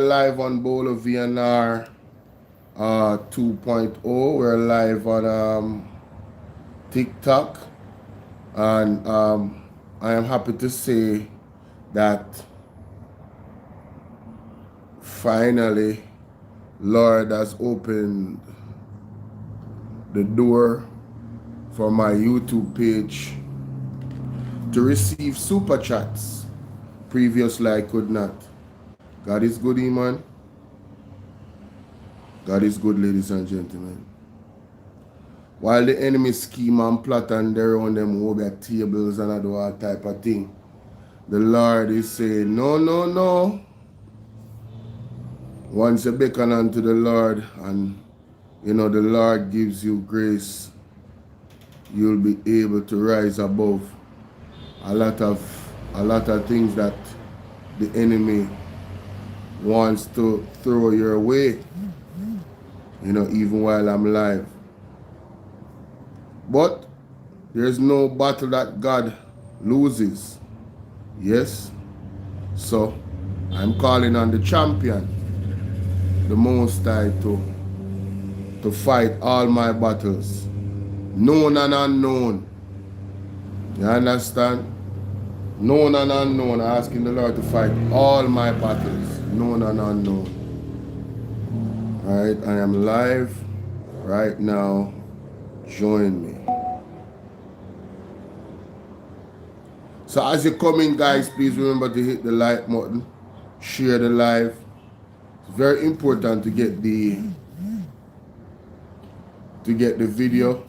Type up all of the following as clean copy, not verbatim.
live on Bolo VNR 2.0. We're live on TikTok, and I am happy to say that finally Lord has opened the door for my YouTube page to receive super chats. Previously I could not. God is good, man. God is good, ladies and gentlemen. While the enemy scheme and plot and they run them over tables and I do all type of thing, the Lord is saying, no, no, no. Once you beckon unto the Lord and the Lord gives you grace, you'll be able to rise above a lot of things that the enemy wants to throw your way, even while I'm live. But there's no battle that God loses. Yes? So I'm calling on the champion, the Most High, to fight all my battles, known and unknown. You understand? Known and unknown. Asking the Lord to fight all my battles, known and unknown. Alright, I am live right now. Join me. So as you come in, guys, please remember to hit the like button, share the live. It's very important to get the video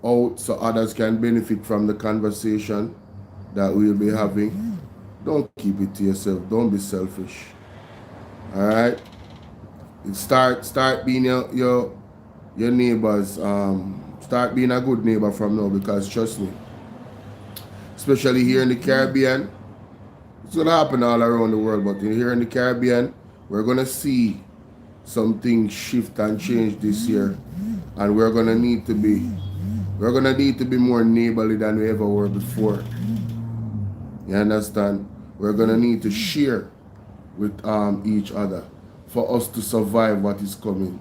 out so others can benefit from the conversation that we'll be having. Don't keep it to yourself. Don't be selfish. All right. Start being your neighbors. Start being a good neighbor from now, because trust me, especially here in the Caribbean, it's gonna happen all around the world. But here in the Caribbean, we're gonna see some things shift and change this year, and we're gonna need to be more neighborly than we ever were before. You understand? We're gonna need to share with each other for us to survive what is coming.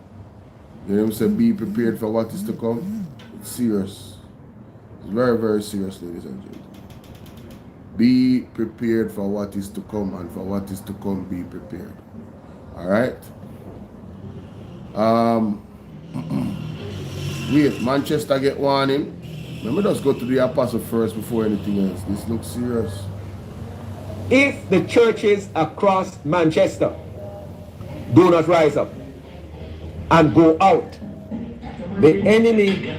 You know what I'm saying? Be prepared for what is to come. It's serious. It's very, very serious, ladies and gentlemen. Be prepared for what is to come, and for what is to come, be prepared. Alright? Wait, Manchester get warning. Let me just go to the apostle first before anything else. This looks serious. If the churches across Manchester do not rise up and go out, the enemy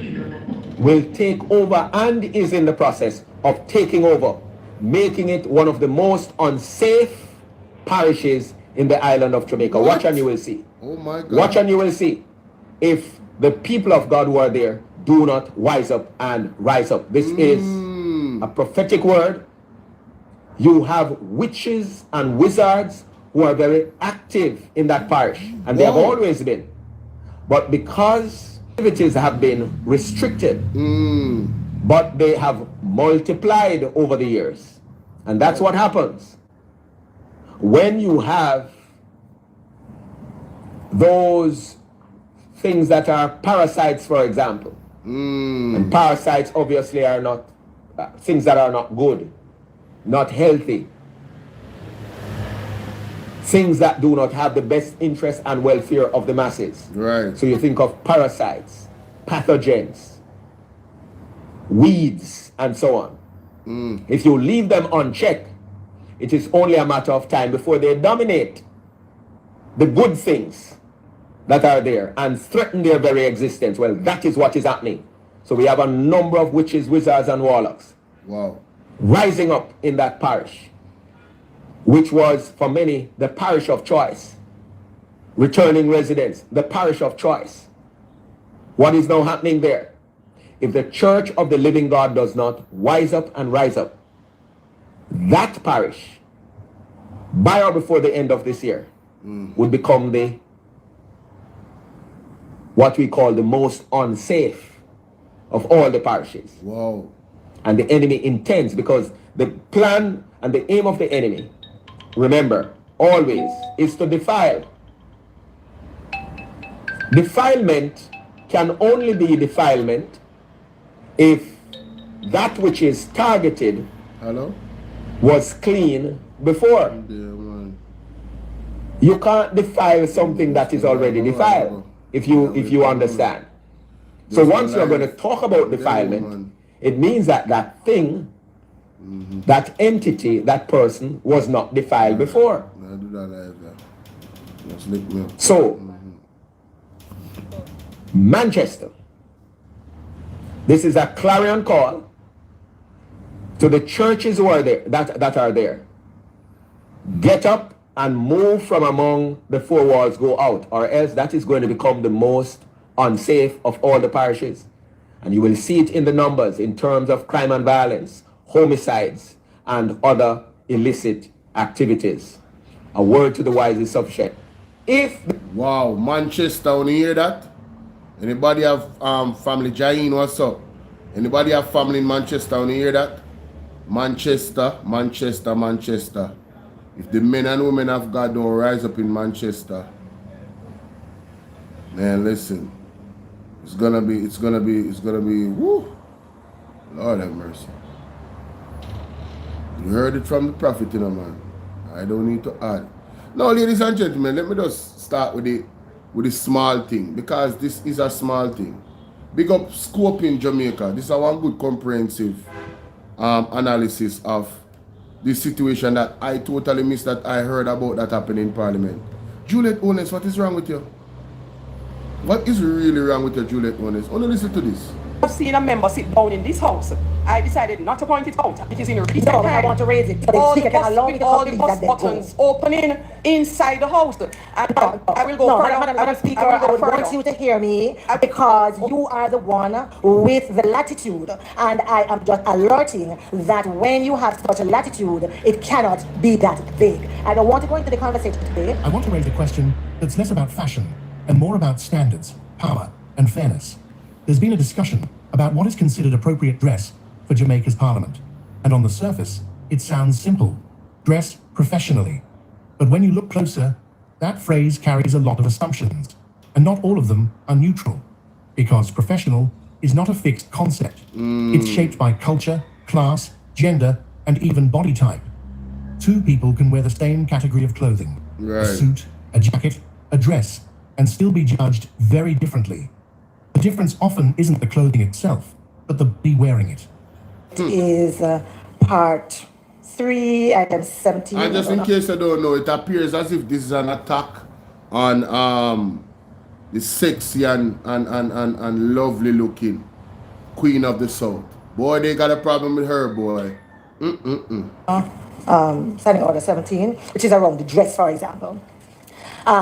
will take over and is in the process of taking over, making it one of the most unsafe parishes in the island of Jamaica. What? Watch and you will see. Oh my God. Watch and you will see. If the people of God who are there do not wise up and rise up. This is a prophetic word. You have witches and wizards who are very active in that parish, and they have always been. But because activities have been restricted, but they have multiplied over the years. And that's what happens when you have those things that are parasites, for example. And parasites obviously are not things that are not good, not healthy, things that do not have the best interest and welfare of the masses. Right. So you think of parasites, pathogens, weeds, and so on. If you leave them unchecked, it is only a matter of time before they dominate the good things that are there and threaten their very existence. Well, that is what is happening. So we have a number of witches, wizards, and warlocks rising up in that parish, which was for many the parish of choice. Returning residents, the parish of choice. What is now happening there? If the Church of the Living God does not wise up and rise up, that parish, by or before the end of this year, would become what we call the most unsafe of all the parishes. Wow. And the enemy intends, because the plan and the aim of the enemy, remember, always is to defile. Defilement can only be defilement if that which is targeted was clean before. You can't defile something that is already defiled, if you understand. So once you're going to talk about defilement, it means that that thing, that entity, that person was not defiled before. So, Manchester, this is a clarion call to the churches who are there, that are there. Get up and move from among the four walls, go out, or else that is going to become the most unsafe of all the parishes. And you will see it in the numbers in terms of crime and violence, homicides, and other illicit activities. A word to the wise is sufficient. Wow, Manchester, when you hear that? Anybody have family? Jain, what's up? Anybody have family in Manchester when you hear that? Manchester, Manchester, Manchester. If the men and women of God don't rise up in Manchester, man, listen. It's gonna be, woo. Lord have mercy. You heard it from the prophet, you know, man. I don't need to add. Now, ladies and gentlemen, let me just start with the small thing, because this is a small thing. Big up Scope in Jamaica. This is one good comprehensive analysis of the situation that I totally missed, that I heard about that happening in Parliament. Juliet Owens, what is wrong with you? What is really wrong with you, Juliet Owens? Only listen to this. I've seen a member sit down in this house. I decided not to point it out. It is in recent No, time. I want to raise it. All the bus buttons opening inside the house. And I will go further. Madam Speaker, I would want you to hear me, because you are the one with the latitude, and I am just alerting that when you have such a latitude, it cannot be that big. I don't want to go into the conversation today. I want to raise a question that's less about fashion and more about standards, power, and fairness. There's been a discussion about what is considered appropriate dress for Jamaica's parliament. And on the surface, it sounds simple. Dress professionally. But when you look closer, that phrase carries a lot of assumptions. And not all of them are neutral. Because professional is not a fixed concept. It's shaped by culture, class, gender, and even body type. Two people can wear the same category of clothing. Right. A suit, a jacket, a dress, and still be judged very differently. The difference often isn't the clothing itself, but the body wearing it. It is part 3, item 17. And just in case I don't know, it appears as if this is an attack on the sexy and lovely looking Queen of the South. Boy, they got a problem with her, boy. Standing Order 17, which is around the dress, for example.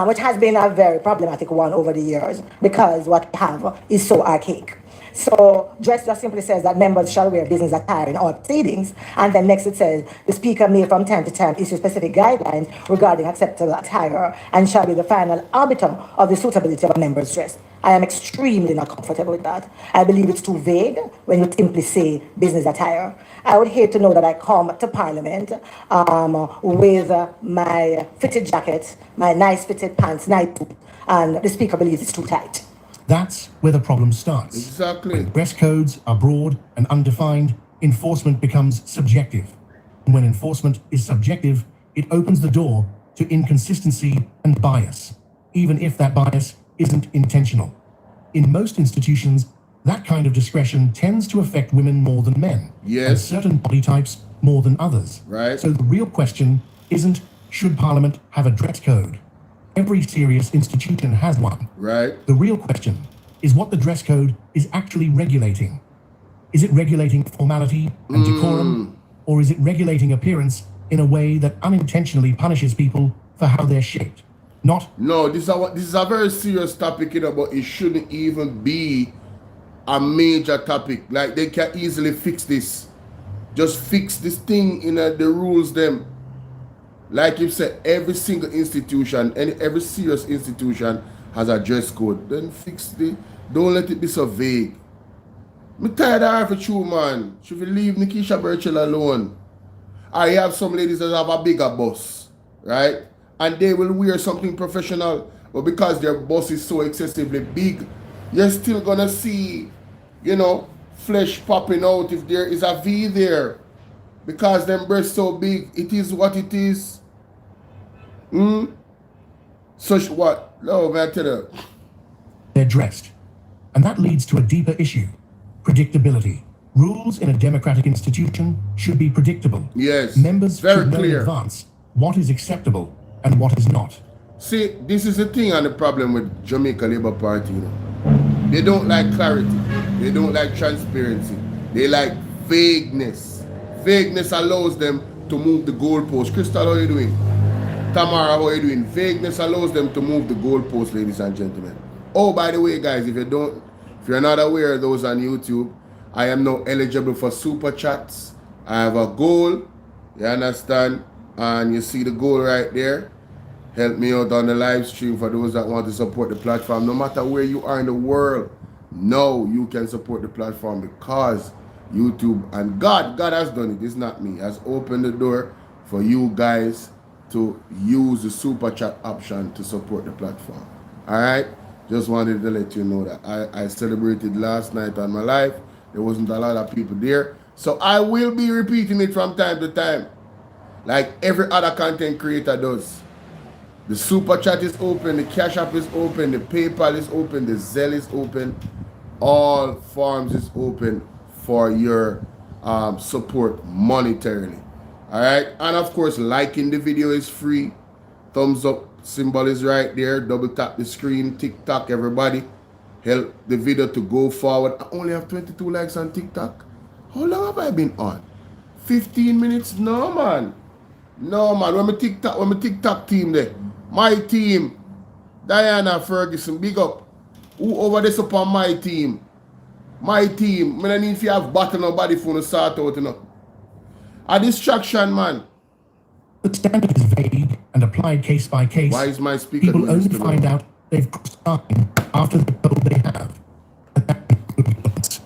Which has been a very problematic one over the years, because what we have is so archaic. So dress just simply says that members shall wear business attire in all proceedings, and then next it says the speaker may from time to time issue specific guidelines regarding acceptable attire and shall be the final arbiter of the suitability of a member's dress. I am extremely not comfortable with that. I believe it's too vague when you simply say business attire. I would hate to know that I come to Parliament with my fitted jacket, my nice fitted pants, night boot, and the speaker believes it's too tight. That's where the problem starts. Exactly. When dress codes are broad and undefined, enforcement becomes subjective. And when enforcement is subjective, it opens the door to inconsistency and bias, even if that bias isn't intentional. In most institutions, that kind of discretion tends to affect women more than men. Yes. And certain body types more than others. Right. So the real question isn't, should Parliament have a dress code? Every serious institution has one. Right. The real question is what the dress code is actually regulating. Is it regulating formality and decorum, or is it regulating appearance in a way that unintentionally punishes people for how they're shaped? No, this is a very serious topic, you know, but it shouldn't even be a major topic. Like, they can easily fix this. Just fix this thing in the rules them. Like you said, every single institution, every serious institution has a dress code. Then fix don't let it be so vague. Me tired of her for you, man. Should we leave Nikisha Burchell alone? I have some ladies that have a bigger bus, right? and they will wear something professional, but because their bus is so excessively big, you're still gonna see, you know, flesh popping out if there is a V there. Because them breasts so big, it is what it is. Such what? No, man, tell you. They're dressed. And that leads to a deeper issue. Predictability. Rules in a democratic institution should be predictable. Yes, Members very should know in clear. advance what is acceptable and what is not. See, this is the thing and the problem with Jamaica Labour Party, you know. They don't like clarity. They don't like transparency. They like vagueness. Vagueness allows them to move the goalpost. Crystal, how are you doing? Tamara, how are you doing? Vagueness allows them to move the goalpost, ladies and gentlemen. Oh, by the way, guys, if you're not aware, those on YouTube, I am now eligible for super chats. I have a goal, you understand? And you see the goal right there. Help me out on the live stream for those that want to support the platform. No matter where you are in the world, now you can support the platform because YouTube and God has done it. It's not me. Has opened the door for you guys to use the super chat option to support the platform. All right. Just wanted to let you know that I celebrated last night on my live. There wasn't a lot of people there, so I will be repeating it from time to time, like every other content creator does. The super chat is open, the Cash App is open, the PayPal is open, the Zelle is open. All forms is open for your support monetarily. All right, and of course, liking the video is free. Thumbs up symbol is right there. Double tap the screen. TikTok, everybody, help the video to go forward. I only have 22 likes on TikTok. How long have I been on? 15 minutes? No, man. No, man. When my TikTok team there, my team, Diana Ferguson, big up. Who over this upon my team? My team. I need to have button or body phone to sort out, you know. A distraction, man. The standard is vague and applied case by case. Why is my speaker People doing only this to me? find out they've crossed the line after the told they have. And that includes.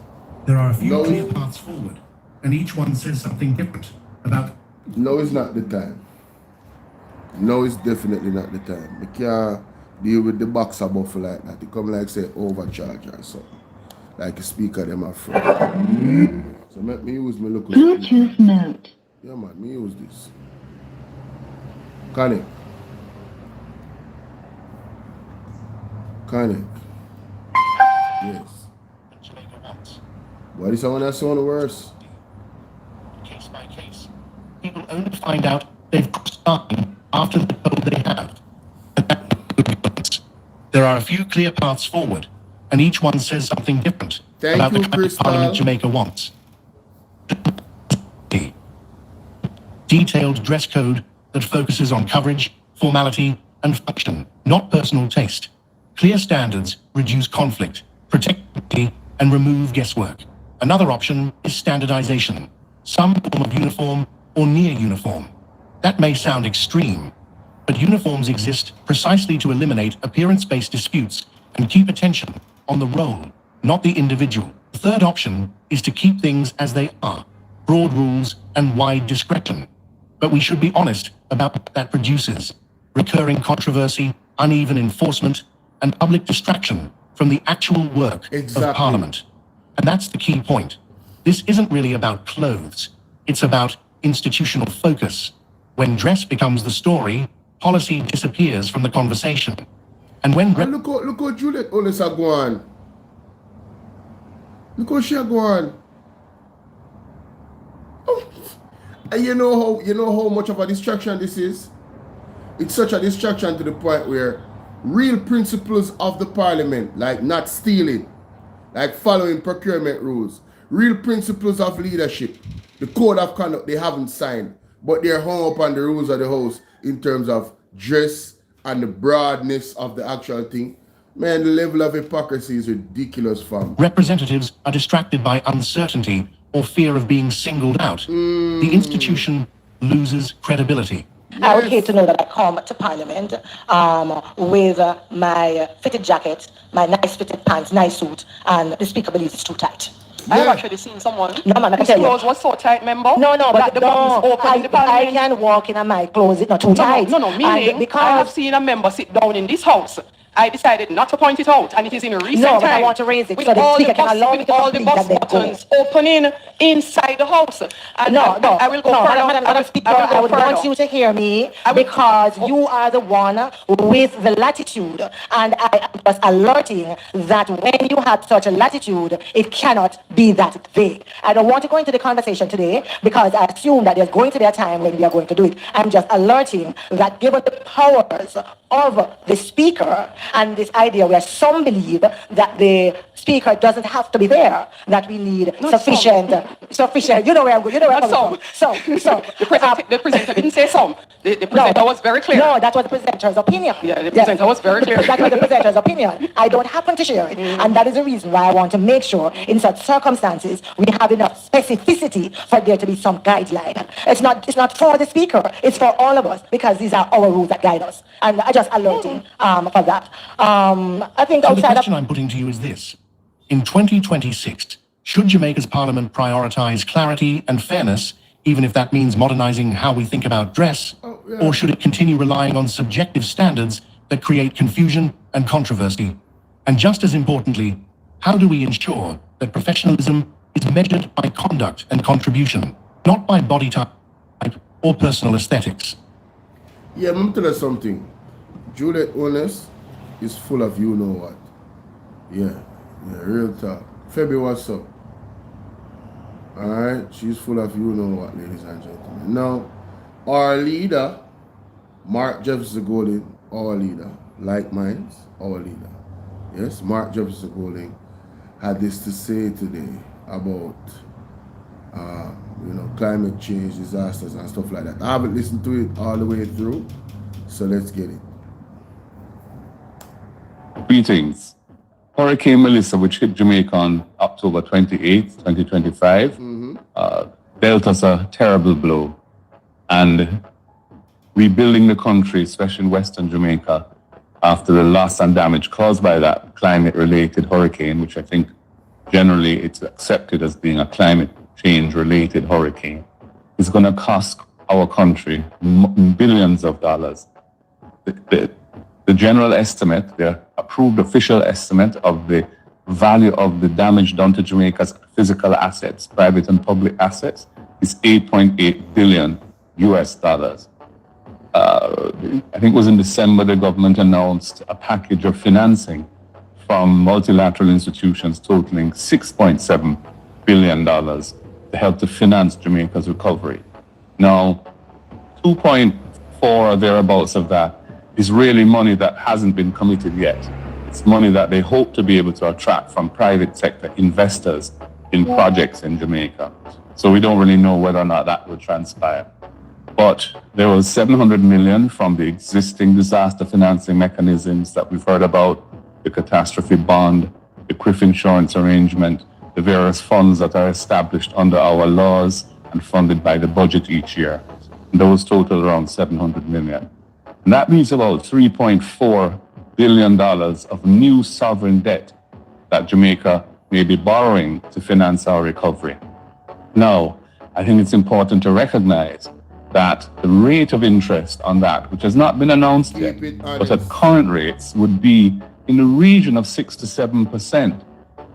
There are a few No. clear paths forward, and each one says something different about. No, it's not the time. No, it's definitely not the time. I can't deal with the boxer buffalo like that. It come like say overcharge or something. Like a speaker them are free. So let me use my local Bluetooth mode. Yeah, man, me use this. Connect. Yes. Why is someone else sound worse? Case by case. People only find out they've crossed the line after the told they have. And that includes. There are a few clear paths forward, and each one says something different Thank about you, the kind of Crystal. parliament Jamaica wants. Detailed dress code that focuses on coverage, formality, and function, not personal taste. Clear standards reduce conflict, protect property, and remove guesswork. Another option is standardization, some form of uniform or near uniform. That may sound extreme, but uniforms exist precisely to eliminate appearance-based disputes and keep attention on the role, not the individual. The third option is to keep things as they are, broad rules and wide discretion. But we should be honest about what that produces: recurring controversy, uneven enforcement, and public distraction from the actual work Exactly. of Parliament. And that's the key point. This isn't really about clothes. It's about institutional focus. When dress becomes the story, policy disappears from the conversation. And when And look how Juliet Olisa go on. Look how she go on. Oh. And you know how much of a distraction this is? It's such a distraction to the point where real principles of the parliament, like not stealing, like following procurement rules, real principles of leadership, the code of conduct they haven't signed, but they're hung up on the rules of the house in terms of dress and the broadness of the actual thing. Man, the level of hypocrisy is ridiculous, fam. representatives are distracted by uncertainty or fear of being singled out, the institution loses credibility. I would hate to know that I come to Parliament with my fitted jacket, my nice fitted pants, nice suit, and the speaker believes it's too tight. I have Yeah. actually seen someone No, man, I can whose tell you. clothes was so tight, remember? No, no, that but the buttons no, open in the I parliament. can walk in my clothes, it's not too No, tight. no, And meaning because I have seen a member sit down in this house. I decided not to point it out, and it is in a recent No, but I time. want to raise it with so the all speaker can allow me with to all the complete bus and then go. buttons opening inside the house. And No, no, I will go no, further. Madam Speaker, I will go I would want further. you to hear me I will- because you are the one with the latitude, and I am just alerting that when you have such a latitude, it cannot be that vague. I don't want to go into the conversation today because I assume that there's going to be a time when we are going to do it. I'm just alerting that given the powers of the speaker and this idea where some believe that the speaker doesn't have to be there, that we need sufficient, you know where I'm going, Not some. So, The presenter didn't say some. The presenter was very clear. No, that was the presenter's opinion. Yeah, the presenter was very clear. That was the presenter's opinion. I don't happen to share it. And that is the reason why I want to make sure in such circumstances we have enough specificity for there to be some guideline. It's not for the speaker, it's for all of us because these are our rules that guide us. And I just alerting for that. I think So the outside question of I'm putting to you is this. In 2026, should Jamaica's parliament prioritize clarity and fairness, even if that means modernizing how we think about dress, or should it continue relying on subjective standards that create confusion and controversy? And just as importantly, how do we ensure that professionalism is measured by conduct and contribution, not by body type or personal aesthetics? Yeah, let me tell you something. Juliet Honest is full of you know what. Yeah, real talk. Febby, what's up? Alright, she's full of you know what, ladies and gentlemen. Now, our leader, Mark Jefferson Golding, our leader, like minds, our leader. Yes, Mark Jefferson Golding had this to say today about climate change, disasters and stuff like that. I haven't listened to it all the way through, so let's get it. Greetings. Hurricane Melissa, which hit Jamaica on October 28, 2025, dealt us a terrible blow. And rebuilding the country, especially in Western Jamaica, after the loss and damage caused by that climate-related hurricane, which I think generally it's accepted as being a climate change-related hurricane, is going to cost our country billions of dollars. The general estimate, the approved official estimate of the value of the damage done to Jamaica's physical assets, private and public assets, is $8.8 billion US dollars. I think it was in December the government announced a package of financing from multilateral institutions totaling $6.7 billion to help to finance Jamaica's recovery. Now, 2.4 or thereabouts of that is really money that hasn't been committed yet. It's money that they hope to be able to attract from private sector investors in projects in Jamaica. So we don't really know whether or not that will transpire. But there was $700 million from the existing disaster financing mechanisms that we've heard about, the catastrophe bond, the CRIF insurance arrangement, the various funds that are established under our laws and funded by the budget each year. And those total around $700 million. And that means about $3.4 billion of new sovereign debt that Jamaica may be borrowing to finance our recovery. Now, I think it's important to recognize that the rate of interest on that, which has not been announced yet, but at current rates would be in the region of 6 to 7%,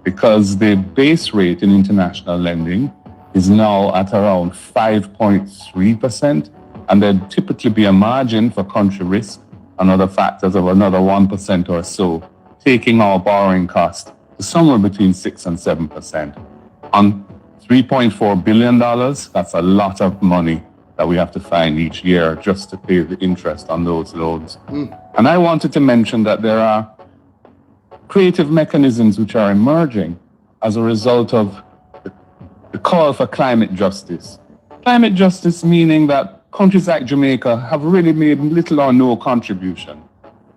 because the base rate in international lending is now at around 5.3%, and there'd typically be a margin for country risk and other factors of another 1% or so, taking our borrowing cost to somewhere between 6 and 7%. On $3.4 billion, that's a lot of money that we have to find each year just to pay the interest on those loans. And I wanted to mention that there are creative mechanisms which are emerging as a result of the call for climate justice. Climate justice meaning that countries like Jamaica have really made little or no contribution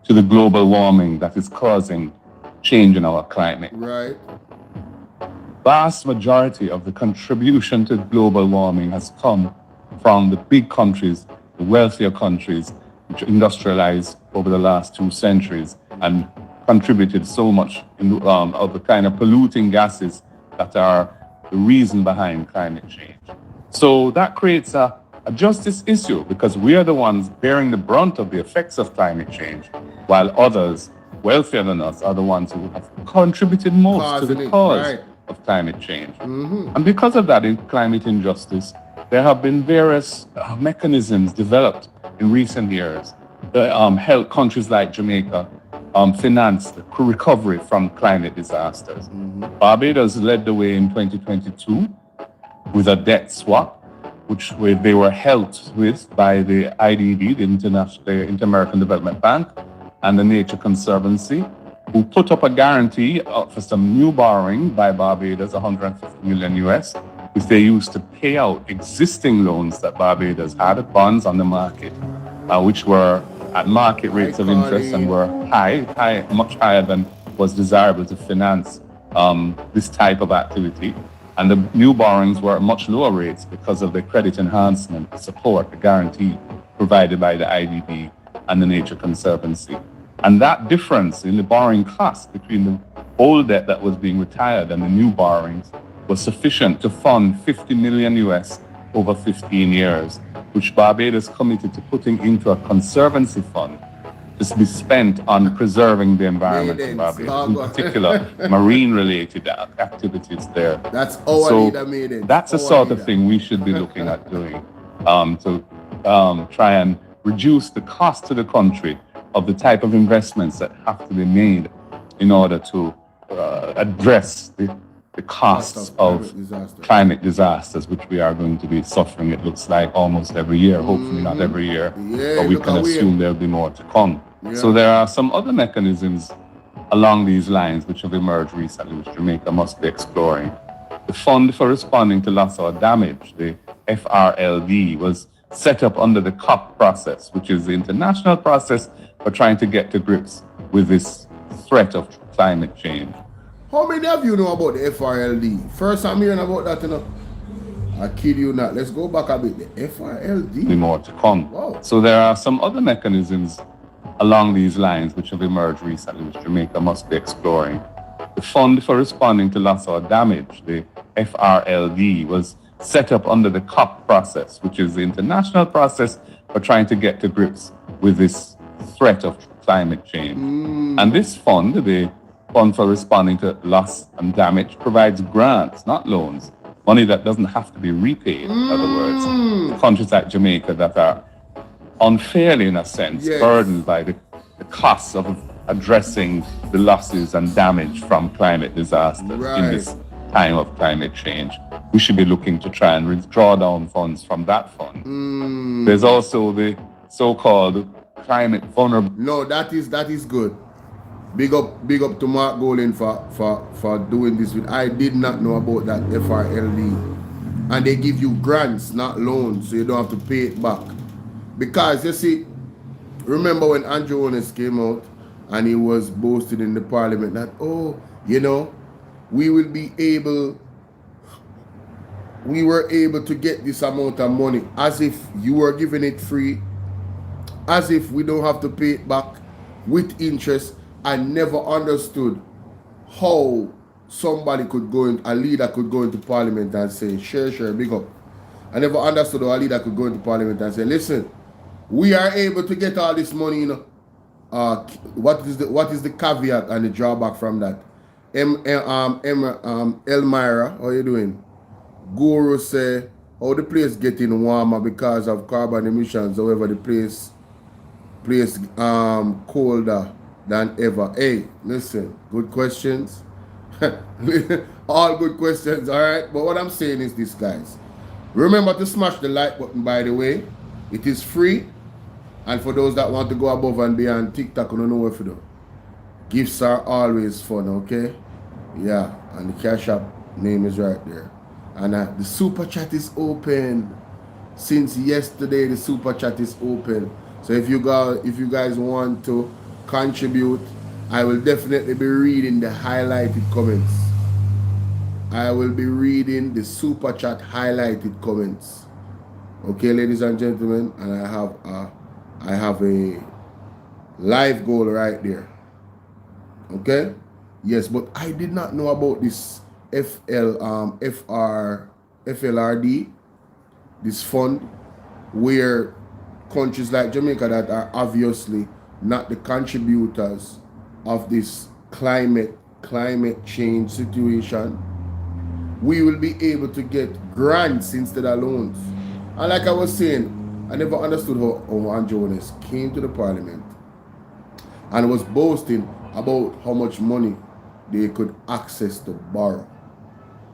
to the global warming that is causing change in our climate. Right. Vast majority of the contribution to global warming has come from the big countries, the wealthier countries, which industrialized over the last 2 centuries and contributed so much of the kind of polluting gases that are the reason behind climate change. So that creates a justice issue because we are the ones bearing the brunt of the effects of climate change, while others, wealthier than us, are the ones who have contributed most to the cause of climate change. And because of that, in climate injustice, there have been various mechanisms developed in recent years that help countries like Jamaica finance the recovery from climate disasters. Barbados led the way in 2022 with a debt swap, which they were helped with by the IDB, the Inter-American Development Bank, and the Nature Conservancy, who put up a guarantee for some new borrowing by Barbados, 150 million US, which they used to pay out existing loans that Barbados had, bonds on the market, which were at market rates of interest and were much higher than was desirable to finance this type of activity. And the new borrowings were at much lower rates because of the credit enhancement support, the guarantee provided by the IDB and the Nature Conservancy. And that difference in the borrowing cost between the old debt that was being retired and the new borrowings was sufficient to fund 50 million US over 15 years, which Barbados committed to putting into a conservancy fund to be spent on preserving the environment in Barbados, in particular marine-related activities there. That's our leader made it. That's the sort of thing we should be looking at doing to try and reduce the cost to the country of the type of investments that have to be made in order to address the costs of climate disasters, which we are going to be suffering, it looks like, almost every year. Hopefully not every year, but we can assume there'll be more to come. So there are some other mechanisms along these lines which have emerged recently, which Jamaica must be exploring. The Fund for Responding to Loss or Damage, the FRLD, was set up under the COP process, which is the international process for trying to get to grips with this threat of climate change. How many of you know about the FRLD? First I'm hearing about that, you know. I kid you not. Let's go back a bit. The FRLD. More to come. Wow. So there are some other mechanisms along these lines which have emerged recently, which Jamaica must be exploring. The Fund for Responding to Loss or Damage, the FRLD, was set up under the COP process, which is the international process for trying to get to grips with this threat of climate change. And this fund, the Fund for Responding to Loss and Damage, provides grants, not loans, money that doesn't have to be repaid, in other words, to countries like Jamaica that are unfairly, in a sense, burdened by the costs of addressing the losses and damage from climate disasters in this time of climate change. We should be looking to try and withdraw down funds from that fund. There's also the so-called climate vulnerable. No, that is good. Big up to Mark Golin for doing this. I did not know about that FRLD. And they give you grants, not loans, so you don't have to pay it back. Because you see, remember when Andrew Onis came out and he was boasting in the parliament that, oh, you know, we were able to get this amount of money, as if you were giving it free, as if we don't have to pay it back with interest. I never understood how somebody could go in, a leader could go into parliament and say, sure, big up. I never understood how a leader could go into parliament and say, listen, we are able to get all this money, you know. What is the caveat and the drawback from that? Elmira, how you doing? Guru say, how the place getting warmer because of carbon emissions, however the place colder than ever. Hey, listen, good questions. All good questions, all right? But what I'm saying is this, guys. Remember to smash the like button, by the way. It is free. And for those that want to go above and beyond, TikTok, you don't know what to do. Gifts are always fun, okay? Yeah, and the Cash App name is right there. And the Super Chat is open. Since yesterday, the Super Chat is open. So if you guys want to contribute, I will definitely be reading the highlighted comments. I will be reading the Super Chat highlighted comments. Okay, ladies and gentlemen, and I have a live goal right there. Okay? Yes, but I did not know about this FLRD, this fund, where countries like Jamaica that are obviously not the contributors of this climate change situation, we will be able to get grants instead of loans. And like I was saying, I never understood how Andrew Jones came to the parliament and was boasting about how much money they could access to borrow.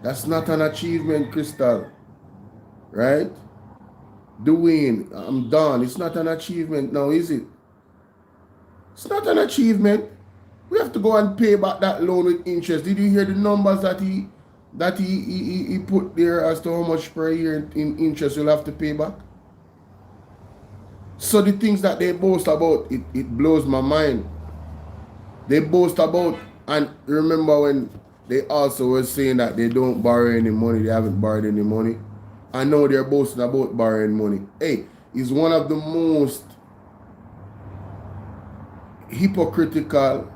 That's not an achievement, Crystal. Right? Dwayne, I'm done. It's not an achievement now, is it? It's not an achievement. We have to go and pay back that loan with interest. Did you hear the numbers that he put there as to how much per year in interest you'll have to pay back? So the things that they boast about, it blows my mind. They boast about, and remember when they also were saying that they don't borrow any money, they haven't borrowed any money. I know they're boasting about borrowing money. Hey, it's one of the most hypocritical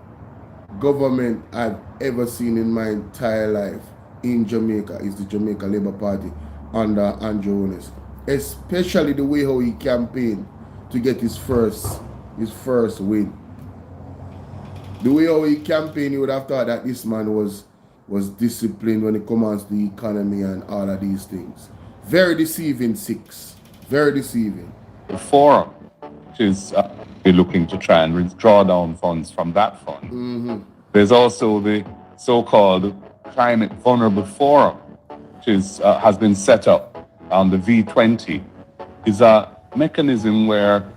government I've ever seen in my entire life in Jamaica is the Jamaica Labour Party under Andrew Jones. Especially the way how he campaigned to get his first win. The way how he campaigned, you would have thought that this man was disciplined when it comes to the economy and all of these things. Very deceiving, Six. Very deceiving. The forum, which is we're looking to try and withdraw down funds from that fund. Mm-hmm. There's also the so-called Climate Vulnerable Forum, which has been set up on the V20. Is a mechanism where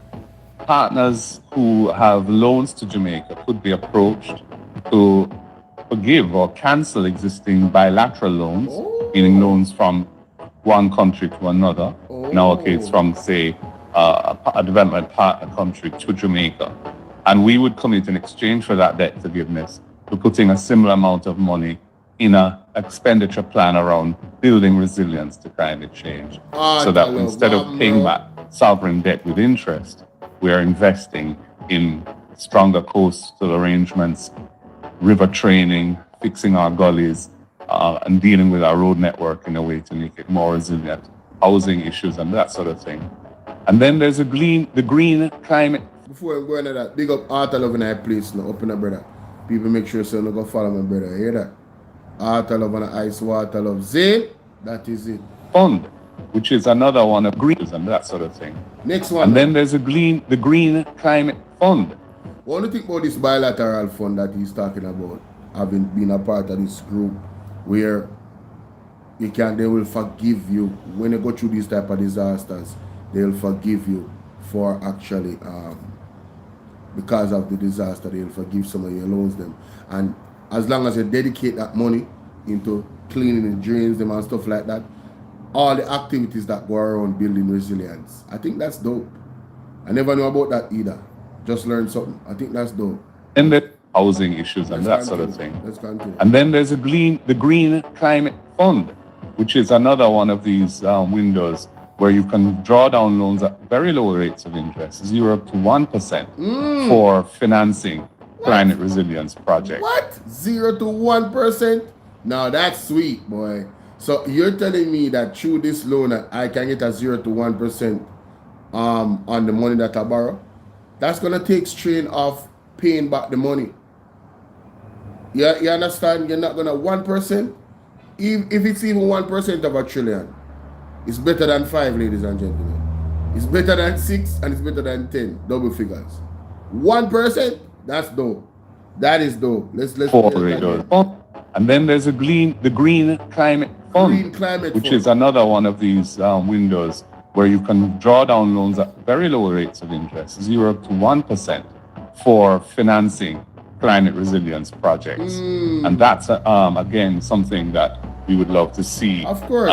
partners who have loans to Jamaica could be approached to forgive or cancel existing bilateral loans, meaning loans from one country to another, in our case from, say, a development partner country to Jamaica. And we would commit in exchange for that debt forgiveness to putting a similar amount of money in an expenditure plan around building resilience to climate change. So that instead of paying back sovereign debt with interest, we are investing in stronger coastal arrangements, river training, fixing our gullies, and dealing with our road network in a way to make it more resilient, housing issues and that sort of thing. And then there's the green climate. Before I go into that, big up Art Love in that place now, open up, brother. People make sure so you go follow my brother. Hear that? Art Love and Ice Water Love. Zane, that is it. Fund, which is another one of green and that sort of thing. Next one. And then there's the green climate fund. What do you think about this bilateral fund that he's talking about? Having been a part of this group where they will forgive you when you go through these type of disasters. They'll forgive you for actually because of the disaster. They'll forgive some of your loans them, and as long as you dedicate that money into cleaning the drains them and stuff like that, all the activities that go around building resilience. I think that's dope. I never knew about that either. Just learned something. I think that's dope. And the housing issues and that sort of thing. Let's continue. And then there's the green climate fund, which is another one of these windows where you can draw down loans at very low rates of interest, 0 to 1%, for financing climate resilience projects. What? 0 to 1%? Now that's sweet, boy. So you're telling me that through this loan I can get a 0 to 1% on the money that I borrow? That's gonna take strain off paying back the money. Yeah, you understand? You're not gonna 1%. If it's even 1% of a trillion, it's better than 5, ladies and gentlemen. It's better than 6 and it's better than 10. Double figures. 1%. That's dope. That is dope. Let's and then there's the green climate fund, which is another one of these windows where you can draw down loans at very low rates of interest, 0 to 1%, for financing climate resilience projects. And that's again something that we would love to see. Of course.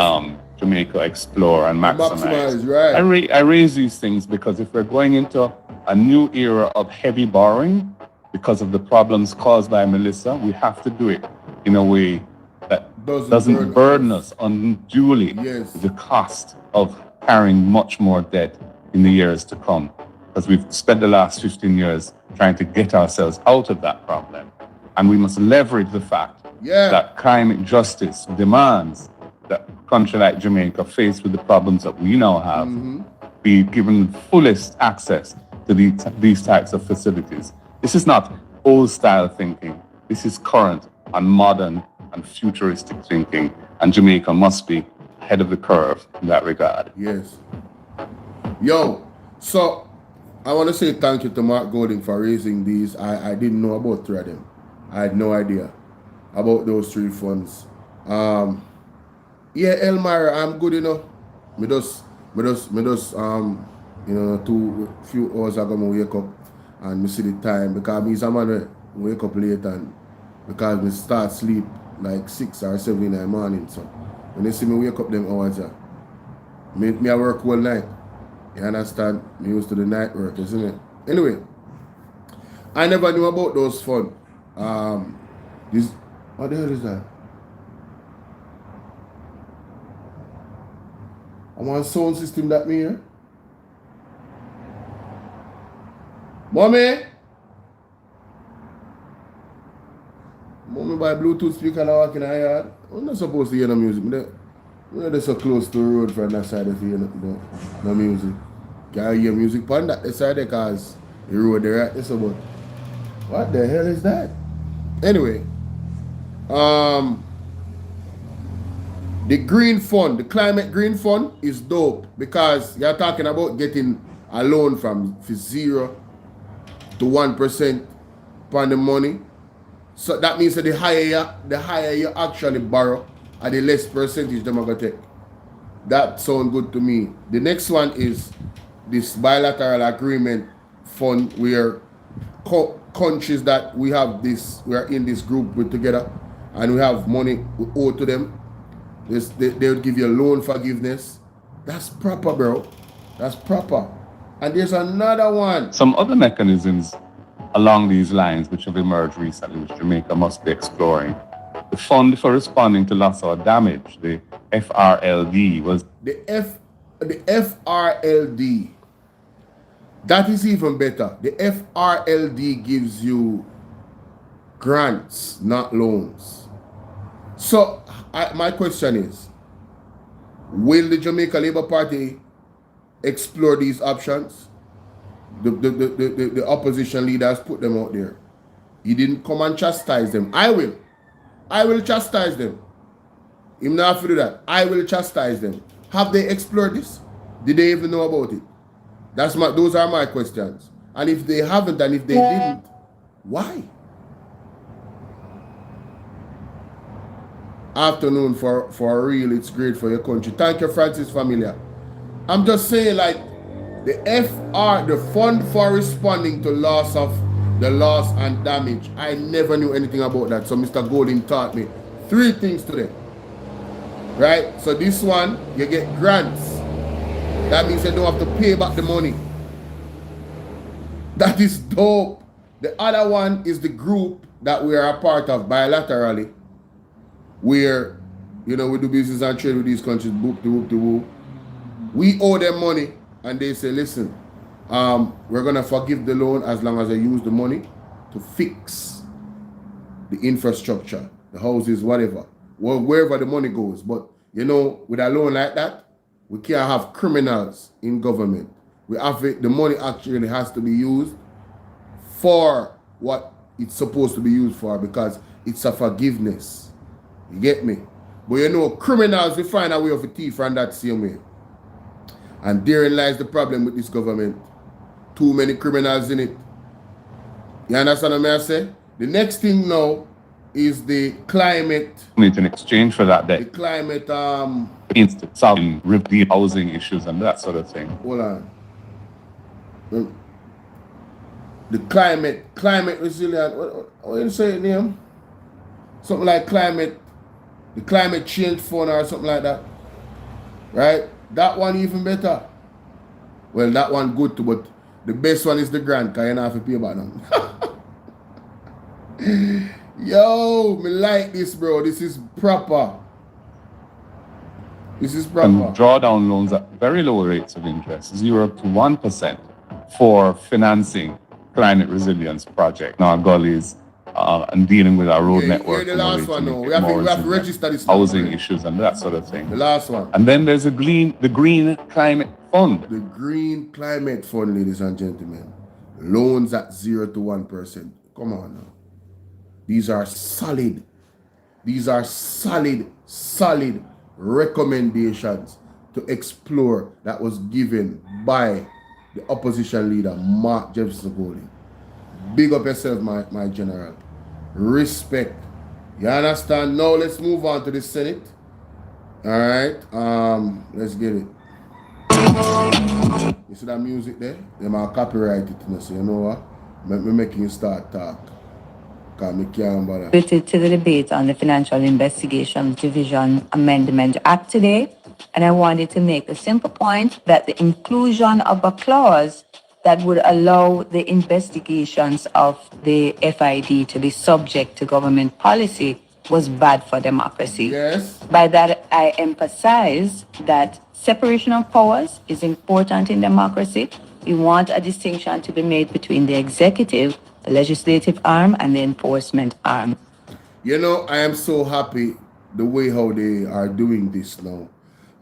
Jamaica explore and maximize. Right. I raise these things because if we're going into a new era of heavy borrowing because of the problems caused by Melissa, we have to do it in a way that doesn't burden us unduly with the cost of carrying much more debt in the years to come. Because we've spent the last 15 years trying to get ourselves out of that problem. And we must leverage the fact that climate justice demands that a country like Jamaica, faced with the problems that we now have, be given fullest access to these types of facilities. This is not old style thinking. This is current and modern and futuristic thinking. And Jamaica must be ahead of the curve in that regard. Yes. Yo, so I want to say thank you to Mark Golding for raising these. I didn't know about 3 of them. I had no idea about those 3 funds. Yeah, Elmira, I'm good, you know. Me just you know, few hours ago I wake up and me see the time because me is a man wake up late and because me start sleep like 6 or 7 in the morning. So when they see me wake up them hours, me I work all night. You understand? Me used to the night work, isn't it? Anyway, I never knew about those funds. This, what the hell is that? I want a sound system that me here. Mommy buy Bluetooth speaker and I walk in the yard. I'm not supposed to hear no music. They're so close to the road from that side of hear no music. Can't hear music on that side because the road there right there. So, but what the hell is that? Anyway, the green fund, the climate green fund is dope because you're talking about getting a loan from 0 to 1% upon the money. So that means that the higher you actually borrow, and the less percentage them are gonna take. That sounds good to me. The next one is this bilateral agreement fund where countries that we are in this group with together and we have money we owe to them. They would give you a loan forgiveness. That's proper, bro. That's proper. And there's another one. Some other mechanisms along these lines which have emerged recently, which Jamaica must be exploring. The Fund for Responding to Loss or Damage, the FRLD, was... The FRLD. That is even better. The FRLD gives you grants, not loans. So, my question is, will the Jamaica Labour Party explore these options? The opposition leaders put them out there. He didn't come and chastise them. I will chastise them. Him not have to do that. I will chastise them. Have they explored this? Did they even know about it? Those are my questions. And if they haven't and if they didn't, why? Afternoon for real, it's great for your country. Thank you, Francis Familia. I'm just saying, like, the Fund for Responding to Loss and Damage. I never knew anything about that. So Mr. Golding taught me 3 things today. Right? So this one, you get grants. That means you don't have to pay back the money. That is dope. The other one is the group that we are a part of bilaterally, where, you know, we do business and trade with these countries, we owe them money, and they say, listen, we're going to forgive the loan as long as I use the money to fix the infrastructure, the houses, whatever, wherever the money goes. But, you know, with a loan like that, we can't have criminals in government. The money actually has to be used for what it's supposed to be used for, because it's a forgiveness. You get me? But you know, criminals, we find a way of a thief and that same way. And therein lies the problem with this government. Too many criminals in it. You understand what I say? The next thing now is the climate. In exchange for that, the climate solving the housing issues and that sort of thing. Hold on. The climate resilient. What do you say it, name? Something like the climate change fund or something like that. Right? That one even better. Well, that one good too, but the best one is the grant, because you don't have to pay back them. Yo, me like this, bro. This is proper. This is proper. And drawdown loans at very low rates of interest, 0 to 1%, for financing climate resilience project. Now, gullies, and dealing with our road Yeah, network the in a way last to one make now. it We have more to resilient. register this. Housing issues and that sort of thing. The last one. And then there's the Green Climate Fund. The Green Climate Fund, ladies and gentlemen. Loans at 0 to 1%. Come on now. These are solid recommendations to explore that was given by the opposition leader, Mark Jefferson Goley. Big up yourself, my general. Respect. You understand? Now let's move on to the Senate. All right. Let's get it. You see that music there? They might copyright it, so you know what? Me making you start talk. Because me can't bother. Related to the debate on the Financial Investigations Division Amendment Act today, and I wanted to make a simple point that the inclusion of a clause that would allow the investigations of the FID to be subject to government policy was bad for democracy. Yes. By that, I emphasize that separation of powers is important in democracy. We want a distinction to be made between the executive, the legislative arm, and the enforcement arm. You know, I am so happy the way how they are doing this now.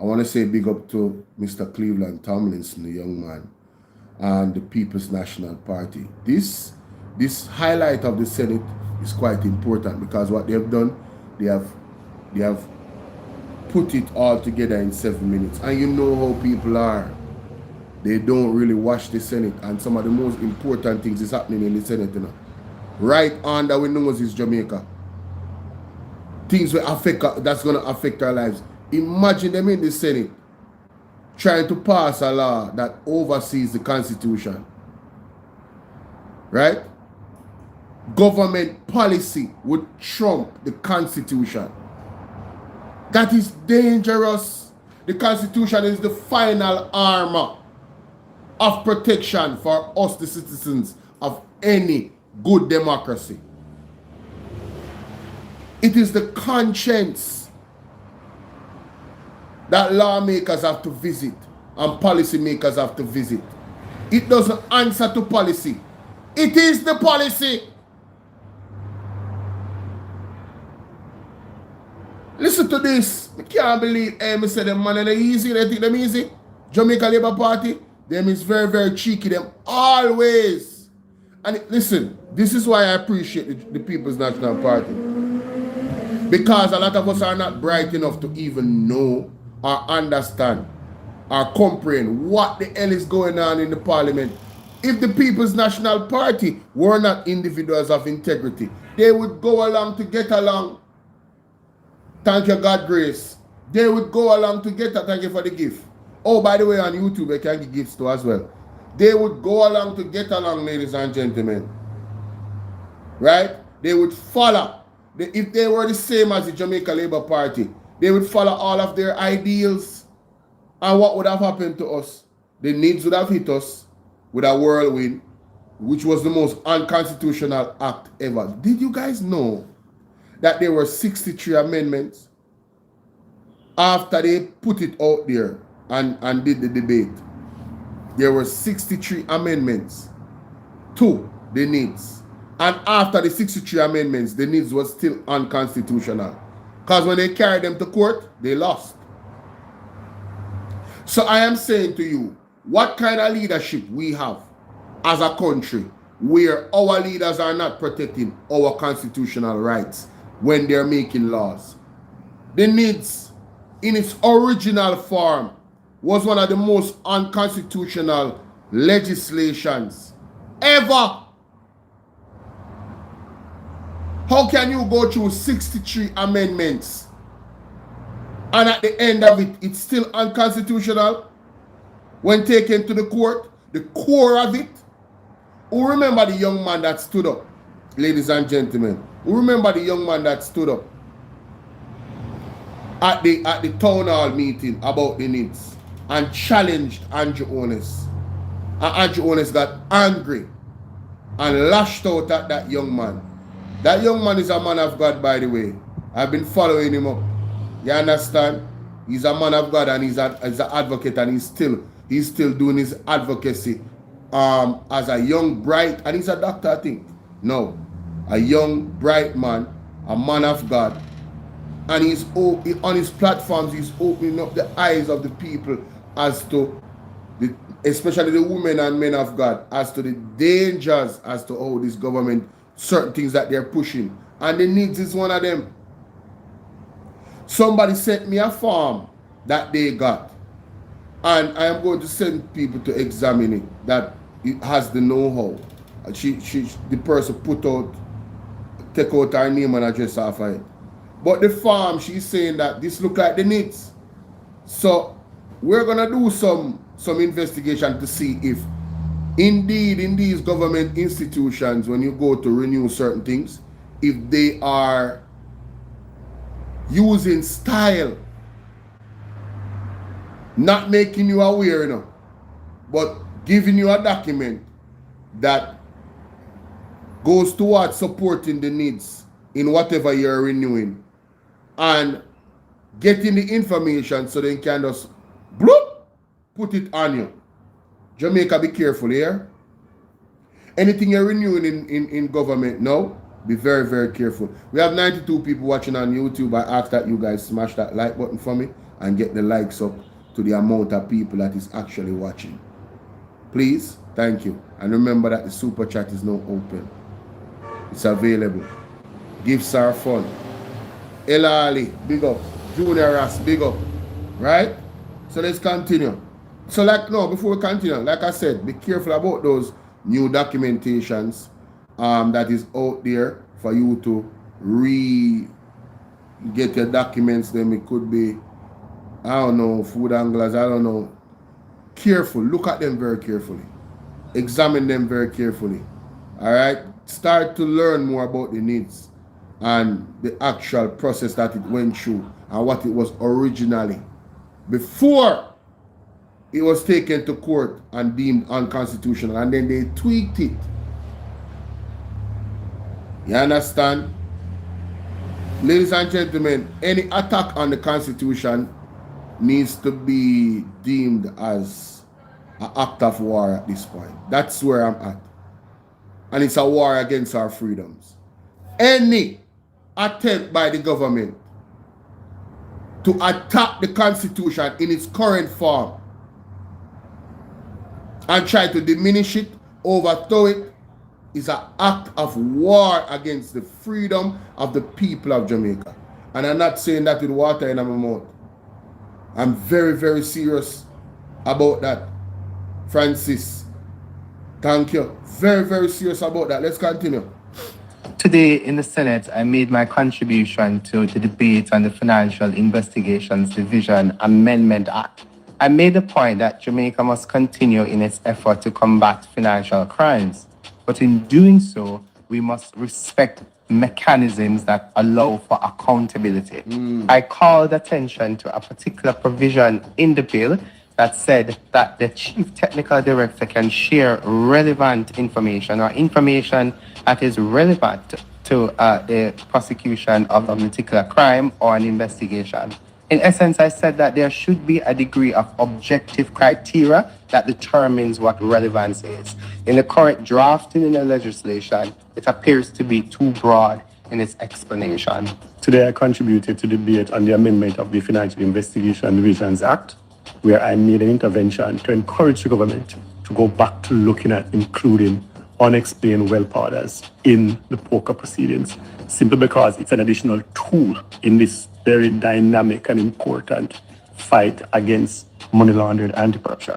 I want to say big up to Mr. Cleveland Tomlinson, the young man, and the People's National Party. This highlight of the Senate is quite important because what they have done, they have put it all together in 7 minutes. And you know how people are. They don't really watch the Senate, and some of the most important things is happening in the Senate, you know. Right under we nose is Jamaica. Things will affect, that's going to affect our lives. Imagine them in the Senate trying to pass a law that oversees the Constitution. Right? Government policy would trump the Constitution. That is dangerous. The Constitution is the final armor of protection for us, the citizens of any good democracy. It is the conscience that lawmakers have to visit and policymakers have to visit. It doesn't answer to policy. It is the policy. Listen to this. I can't believe I said them man and they easy. They think them easy. Jamaica Labour Party, them is very, very cheeky. Them always. And listen, this is why I appreciate the People's National Party. Because a lot of us are not bright enough to even know or understand or comprehend what the hell is going on in the parliament. If the People's National Party were not individuals of integrity, they would go along to get along. Thank you, God grace. They would go along to get thank you for the gift. Oh, by the way, on YouTube, I can give gifts too as well. They would go along to get along, ladies and gentlemen. Right? They would follow. If they were the same as the Jamaica Labour Party, they would follow all of their ideals. And what would have happened to us? The needs would have hit us with a whirlwind, which was the most unconstitutional act ever. Did you guys know that there were 63 amendments after they put it out there and did the debate? There were 63 amendments to the needs. And after the 63 amendments, the needs was still unconstitutional. Because when they carried them to court, they lost. So I am saying to you, what kind of leadership we have as a country where our leaders are not protecting our constitutional rights when they're making laws. The needs in its original form was one of the most unconstitutional legislations ever. How can you go through 63 amendments and at the end of it, it's still unconstitutional when taken to the court? The core of it. Who remember the young man that stood up, ladies and gentlemen? Who remember the young man that stood up at the town hall meeting about the needs and challenged Andrew Honest? And Andrew Honest got angry and lashed out at that young man. That young man is a man of God, by the way. I've been following him up. You understand? He's a man of God and he's an advocate, and he's still doing his advocacy as a young bright, and he's a doctor, I think. No. a young, bright man, a man of God, and he's on his platforms, he's opening up the eyes of the people as to, especially the women and men of God, as to the dangers, as to how this government, certain things that they're pushing. And the needs is one of them. Somebody sent me a form that they got, and I am going to send people to examine it, that it has the know-how. The person take out her name and address off of it. But the form, she's saying that this look like the needs. So we're gonna do some investigation to see if indeed in these government institutions, when you go to renew certain things, if they are using style, not making you aware, but giving you a document that goes towards supporting the needs in whatever you're renewing, and getting the information so they can just bloop, put it on you. Jamaica, be careful here. Anything you're renewing in government now, be very, very careful. We have 92 people watching on YouTube. I ask that you guys smash that like button for me and get the likes up to the amount of people that is actually watching. Please, thank you. And remember that the super chat is now open. It's available. Gifts are fun. Elali, big up. Junior Ras, big up. Right? So let's continue. So before we continue, like I said, be careful about those new documentations that is out there for you to get your documents. Then it could be, I don't know, food anglers, I don't know. Careful. Look at them very carefully. Examine them very carefully. All right? Start to learn more about the needs and the actual process that it went through and what it was originally before it was taken to court and deemed unconstitutional, and then they tweaked it. You understand? Ladies and gentlemen, any attack on the Constitution needs to be deemed as an act of war at this point. That's where I'm at. And it's a war against our freedoms. Any attempt by the government to attack the Constitution in its current form and try to diminish it, overthrow it, is an act of war against the freedom of the people of Jamaica. And I'm not saying that with water in my mouth. I'm very, very serious about that. Francis, thank you. Very, very serious about that. Let's continue. Today in the Senate, I made my contribution to the debate on the Financial Investigations Division Amendment Act. I made the point that Jamaica must continue in its effort to combat financial crimes. But in doing so, we must respect mechanisms that allow for accountability. I called attention to a particular provision in the bill that said that the chief technical director can share relevant information or information that is relevant to the prosecution of a particular crime or an investigation. In essence, I said that there should be a degree of objective criteria that determines what relevance is. In the current drafting in the legislation, it appears to be too broad in its explanation. Today, I contributed to the debate on the amendment of the Financial Investigation Divisions Act, where I made an intervention to encourage the government to go back to looking at including unexplained wealth orders in the poker proceedings, simply because it's an additional tool in this very dynamic and important fight against money laundering and anti-corruption.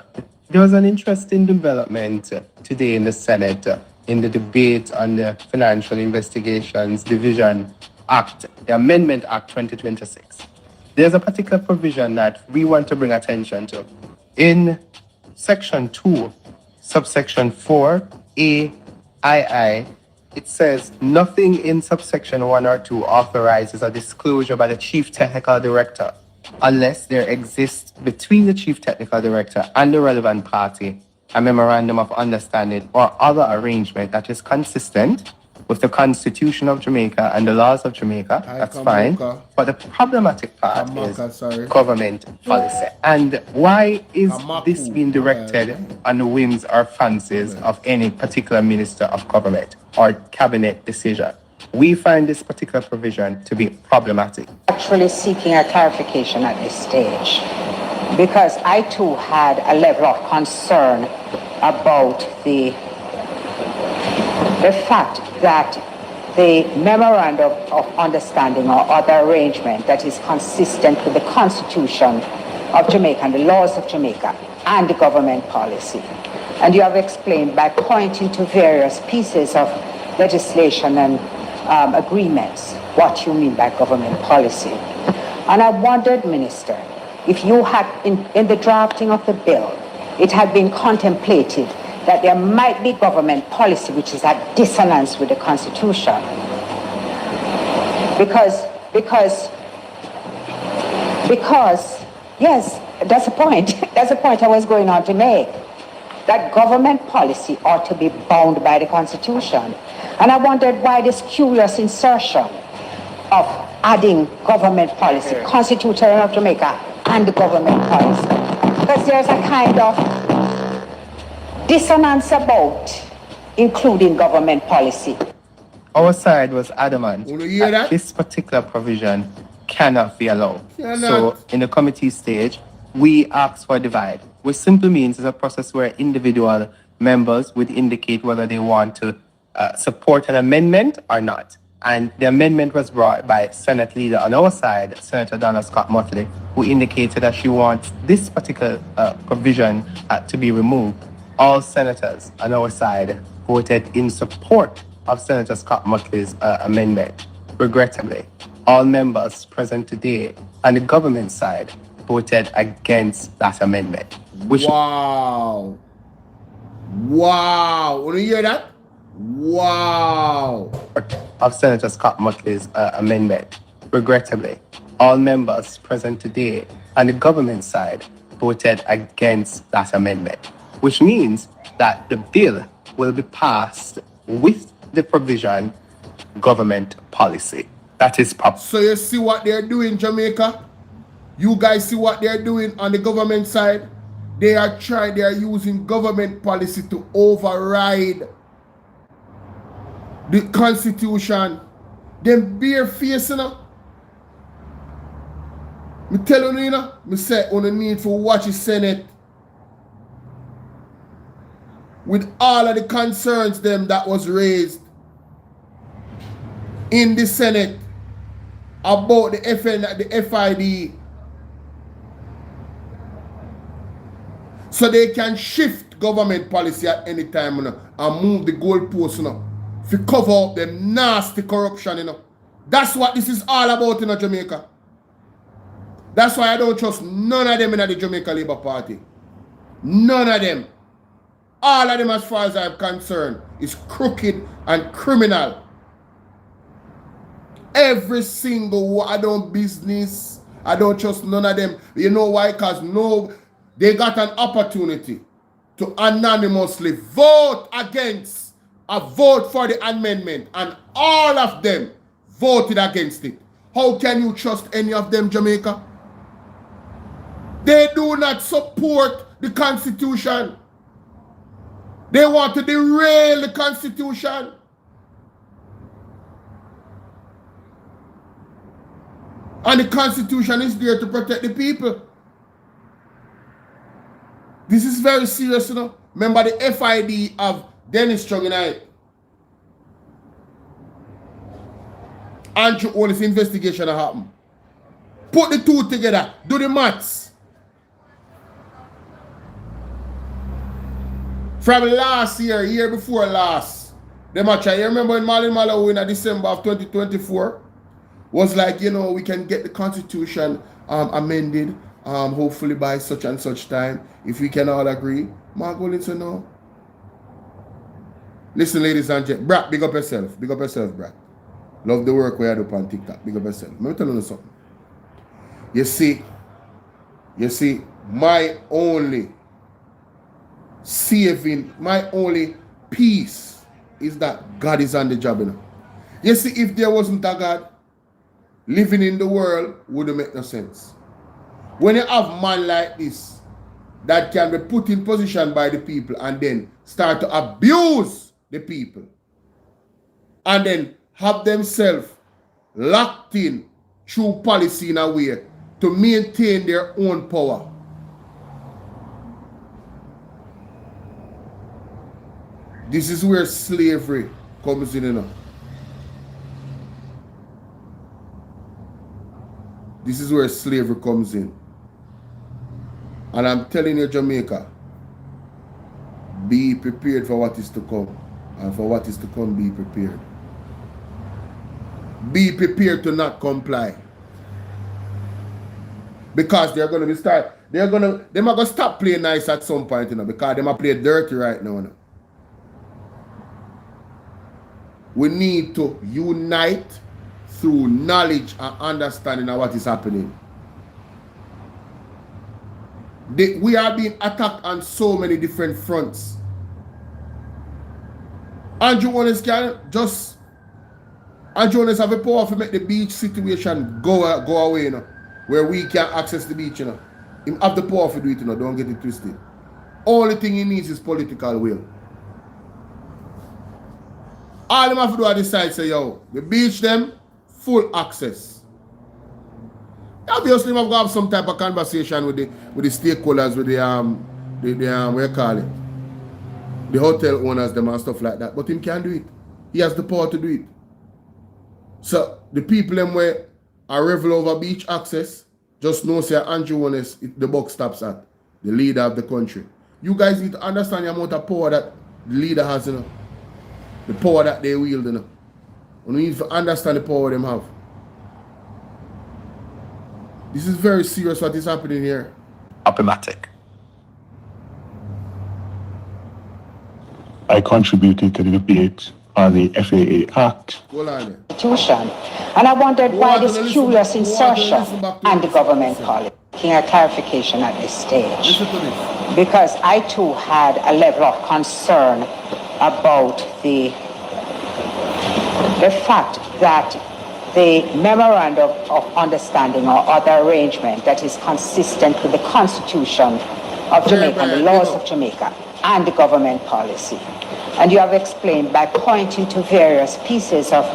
There was an interesting development today in the Senate in the debate on the Financial Investigations Division Act, the Amendment Act 2026. There's a particular provision that we want to bring attention to. In Section 2, subsection 4, A, II, it says nothing in subsection 1 or 2 authorizes a disclosure by the Chief Technical Director unless there exists between the Chief Technical Director and the relevant party a memorandum of understanding or other arrangement that is consistent with the Constitution of Jamaica and the laws of Jamaica. That's fine. But the problematic part is government policy. And why is this being directed on the whims or fancies of any particular minister of government or cabinet decision? We find this particular provision to be problematic. Actually seeking a clarification at this stage because I too had a level of concern about the fact that the memorandum of understanding or other arrangement that is consistent with the Constitution of Jamaica and the laws of Jamaica and the government policy. And you have explained by pointing to various pieces of legislation and agreements what you mean by government policy. And I wondered, Minister, if you had, in the drafting of the bill, it had been contemplated that there might be government policy which is at dissonance with the Constitution. Because, yes, that's the point. That's the point I was going on to make. That government policy ought to be bound by the Constitution. And I wondered why this curious insertion of adding government policy, Constitution of Jamaica, and the government policy. Because there's a kind of dissonance about including government policy. Our side was adamant Wanna hear that? this particular provision cannot be allowed. Cannot. So in the committee stage, we asked for a divide, which simply means it's a process where individual members would indicate whether they want to support an amendment or not. And the amendment was brought by Senate leader on our side, Senator Donna Scott Motley, who indicated that she wants this particular provision to be removed. All senators on our side voted in support of Senator Scott Motley's amendment. Regrettably, all members present today on the government side voted against that amendment. Which Wow. Wanna hear that? Wow. of Senator Scott Motley's amendment. Regrettably, all members present today on the government side voted against that amendment, which means that the bill will be passed with the provision government policy. That is proper. So you see what they're doing, Jamaica? You guys see what they're doing on the government side? They are using government policy to override the Constitution. Them bare face, you know. Me tell you, you know, me say on the need for watch the Senate with all of the concerns them that was raised in the Senate about the FID, so they can shift government policy at any time, you know, and move the goalposts, you know, to cover up them nasty corruption, you know. That's what this is all about, you know, Jamaica. That's why I don't trust none of them in the Jamaica Labour Party. None of them. All of them, as far as I'm concerned, is crooked and criminal. Every single I don't business. I don't trust none of them. You know why? Because they got an opportunity to anonymously vote against a vote for the amendment, and all of them voted against it. How can you trust any of them, Jamaica? They do not support the Constitution. They want to derail the Constitution. And the Constitution is there to protect the people. This is very serious, you know. Remember the FID of Dennis Strong and Andrew Owen's investigation happened. Put the two together. Do the maths. From last year before last, you remember when Marlon Mallow in December of 2024 was like, you know, we can get the Constitution amended, hopefully by such and such time, if we can all agree. Mark Williams said no. Listen, ladies and gentlemen, Brad, big up yourself. Big up yourself, Brad. Love the work we had up on TikTok. Big up yourself. Let me tell you something. You see, my only saving, my only peace is that God is on the job, you know. You see, if there wasn't a God, living in the world wouldn't make no sense. When you have man like this that can be put in position by the people and then start to abuse the people and then have themselves locked in through policy in a way to maintain their own power. This is where slavery comes in, you know. This is where slavery comes in. And I'm telling you, Jamaica, be prepared for what is to come. And for what is to come, be prepared. Be prepared to not comply. Because they're going to they're going to stop playing nice at some point, you know, because they're going to play dirty right now, you know. We need to unite through knowledge and understanding of what is happening. We are being attacked on so many different fronts. Andrew Jones have a power to make the beach situation go away, you know, where we can't access the beach, you know. He have the power to do it, you know, don't get it twisted. Only thing he needs is political will. All them have to do is decide, say, yo, the beach them, full access. Obviously, we've got to have some type of conversation with the stakeholders, with the what you call it, the hotel owners, them and stuff like that. But him can't do it. He has the power to do it. So the people them where are revel over beach access, just know say Andrew Jones, the buck stops at the leader of the country. You guys need to understand the amount of power that the leader has, you know. The power that they wield, you know. And we need to understand the power them have. This is very serious what is happening here. Problematic. I contributed to the debate on the FAA Act. Constitution. And I wondered why this curious insertion and the government policy. Making a clarification at this stage. Because I too had a level of concern about the fact that the memorandum of understanding or other arrangement that is consistent with the Constitution of Jamaica and the laws of Jamaica and the government policy. And you have explained by pointing to various pieces of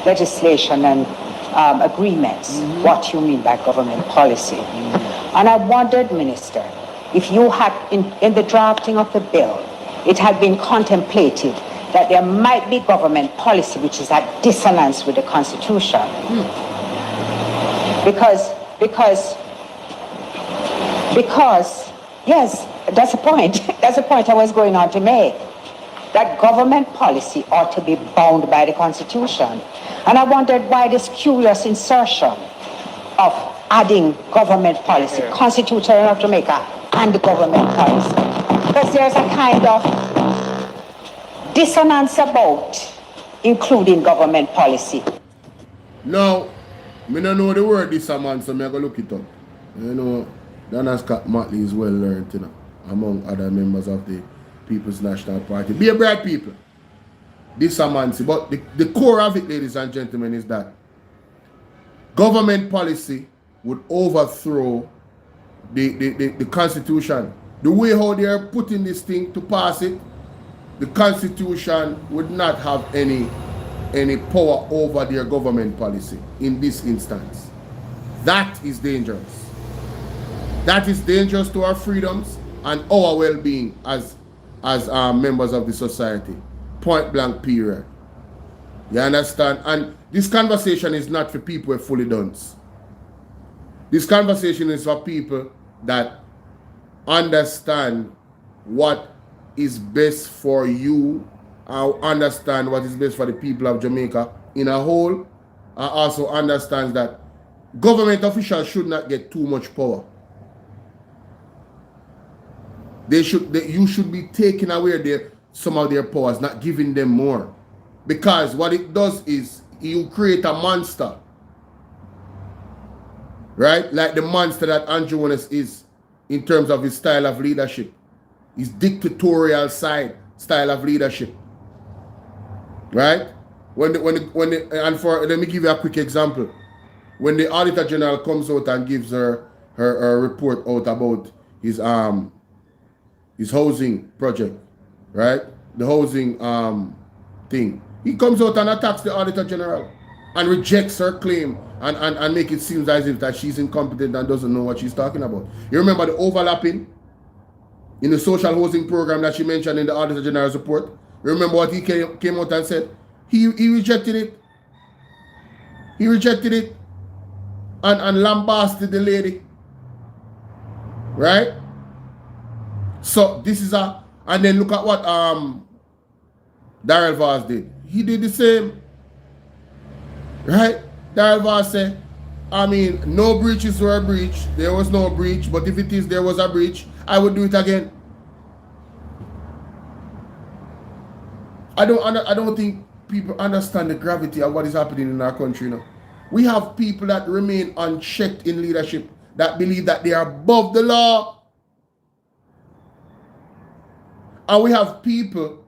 legislation and agreements what you mean by government policy. And I wondered, Minister, if you had, in the drafting of the bill, it had been contemplated that there might be government policy which is at dissonance with the Constitution. Because, yes, that's the point. That's the point I was going on to make. That government policy ought to be bound by the Constitution. And I wondered why this curious insertion of adding government policy, Constitution of Jamaica, and the government policy. Because there's a kind of dissonance about including government policy. Now, I don't know the word dissonance, so I'm going to look it up. You know, Dana Scott Motley is well learned, you know, among other members of the People's National Party. Be a bright people. Dissonance. But the core of it, ladies and gentlemen, is that government policy would overthrow the Constitution. The way how they are putting this thing to pass it, the Constitution would not have any power over their government policy in this instance. That is dangerous. That is dangerous to our freedoms and our well-being as members of the society. Point blank period. You understand? And this conversation is not for people who are fully dunce. This conversation is for people that understand what is best for you, understand what is best for the people of Jamaica in a whole, and also understands that government officials should not get too much power. You should be taking away some of their powers, not giving them more. Because what it does is you create a monster. Right? Like the monster that Andrew Jones is in terms of his style of leadership. His dictatorial style of leadership. Right? Let me give you a quick example. When the Auditor General comes out and gives her report out about his housing project, right? The housing thing. He comes out and attacks the Auditor General and rejects her claim and make it seem as if that she's incompetent and doesn't know what she's talking about. You remember the overlapping in the social housing program that she mentioned in the Auditor General's report? Remember what he came out and said? He rejected it. He rejected it and lambasted the lady. Right? So this is and then look at what Daryl Vaz did. He did the same. Right? Daryl Vaz said, I mean, no breaches were a breach. There was no breach, but if it is there was a breach, I would do it again. I don't think people understand the gravity of what is happening in our country now. We have people that remain unchecked in leadership, that believe that they are above the law. And we have people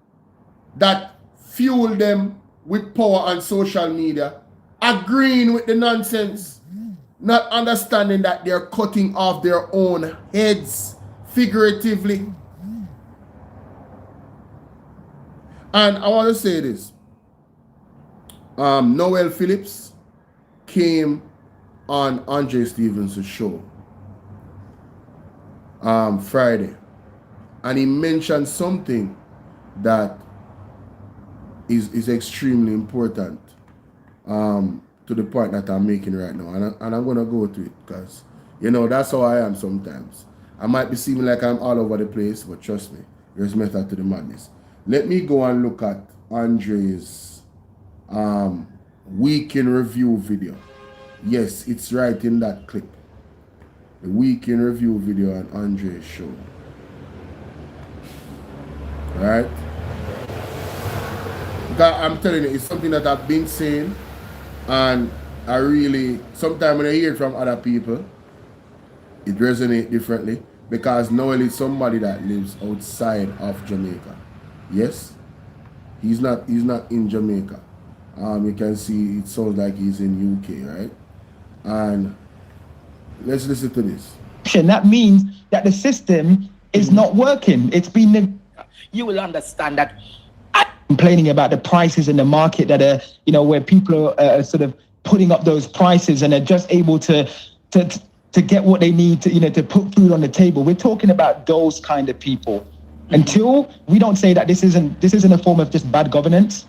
that fuel them with power on social media, agreeing with the nonsense, not understanding that they're cutting off their own heads figuratively. And I want to say this. Noel Phillips came on Andre Stevens' show Friday, and he mentioned something that is extremely important to the point that I'm making right now, and I'm going to go to it because, you know, that's how I am sometimes. I might be seeming like I'm all over the place, but trust me, there's method to the madness. Let me go and look at Andre's week in review video. Yes, it's right in that clip. The week in review video on Andre's show. Right? Because I'm telling you, it's something that I've been saying, and I really, sometimes when I hear it from other people, it resonates differently, because Noel is somebody that lives outside of Jamaica. Yes, he's not in Jamaica. You can see it sounds like he's in UK, right? And let's listen to this. That means that the system is not working. It's been. You will understand that. Complaining about the prices in the market that are, you know, where people are sort of putting up those prices and are just able to get what they need to, you know, to put food on the table. We're talking about those kind of people. Until we don't say that this isn't a form of just bad governance,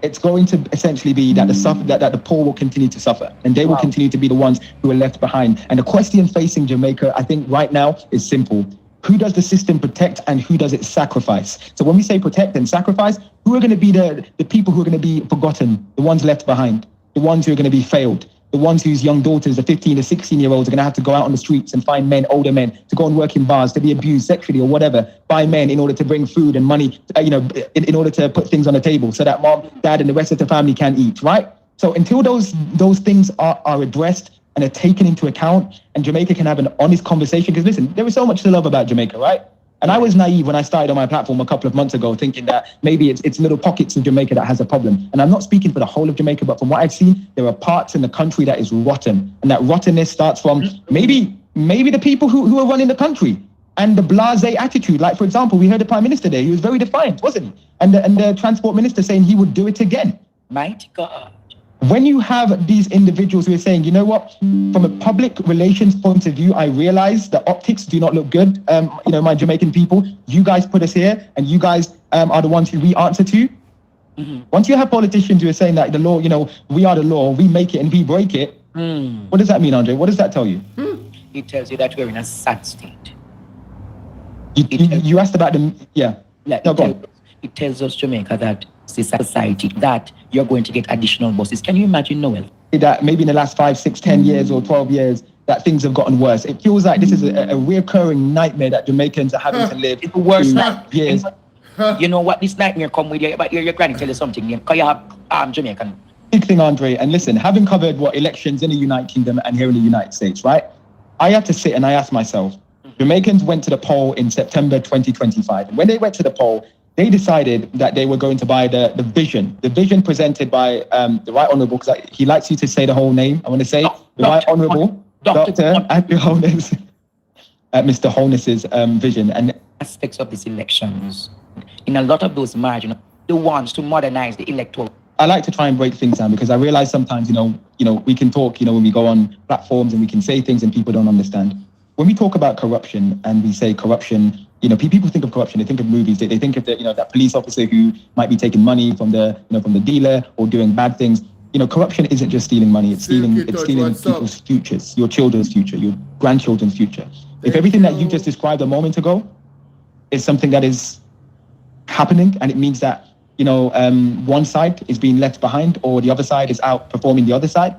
it's going to essentially be that the poor will continue to suffer, and they will continue to be the ones who are left behind. And the question facing Jamaica, I think right now, is simple. Who does the system protect and who does it sacrifice? So when we say protect and sacrifice, who are going to be the people who are going to be forgotten, the ones left behind, the ones who are going to be failed, the ones whose young daughters, the 15 to 16-year-olds, are going to have to go out on the streets and find men, older men, to go and work in bars, to be abused sexually or whatever by men in order to bring food and money, in order to put things on the table so that mom, dad, and the rest of the family can eat, right? So until those things are addressed and are taken into account, and Jamaica can have an honest conversation, because listen, there is so much to love about Jamaica, right? And I was naive when I started on my platform a couple of months ago, thinking that maybe it's little pockets of Jamaica that has a problem. And I'm not speaking for the whole of Jamaica, but from what I've seen, there are parts in the country that is rotten. And that rottenness starts from maybe the people who are running the country and the blasé attitude. Like, for example, we heard the Prime Minister there. He was very defiant, wasn't he? And the Transport Minister saying he would do it again. Mighty God. When you have these individuals who are saying, you know what, from a public relations point of view, I realize the optics do not look good. My Jamaican people, you guys put us here, and you guys are the ones who we answer to. Mm-hmm. Once you have politicians who are saying that the law, we are the law, we make it and we break it. What does that mean, Andre? What does that tell you? It tells you that we're in a sad state. You asked about It tells us, Jamaica, that it's a society that you're going to get additional buses. Can you imagine, Noel? That maybe in the last 5, 6, 10 years or 12 years, that things have gotten worse. It feels like this is a reoccurring nightmare that Jamaicans are having to live. It's the worst years. You know what this nightmare come with? But your granny tell you something. Because you have Jamaican. Big thing, Andre. And listen, having covered elections in the United Kingdom and here in the United States, right? I had to sit and I asked myself, Jamaicans went to the poll in September 2025. And when they went to the poll, they decided that they were going to buy the vision presented by the Right Honourable, because he likes you to say the whole name. I want to say Right Honourable Dr. Andrew Holness, Mr. Holness's vision. And aspects of these elections, in a lot of those margins, the ones to modernize the electoral I like to try and break things down because I realize sometimes, we can talk, when we go on platforms and we can say things and people don't understand. When we talk about corruption and we say corruption, people think of corruption, they think of movies, they think of that police officer who might be taking money from the dealer or doing bad things. Corruption isn't just stealing money, it's stealing people's futures, your children's future, your grandchildren's future. If everything that you just described a moment ago is something that is happening and it means that one side is being left behind or the other side is outperforming the other side,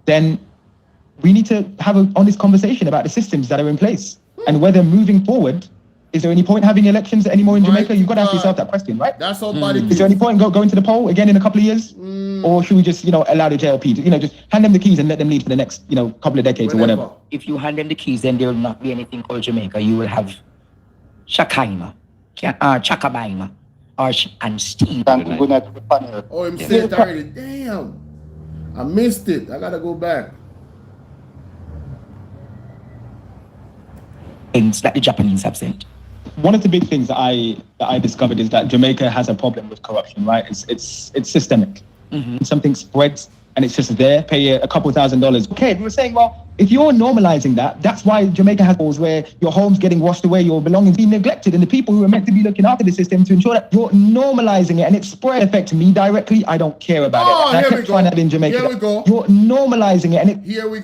then we need to have an honest conversation about the systems that are in place and whether moving forward, is there any point having elections anymore in Jamaica? You've got to ask yourself that question, right? That's all body. Is there any point going to the poll again in a couple of years? Or should we just, allow the JLP to, just hand them the keys and let them lead for the next, couple of decades or whatever? If you hand them the keys, then there will not be anything called Jamaica. You will have Shakaima, Chakabaima, and Steve. Oh, I'm saying it already. Damn. I missed it. I gotta go back. Things that the Japanese have said. One of the big things that I discovered is that Jamaica has a problem with corruption, right? It's systemic. Something spreads and it's just there, pay a couple $1,000s. Okay, we were saying, well, if you're normalizing that, that's why Jamaica has laws where your home's getting washed away, your belongings being neglected, and the people who are meant to be looking after the system to ensure that you're normalizing it and it's spread affects me directly, I don't care about it. And I kept trying that in Jamaica. Here we go. You're normalizing it and it... Here we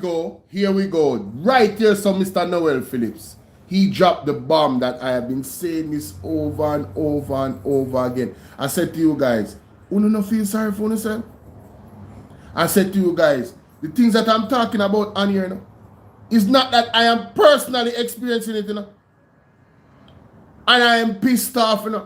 go. Right here, so Mr. Noel Phillips. He dropped the bomb that I have been saying this over and over and over again. I said to you guys, you don't feel sorry for yourself? I said to you guys, the things that I'm talking about on here, is not that I am personally experiencing it, and I am pissed off, and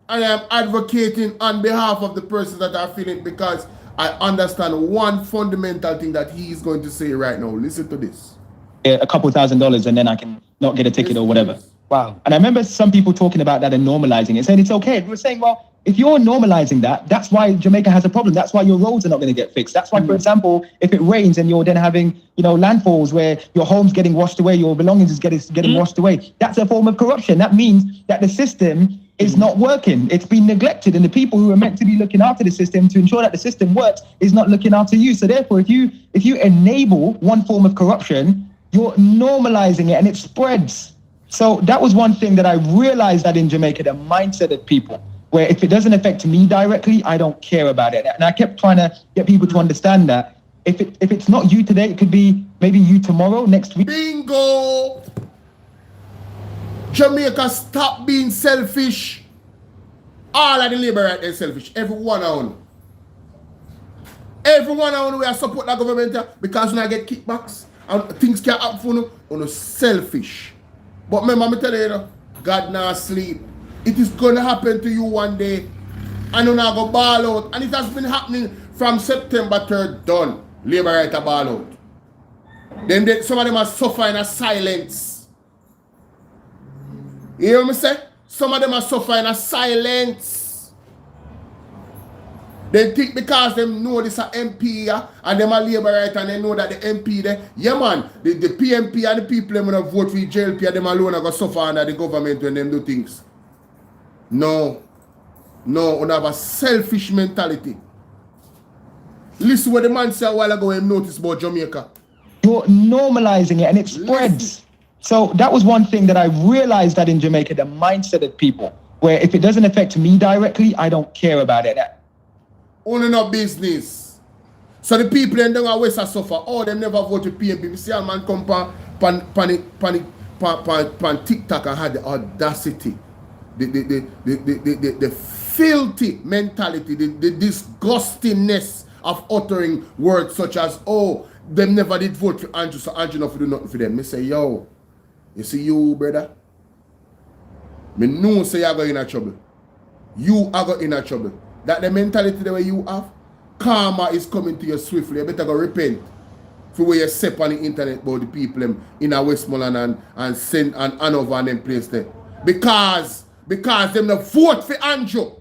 I am advocating on behalf of the persons that are feeling it because I understand one fundamental thing that he is going to say right now. Listen to this. A couple $1,000s and then I can not get a ticket or whatever. Wow. And I remember some people talking about that and normalizing it, saying it's okay. We were saying, well, if you're normalizing that, that's why Jamaica has a problem. That's why your roads are not going to get fixed. That's why, for example, if it rains and you're then having, landfalls where your home's getting washed away, your belongings is getting washed away. That's a form of corruption. That means that the system is not working. It's been neglected, and the people who are meant to be looking after the system to ensure that the system works is not looking after you. So therefore, if you enable one form of corruption, you're normalizing it and it spreads. So that was one thing that I realized that in Jamaica, the mindset of people, where if it doesn't affect me directly, I don't care about it. And I kept trying to get people to understand that if it's not you today, it could be maybe you tomorrow, next week. Bingo! Jamaica, stop being selfish. All of the labor right there selfish. Every one of them. Every one of them we are support the government because when I get kickbacks and things can't happen for you, you're selfish. But remember, I'm telling you, God not sleep. It is going to happen to you one day. And you're not going to ball out. And it has been happening from September 3rd done. Labor right to ball out. Then some of them are suffering in silence. You hear me say? Some of them are suffering in silence. They think because they know this is an MP and them are labor right and they know that the MP there, yeah man, the PMP and the people them going to vote for the JLP and them alone are going to suffer under the government when them do things. No, we have a selfish mentality. Listen what the man said a while ago and notice about Jamaica. You're normalizing it and it spreads. So that was one thing that I realized that in Jamaica, the mindset of people, where if it doesn't affect me directly, I don't care about it. Only no business. So the people in the West are suffer. Oh, them never vote with PMP. We see a man come pan TikTok and had the audacity, the filthy mentality, the disgustingness of uttering words such as, oh, them never did vote for Andrew, so Andrew not do nothing for them. Me say, yo, you see you, brother? Me know say you are in trouble. You are in trouble. That the mentality the way you have, karma is coming to you swiftly. You better go repent for where you step on the internet about the people in Westmoreland and send and Hanover and them place there. Because them not vote for Andrew.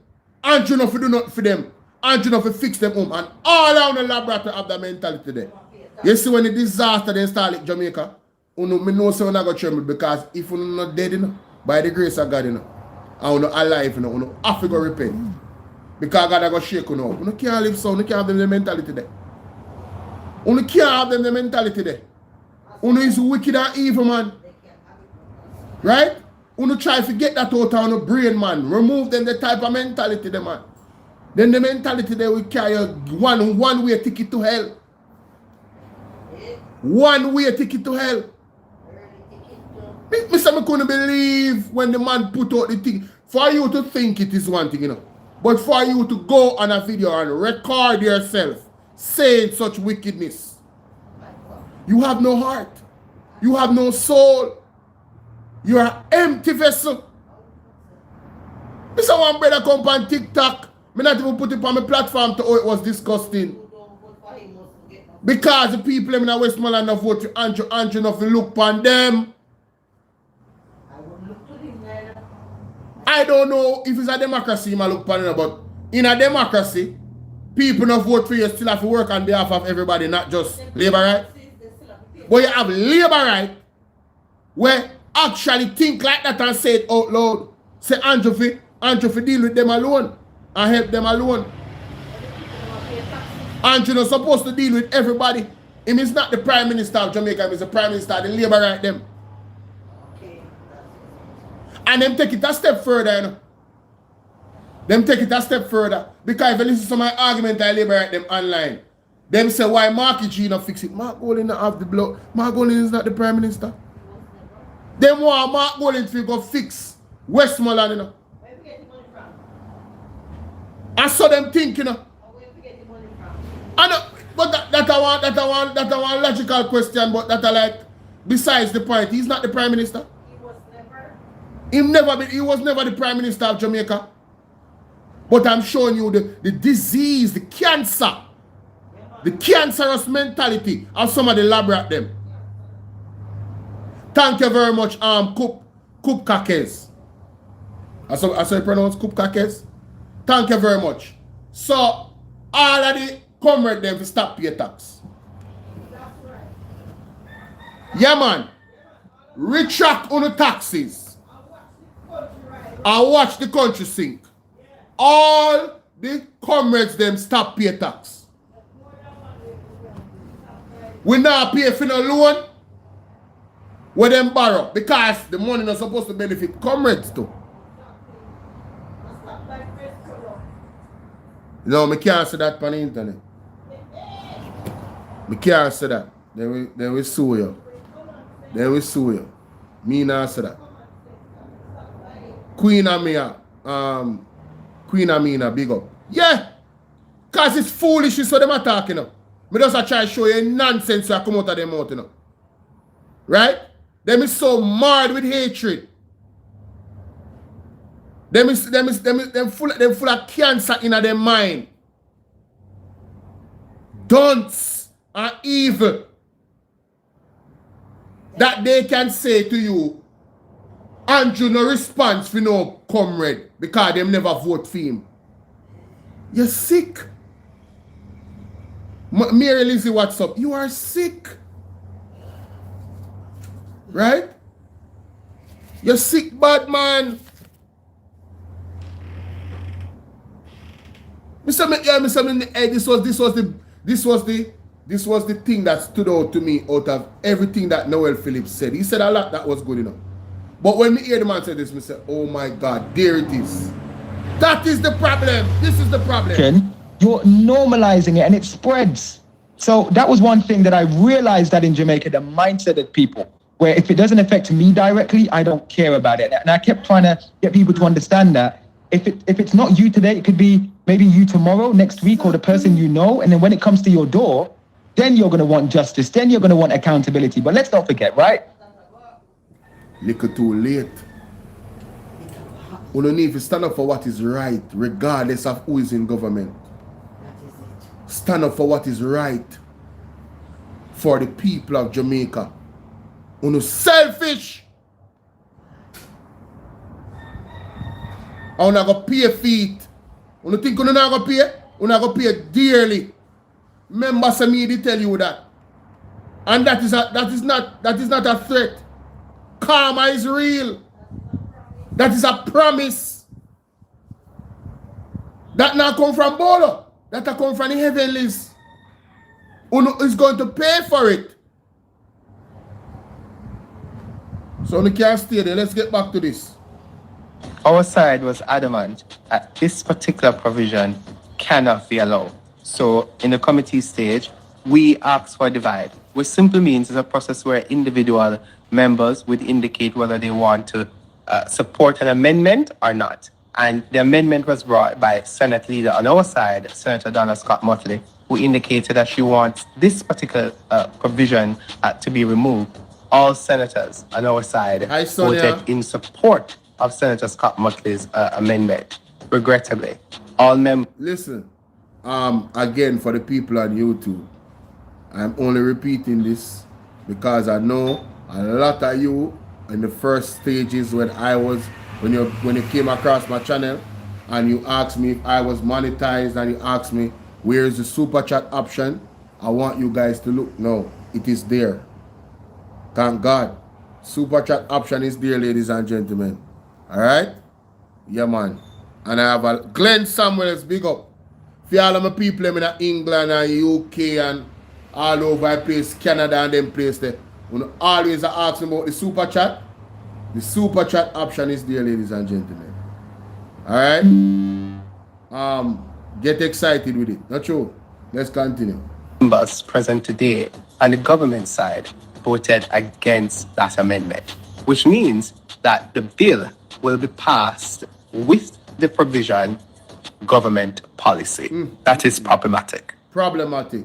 Andrew not do nothing for them. Andrew not fix them home. And all around the laboratory have that mentality there. You see when the disaster they start in Jamaica, me know say we not go tremble because if you're not dead, by the grace of God, and you're not alive, you have to go repent. Because God go shake you now. You can't live so, you can't have them the mentality there. You can't have them the mentality there. You is wicked and evil, man. Right? You try to get that out of your brain, man. Remove them the type of mentality there, man. Then the mentality there will carry one way ticket to hell. One way ticket to hell. I couldn't believe when the man put out the thing. For you to think it is one thing, you know. But for you to go on a video and record yourself saying such wickedness. You have no heart. You have no soul. You are an empty vessel. This one brother come on TikTok. Me not even put it on my platform to it was disgusting. Because the people in Westmoreland have voted for Andrew enough to look upon them. I don't know if it's a democracy you look upon it, but in a democracy, people not vote for you still have to work on behalf of everybody, not just labor right. But you have labor right where actually think like that and say it out loud. Say Andrew for deal with them alone and help them alone. Andrew not supposed to deal with everybody. Him is not the Prime Minister of Jamaica, he is the Prime Minister of the labor right them. And them take it a step further, you know. Them take it a step further. Because if you listen to my argument I labor right them online, them say why Marky G not fix it. Mark Golding not have the blood. Mark Golding is not the Prime Minister. Them want Mark Golding to go fix Westmoreland, you know. Where you get the money from? I saw them think, you know. Where you get the money from? I know, but that I want logical question, but that I like besides the point. He's not the Prime Minister. He was never the Prime Minister of Jamaica. But I'm showing you the disease, the cancer, the cancerous mentality of some of the lab rat them. Thank you very much, Kup Kakes. I saw you pronounce Kup Kakes. Thank you very much. So, all of the comrade them to stop pay tax. Yeah, man. Retract on the taxes. I watch the country sink. All the comrades them stop pay tax. We now pay for no loan where them borrow because the money not supposed to benefit comrades too. No, I can't say that on the internet. I can't say that. They will sue you. They will sue you. Me not say that. Queen Amina, big up. Yeah, because it's foolish, so them attacking, you know. Me just try to show you nonsense that come out of them mouth, you know. Right? Them is so mad with hatred. Them full of cancer in their mind. Dunce and evil. That they can say to you, Andrew no response for no comrade because them never vote for him. You're sick. Mary Lizzie, what's up? You are sick. Right? You're sick, bad man. This was the thing that stood out to me out of everything that Noel Phillips said. He said a lot that was good enough. But when me hear the man say this, I say, oh my God, there it is. That is the problem. This is the problem. You're normalizing it and it spreads. So that was one thing that I realized that in Jamaica, the mindset of people, where if it doesn't affect me directly, I don't care about it. And I kept trying to get people to understand that if it's not you today, it could be maybe you tomorrow, next week, or the person you know. And then when it comes to your door, then you're going to want justice. Then you're going to want accountability. But let's not forget, right? Little too late. We don't need to stand up for what is right, regardless of who is in government. Stand up for what is right for the people of Jamaica. Uno selfish. I wanna go pay feet. Uno think uno not go pay? Uno go pay dearly. Remember, me they tell you that, and that is not a threat. Karma is real. That is a promise. That not come from Bolo. That come from the heavenlies. Who is going to pay for it? So we can't stay there. Let's get back to this. Our side was adamant that this particular provision cannot be allowed. So in the committee stage, we asked for a divide, which simply means it's a process where individual members would indicate whether they want to support an amendment or not. And the amendment was brought by Senate leader on our side, Senator Donna Scott Motley, who indicated that she wants this particular provision to be removed. All senators on our side voted in support of Senator Scott Motley's amendment. Regrettably, all members... Listen, again, for the people on YouTube, I'm only repeating this because I know a lot of you in the first stages when you came across my channel and you asked me if I was monetized and you asked me where is the super chat option. I want you guys to look. No, it is there. Thank God. Super chat option is there, ladies and gentlemen. Alright? Yeah, man. And I have a Glenn Samuels, big up. For all of my people in England and UK and all over the place, Canada and them place there. You always ask me about the super chat. The super chat option is there, ladies and gentlemen. Alright? Get excited with it. Not true. Let's continue. Members present today on the government side voted against that amendment, which means that the bill will be passed with the provision government policy. That is problematic. Problematic.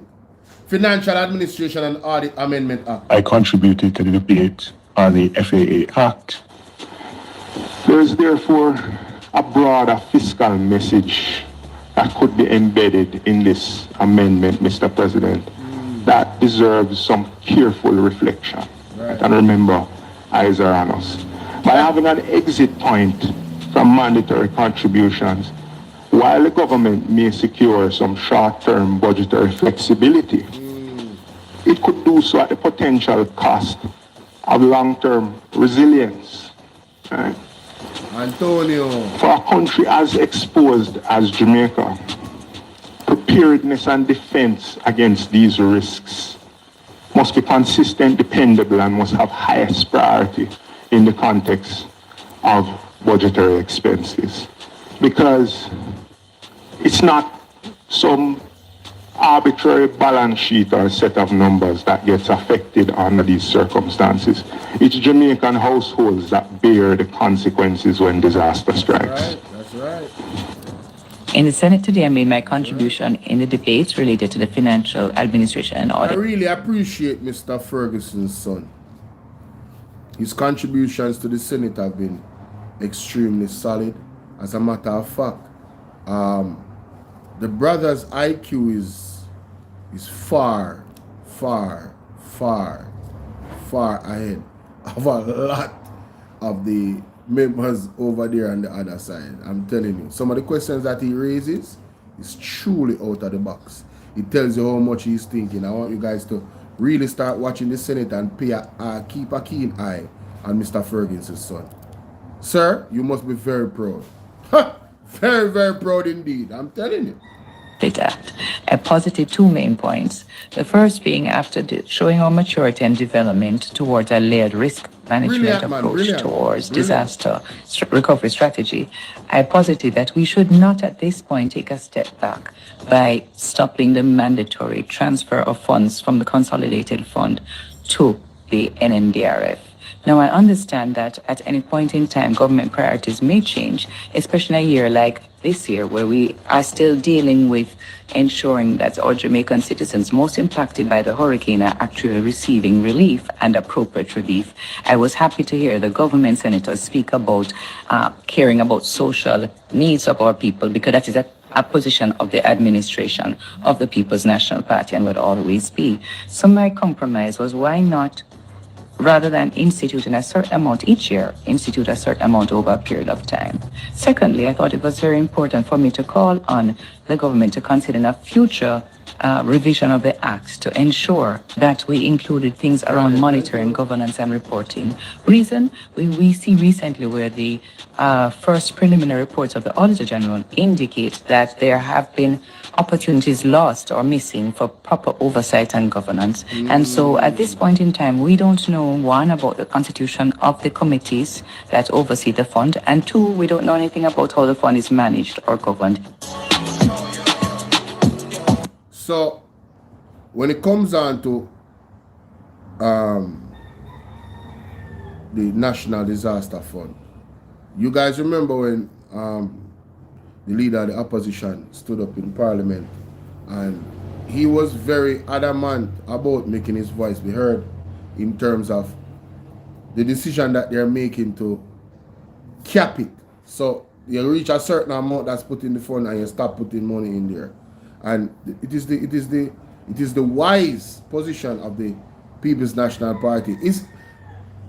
Financial Administration and Audit Amendment Act. I contributed to the debate on the FAA Act. There is therefore a broader fiscal message that could be embedded in this amendment, Mr. President, that deserves some careful reflection. Right. And remember, eyes are on us. By having an exit point from mandatory contributions, while the government may secure some short-term budgetary flexibility, it could do so at the potential cost of long-term resilience. Right? Antonio. For a country as exposed as Jamaica, preparedness and defense against these risks must be consistent, dependable, and must have highest priority in the context of budgetary expenses. Because it's not some arbitrary balance sheet or set of numbers that gets affected under these circumstances. It's Jamaican households that bear the consequences when disaster strikes. That's right. In the Senate today, I made my contribution in the debates related to the financial administration and audit. I really appreciate Mr. Ferguson's son. His contributions to the Senate have been extremely solid. As a matter of fact, the brother's IQ is far ahead of a lot of the members over there on the other side. I'm telling you, some of the questions that he raises is truly out of the box. It tells you how much he's thinking. I want you guys to really start watching the Senate and keep a keen eye on Mr. Ferguson's son. Sir, you must be very proud. Very, very proud indeed. I'm telling you. Act. I posited two main points. The first being after showing our maturity and development towards a layered risk management approach towards disaster recovery strategy, I posited that we should not at this point take a step back by stopping the mandatory transfer of funds from the consolidated fund to the NNDRF. Now, I understand that at any point in time, government priorities may change, especially in a year like this year, where we are still dealing with ensuring that our Jamaican citizens most impacted by the hurricane are actually receiving relief and appropriate relief. I was happy to hear the government senators speak about caring about social needs of our people, because that is a position of the administration of the People's National Party and would always be. So my compromise was, why not, rather than instituting a certain amount each year, institute a certain amount over a period of time. Secondly, I thought it was very important for me to call on the government to consider in a future revision of the Act to ensure that we included things around monitoring, governance, and reporting. Reason, we see recently where the first preliminary reports of the Auditor General indicate that there have been opportunities lost or missing for proper oversight and governance. And so at this point in time, we don't know, one, about the constitution of the committees that oversee the fund, and two, we don't know anything about how the fund is managed or governed. So, when it comes on to the National Disaster Fund, you guys remember when the leader of the opposition stood up in Parliament and he was very adamant about making his voice be heard in terms of the decision that they're making to cap it. So you reach a certain amount that's put in the fund and you stop putting money in there. And it is the wise position of the People's National Party is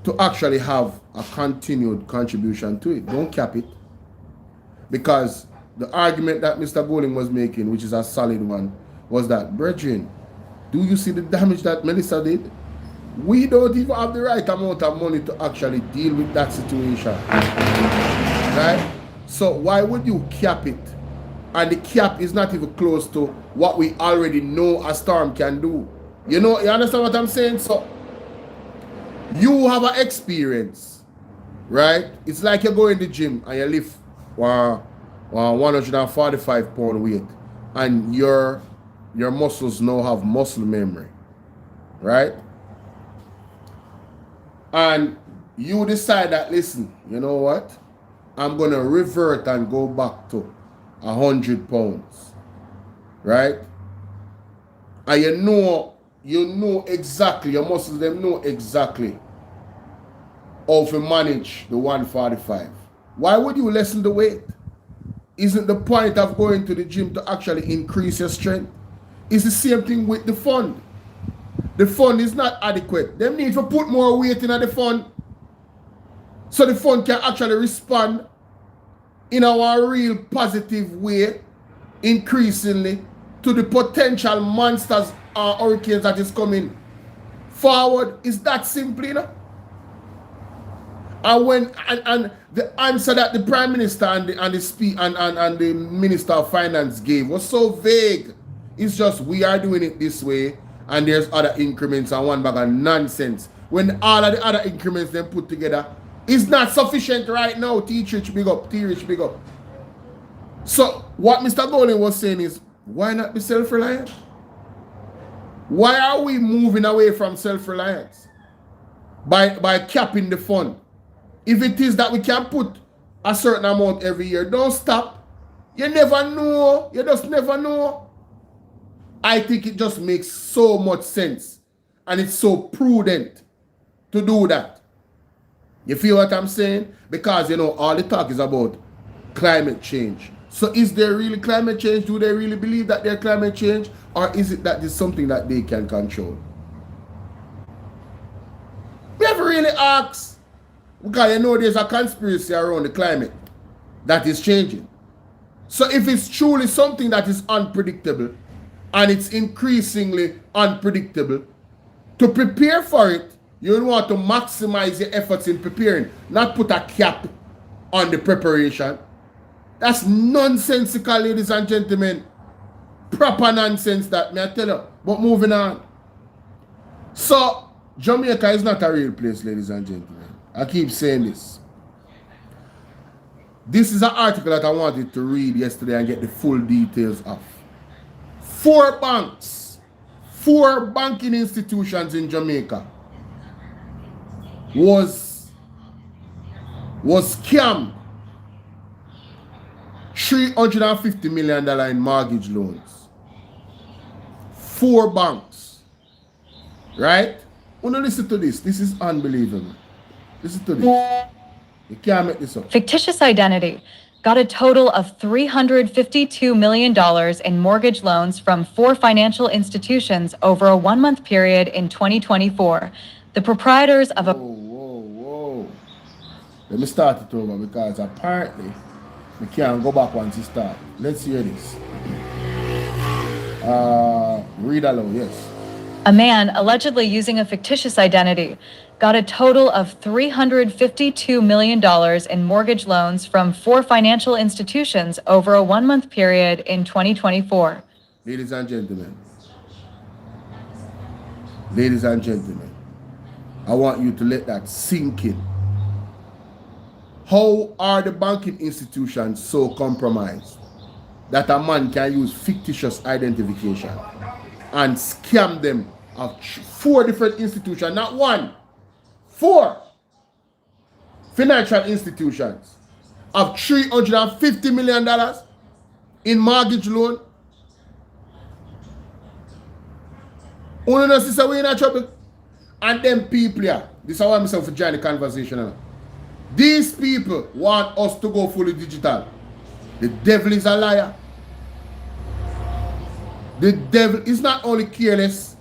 to actually have a continued contribution to it. Don't cap it. Because the argument that Mr. Golding was making, which is a solid one, was that, brethren, do you see the damage that Melissa did? We don't even have the right amount of money to actually deal with that situation. Right? So why would you cap it? And the cap is not even close to what we already know a storm can do. You know, you understand what I'm saying? So you have an experience, right? It's like you go in the gym and you lift 145 pound weight and your muscles now have muscle memory, right? And you decide that, listen, you know what? I'm going to revert and go back to 100 pounds, right? And you know exactly, your muscles, them know exactly how to manage the 145. Why would you lessen the weight? Isn't the point of going to the gym to actually increase your strength? It's the same thing with the fund. The fund is not adequate. They need to put more weight in the fund so the fund can actually respond in a real positive way, increasingly, to the potential monsters or hurricanes that is coming forward. Is that simple, you know? And the answer that the Prime Minister and the Minister of Finance gave was so vague. It's just, we are doing it this way, and there's other increments and one bag of nonsense. When all of the other increments then put together is not sufficient right now. T-Rich big up, T-Rich big up. So what Mr. Golding was saying is, why not be self-reliant? Why are we moving away from self-reliance? By capping the fund. If it is that we can put a certain amount every year, don't stop. You never know. You just never know. I think it just makes so much sense. And it's so prudent to do that. You feel what I'm saying? Because, you know, all the talk is about climate change. So is there really climate change? Do they really believe that there's climate change? Or is it that it's something that they can control? We never really asked. Because you know there's a conspiracy around the climate that is changing. So if it's truly something that is unpredictable, and it's increasingly unpredictable, to prepare for it, you want to maximize your efforts in preparing, not put a cap on the preparation. That's nonsensical, ladies and gentlemen. Proper nonsense, that, may I tell you. But moving on. So, Jamaica is not a real place, ladies and gentlemen. I keep saying this. This is an article that I wanted to read yesterday and get the full details of. 4 banks, 4 banking institutions in Jamaica was scammed $350 million in mortgage loans. 4 banks. Right? Wanna listen to this. This is unbelievable. Listen to this. You can't make this up. Fictitious identity got a total of $352 million in mortgage loans from 4 financial institutions over a 1-month period in 2024. The proprietors of a... Whoa. Let me start it over because apparently we can't go back once you start. Let's hear this. Read aloud, yes. A man allegedly using a fictitious identity got a total of $352 million in mortgage loans from 4 financial institutions over a 1-month period in 2024. Ladies and gentlemen, ladies and gentlemen, I want you to let that sink in. How are the banking institutions so compromised that a man can use fictitious identification and scam them of 4 different institutions, not 1, 4 financial institutions of $350 million in mortgage loan? Only know sister we in a trouble. And them people here, this is how I'm saying for join the conversation now. These people want us to go fully digital. The devil is a liar. The devil is not only careless,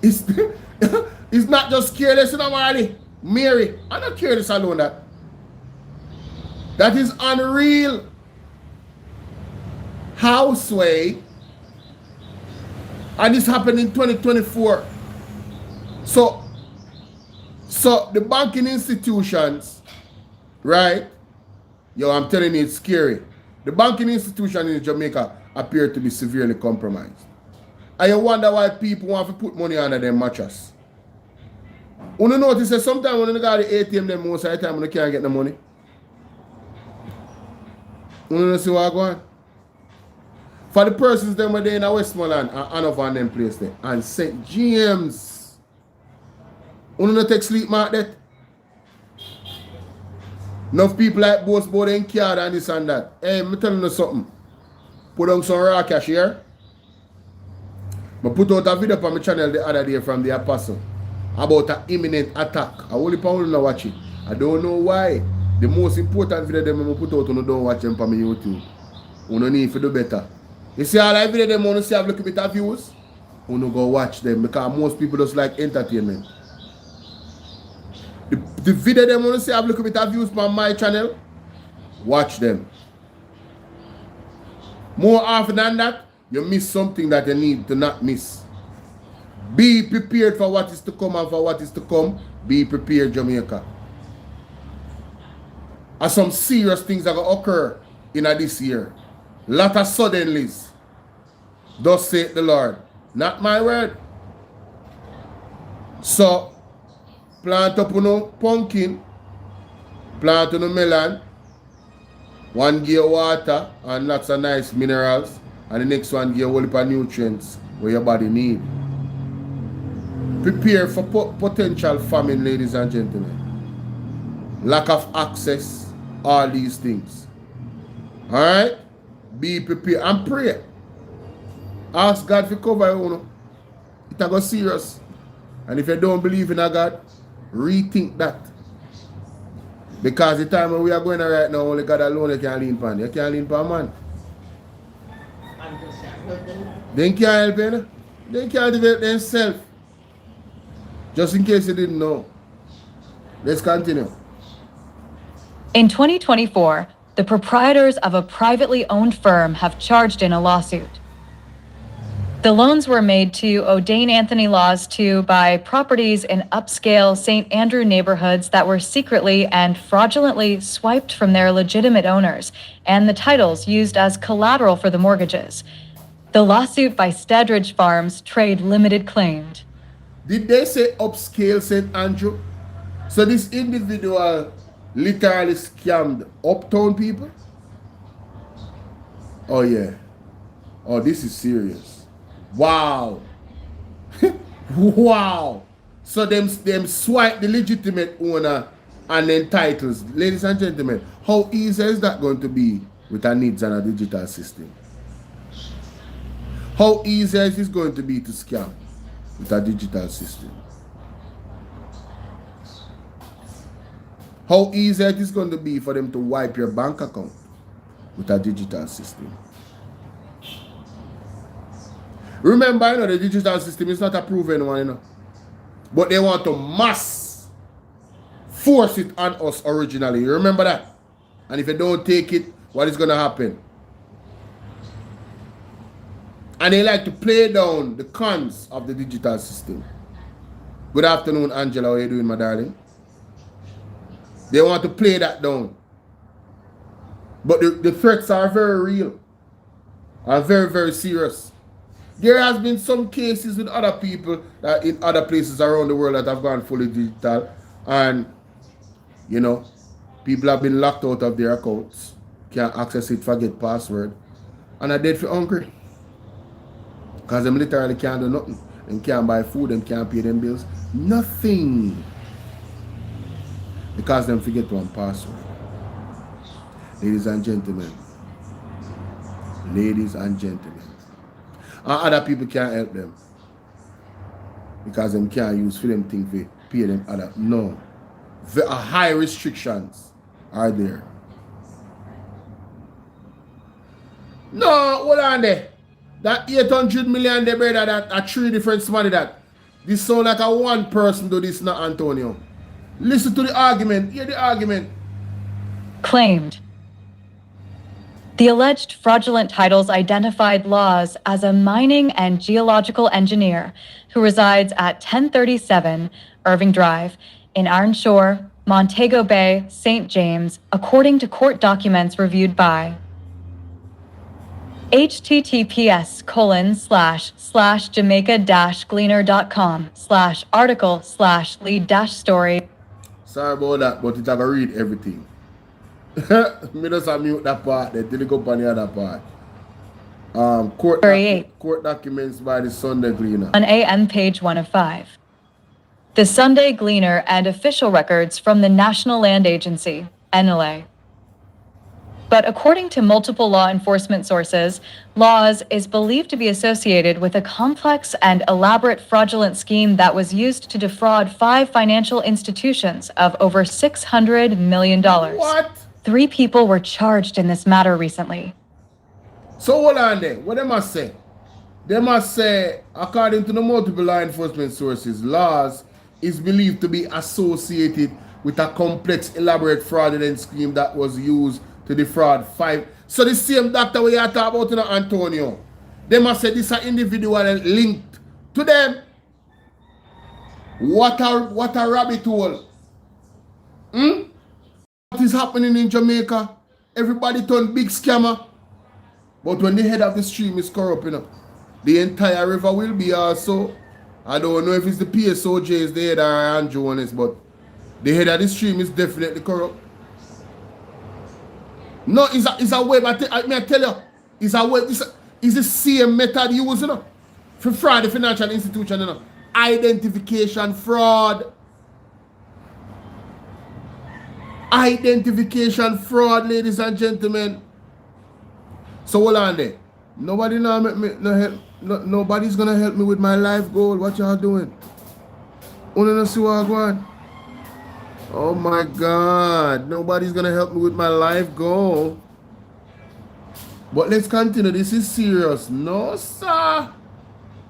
it's not just careless, you know, Mary. I'm not careless alone that. That is unreal. Houseway. And this happened in 2024. So the banking institutions, right? Yo, I'm telling you, it's scary. The banking institution in Jamaica appear to be severely compromised. And you wonder why people want to put money under their mattress. You notice that sometimes when you got the ATM, them most of the time when you can't get the money. You see what I go on? For the persons them were there in Westmoreland and Hanover and them place there. And St. James. You don't take sleep mark that. Enough people like both board and card and this and that. Hey, I'm telling you something. Put on some raw cash here. I put out a video on my channel the other day from the Apostle about an imminent attack. I only people not watch it. I don't know why. The most important video them I put out, you don't watch them on my YouTube. You don't need to do better. You see all the video them want to see have a little bit of views? You don't go watch them because most people just like entertainment. The video them want to see have a little bit of views on my channel, watch them. More often than that, you miss something that you need to not miss. Be prepared for what is to come, and for what is to come, be prepared, Jamaica. And some serious things are going to occur in this year. Lot of suddenlies. Thus saith the Lord. Not my word. So, plant up no pumpkin, plant no melon, 1 gear water and lots of nice minerals, and the next one give a whole heap of nutrients where your body need. Prepare for potential famine, ladies and gentlemen. Lack of access, all these things. Alright? Be prepared and pray. Ask God to cover you. It go serious. And if you don't believe in a God, rethink that. Because the time when we are going right now, only God alone you can lean upon. You can't lean upon man. They can't help you. They can't develop themselves. Just in case you didn't know. Let's continue. In 2024, the proprietors of a privately owned firm have charged in a lawsuit. The loans were made to O'Dane Anthony Laws to buy properties in upscale St. Andrew neighborhoods that were secretly and fraudulently swiped from their legitimate owners, and the titles used as collateral for the mortgages. The lawsuit by Stadridge Farms Trade Limited claimed. Did they say upscale St. Andrew? So this individual literally scammed uptown people? Oh yeah. Oh, this is serious. Wow. Wow. So them swipe the legitimate owner and then titles. Ladies and gentlemen, how easy is that going to be with a needs and a digital system? How easy is it going to be to scam with a digital system? How easy it is going to be for them to wipe your bank account with a digital system? Remember, you know, the digital system is not a proven one, you know. But they want to mass force it on us originally. You remember that? And if you don't take it, what is going to happen? And they like to play down the cons of the digital system. Good afternoon, Angela. How are you doing, my darling? They want to play that down. But the threats are very real. Are very, very serious. There has been some cases with other people in other places around the world that have gone fully digital. And, you know, people have been locked out of their accounts. Can't access it, forget password. And are dead for hungry. Because them literally can't do nothing. Them can't buy food, them can't pay them bills. Nothing. Because them forget one password. Ladies and gentlemen. Ladies and gentlemen. And other people can't help them. Because them can't use for them things to pay them other. No. High restrictions are there. No, hold on there. That 800 million there, brother, that are 3 different money that. This sound like a one person do this, not Antonio. Listen to the argument. Hear the argument. Claimed. The alleged fraudulent titles identified Laws as a mining and geological engineer who resides at 1037 Irving Drive in Iron Shore, Montego Bay, St. James, according to court documents reviewed by https://jamaica-gleaner.com/article/lead-story. Sorry about that, but it have to read everything. Me just mute that part, then till you go on the other part. Court documents by the Sunday Gleaner. On AM page 1 of 5. The Sunday Gleaner and official records from the National Land Agency, NLA. But according to multiple law enforcement sources, Laws is believed to be associated with a complex and elaborate fraudulent scheme that was used to defraud 5 financial institutions of over $600 million. What? 3 people were charged in this matter recently. So hold on there. What they must say? They must say, according to the multiple law enforcement sources, Laws is believed to be associated with a complex, elaborate fraudulent scheme that was used to defraud 5. So the same doctor we are talking about, Antonio, they must say this is an individual linked to them. What a rabbit hole. What is happening in Jamaica? Everybody turned big scammer. But when the head of the stream is corrupt, the entire river will be also. I don't know if it's the PSOJs, the head or Andrew on this, but the head of the stream is definitely corrupt. No, it's a way, I tell you, it's a way, it's the same method used, for fraud, the financial institution, Identification fraud. Identification fraud, ladies and gentlemen. So hold on there. Nobody now make me no help. Nobody's gonna help me with my life goal. What y'all doing? Wanna see what I want? Oh my God. Nobody's gonna help me with my life goal. But let's continue. This is serious. No, sir.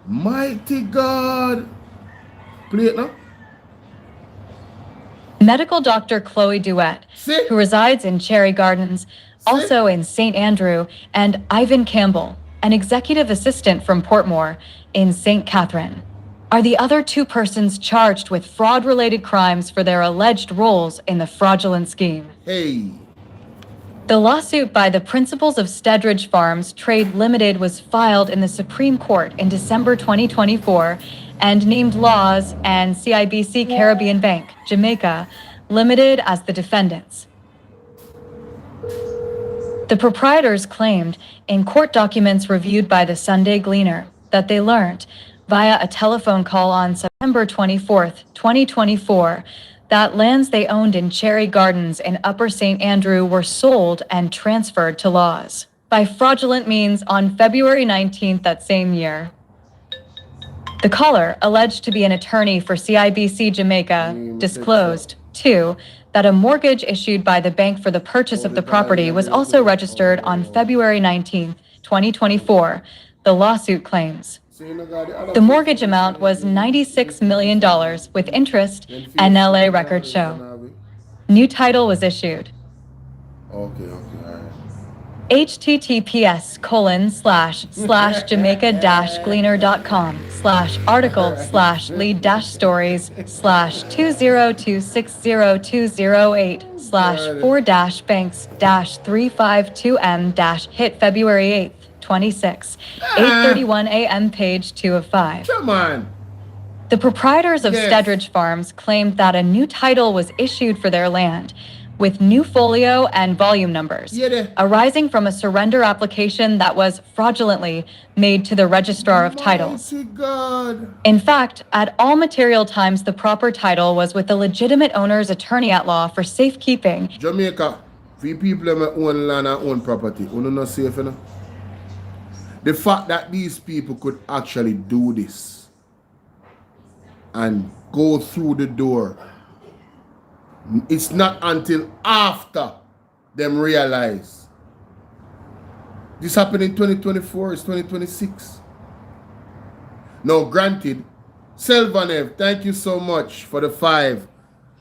Mighty God. Play it now. Medical doctor Chloe Duet, who resides in Cherry Gardens, also in St. Andrew, and Ivan Campbell, an executive assistant from Portmore in St. Catherine, are the other 2 persons charged with fraud-related crimes for their alleged roles in the fraudulent scheme. Hey. The lawsuit by the principals of Stedridge Farms Trade Limited was filed in the Supreme Court in December 2024 and named Laws and CIBC Caribbean Bank, Jamaica, Limited as the defendants. The proprietors claimed in court documents reviewed by the Sunday Gleaner that they learned via a telephone call on September 24th, 2024, that lands they owned in Cherry Gardens in Upper St. Andrew were sold and transferred to Laws by fraudulent means on February 19th that same year. The caller, alleged to be an attorney for CIBC Jamaica, disclosed, too, that a mortgage issued by the bank for the purchase of the property was also registered on February 19th, 2024, the lawsuit claims. The mortgage amount was $96 million with interest, NLA records show. New title was issued. Okay, all right. https://jamaica-gleaner.com/article/lead-stories/2026 8:31 a.m. page 2 of 5. Come on. The proprietors of Yes. Stedridge Farms claimed that a new title was issued for their land, with new folio and volume numbers, arising from a surrender application that was fraudulently made to the Registrar of Titles. Mighty God. In fact, at all material times, the proper title was with the legitimate owner's attorney at law for safekeeping. Jamaica, we people that own land and own property, you not safe enough. The fact that these people could actually do this and go through the door, it's not until after them realize. This happened in 2024, it's 2026. Now, granted, Selvanev, thank you so much for the 5.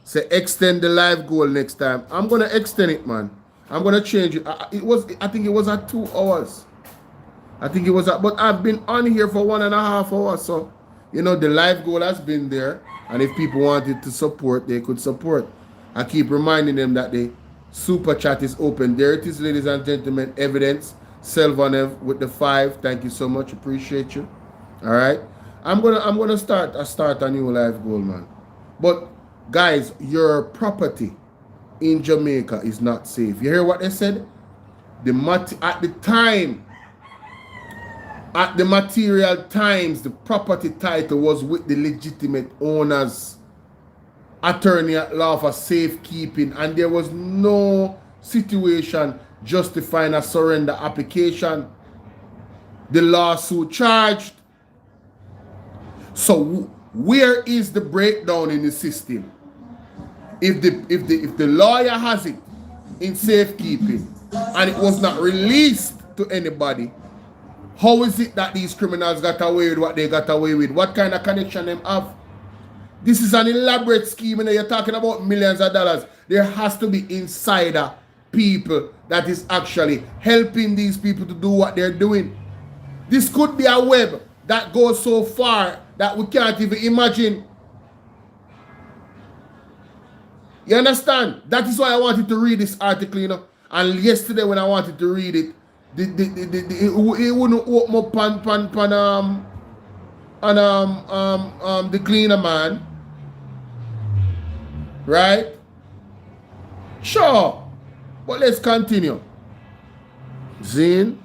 Say extend the live goal next time. I'm gonna extend it, man. I'm gonna change it. I think it was at 2 hours. I think it was at, but I've been on here for 1.5 hours, so you know the live goal has been there, and if people wanted to support, they could support. I keep reminding them that the super chat is open. There it is, ladies and gentlemen. Evidence. Selvanev with the 5. Thank you so much. Appreciate you. All right. I'm gonna start a new live goal, man. But guys, your property in Jamaica is not safe. You hear what they said? At the material times, the property title was with the legitimate owners, attorney at law for safekeeping, and there was no situation justifying a surrender application. The lawsuit charged. So where is the breakdown in the system? If the lawyer has it in safekeeping and it was not released to anybody, how is it that these criminals got away with what they got away with? What kind of connection them have? This is an elaborate scheme, and you're talking about millions of dollars. There has to be insider people that is actually helping these people to do what they're doing. This could be a web that goes so far that we can't even imagine. You understand? That is why I wanted to read this article, you know. And yesterday when I wanted to read it, it wouldn't open up the cleaner man. Right? Sure. But let's continue. Zine.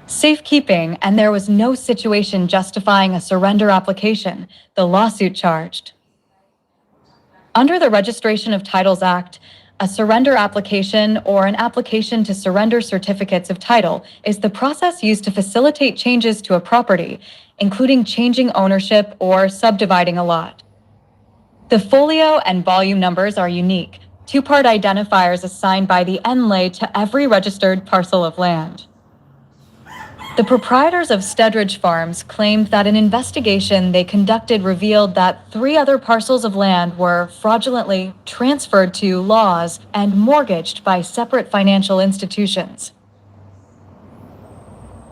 Safekeeping, and there was no situation justifying a surrender application, the lawsuit charged. Under the Registration of Titles Act, a surrender application or an application to surrender certificates of title is the process used to facilitate changes to a property, including changing ownership or subdividing a lot. The folio and volume numbers are unique, two-part identifiers assigned by the NLA to every registered parcel of land. The proprietors of Stedridge Farms claimed that an investigation they conducted revealed that 3 other parcels of land were fraudulently transferred to laws and mortgaged by separate financial institutions.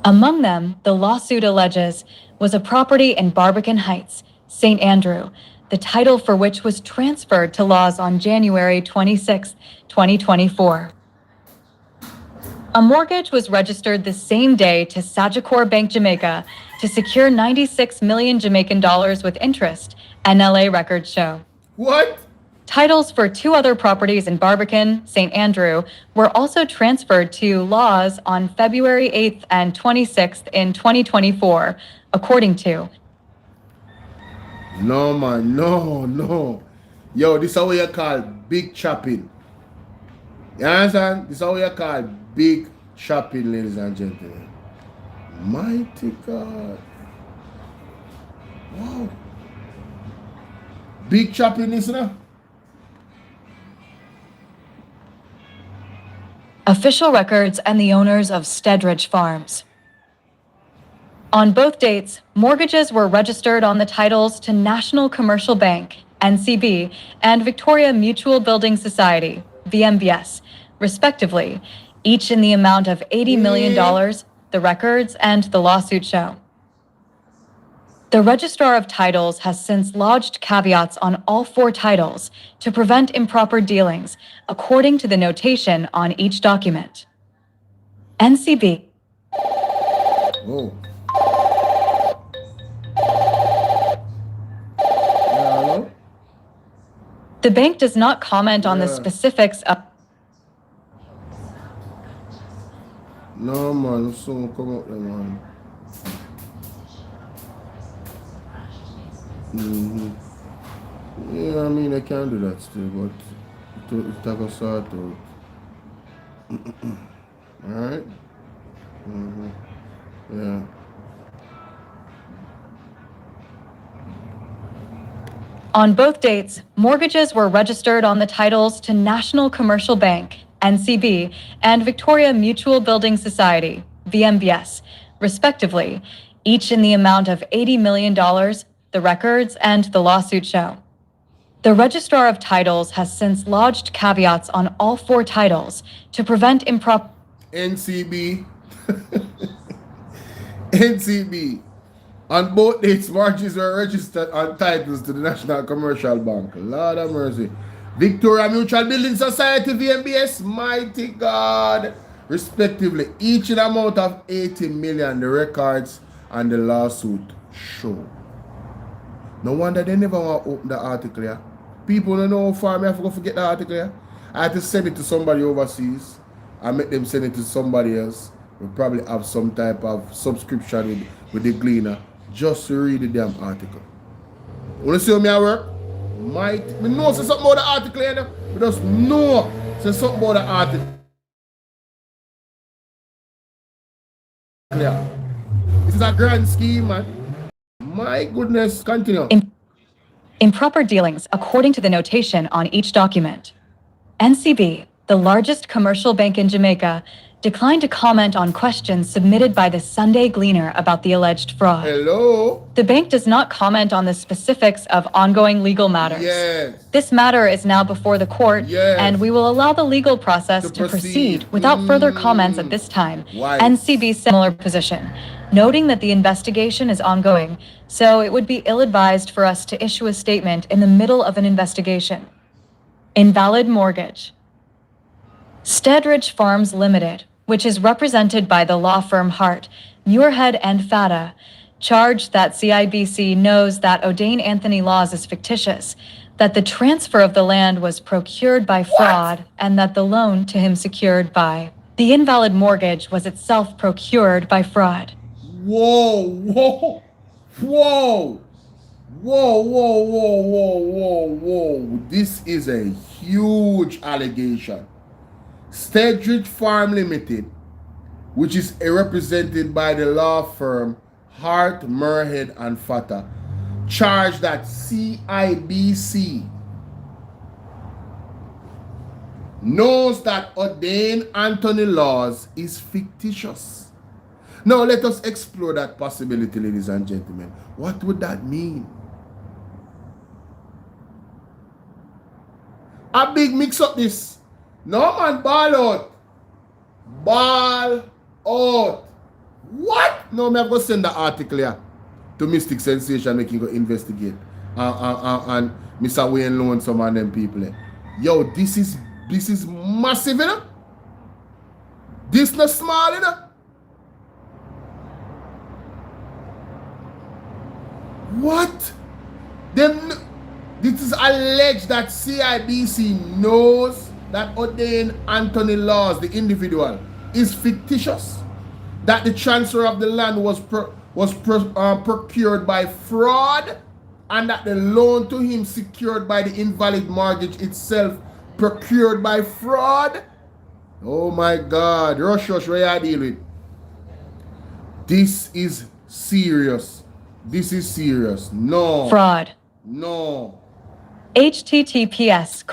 Among them, the lawsuit alleges, was a property in Barbican Heights, St. Andrew, the title for which was transferred to laws on January 26, 2024. A mortgage was registered the same day to Sagicor Bank Jamaica to secure 96 million Jamaican dollars with interest, NLA records show. What? Titles for 2 other properties in Barbican, St. Andrew, were also transferred to laws on February 8th and 26th in 2024, according to. No, man, no. Yo, this is how you call big chopping. You understand? This is how you call big chopping, ladies and gentlemen. Mighty God. Wow. Big chopping, listener. Official records and the owners of Stedridge Farms. On both dates, mortgages were registered on the titles to National Commercial Bank, NCB, and Victoria Mutual Building Society, VMBS, respectively, each in the amount of $80 million, the records and the lawsuit show. The Registrar of Titles has since lodged caveats on all 4 titles to prevent improper dealings, according to the notation on each document. NCB. Oh. Hello? The bank does not comment on the specifics of. No, man, soon come up there, man. Yeah, I mean, I can do that still, but it take a sort out. Alright? Yeah. On both dates, mortgages were registered on the titles to National Commercial Bank, NCB, and Victoria Mutual Building Society, VMBS, respectively, each in the amount of $80 million, the records and the lawsuit show. The Registrar of Titles has since lodged caveats on all 4 titles to prevent improper. NCB. NCB. On both dates, mortgages were registered on titles to the National Commercial Bank. Lord have mercy. Victoria Mutual Building Society, VMBS, mighty God, respectively, each in amount of 80 million, the records and the lawsuit show. No wonder they never want to open the article here. People don't know how far I have to forget the article here. I had to send it to somebody overseas. I make them send it to somebody else. We probably have some type of subscription with the Gleaner just to read the damn article. Want to see how me I work? Me know say something about the article here. We just know say something about the article. Yeah. This is a grand scheme, man. My goodness, continue. Improper dealings, according to the notation on each document. NCB, the largest commercial bank in Jamaica, declined to comment on questions submitted by the Sunday Gleaner about the alleged fraud. Hello? The bank does not comment on the specifics of ongoing legal matters. Yes. This matter is now before the court, and we will allow the legal process to proceed without further comments at this time. Why? NCB's similar position, noting that the investigation is ongoing, so it would be ill-advised for us to issue a statement in the middle of an investigation. Invalid mortgage. Steadridge Farms Limited, which is represented by the law firm Hart, Muirhead and Fata, charged that CIBC knows that O'Dane Anthony Laws is fictitious, that the transfer of the land was procured by fraud, and that the loan to him secured by the invalid mortgage was itself procured by fraud. Whoa, whoa, whoa, whoa, whoa, whoa, whoa, whoa. This is a huge allegation. Steadridge Farm Limited, which is represented by the law firm Hart, Muirhead and Fata, charged that CIBC knows that O'Dane Anthony Laws is fictitious. Now let us explore that possibility, ladies and gentlemen. What would that mean? A big mix up this. No man, ball out. Ball out. What? No, I'm going to send the article here to Mystic Sensation, making go investigate. And Mr. Wayne loan some of them people. Yo, this is massive, you know? This not small, you know? What? This is alleged that CIBC knows that O'Dane Anthony Laws, the individual, is fictitious. That the transfer of the land was procured by fraud, and that the loan to him secured by the invalid mortgage itself procured by fraud. Oh my God, rush, where you deal with? This is serious. This is serious. No. Fraud. No. https://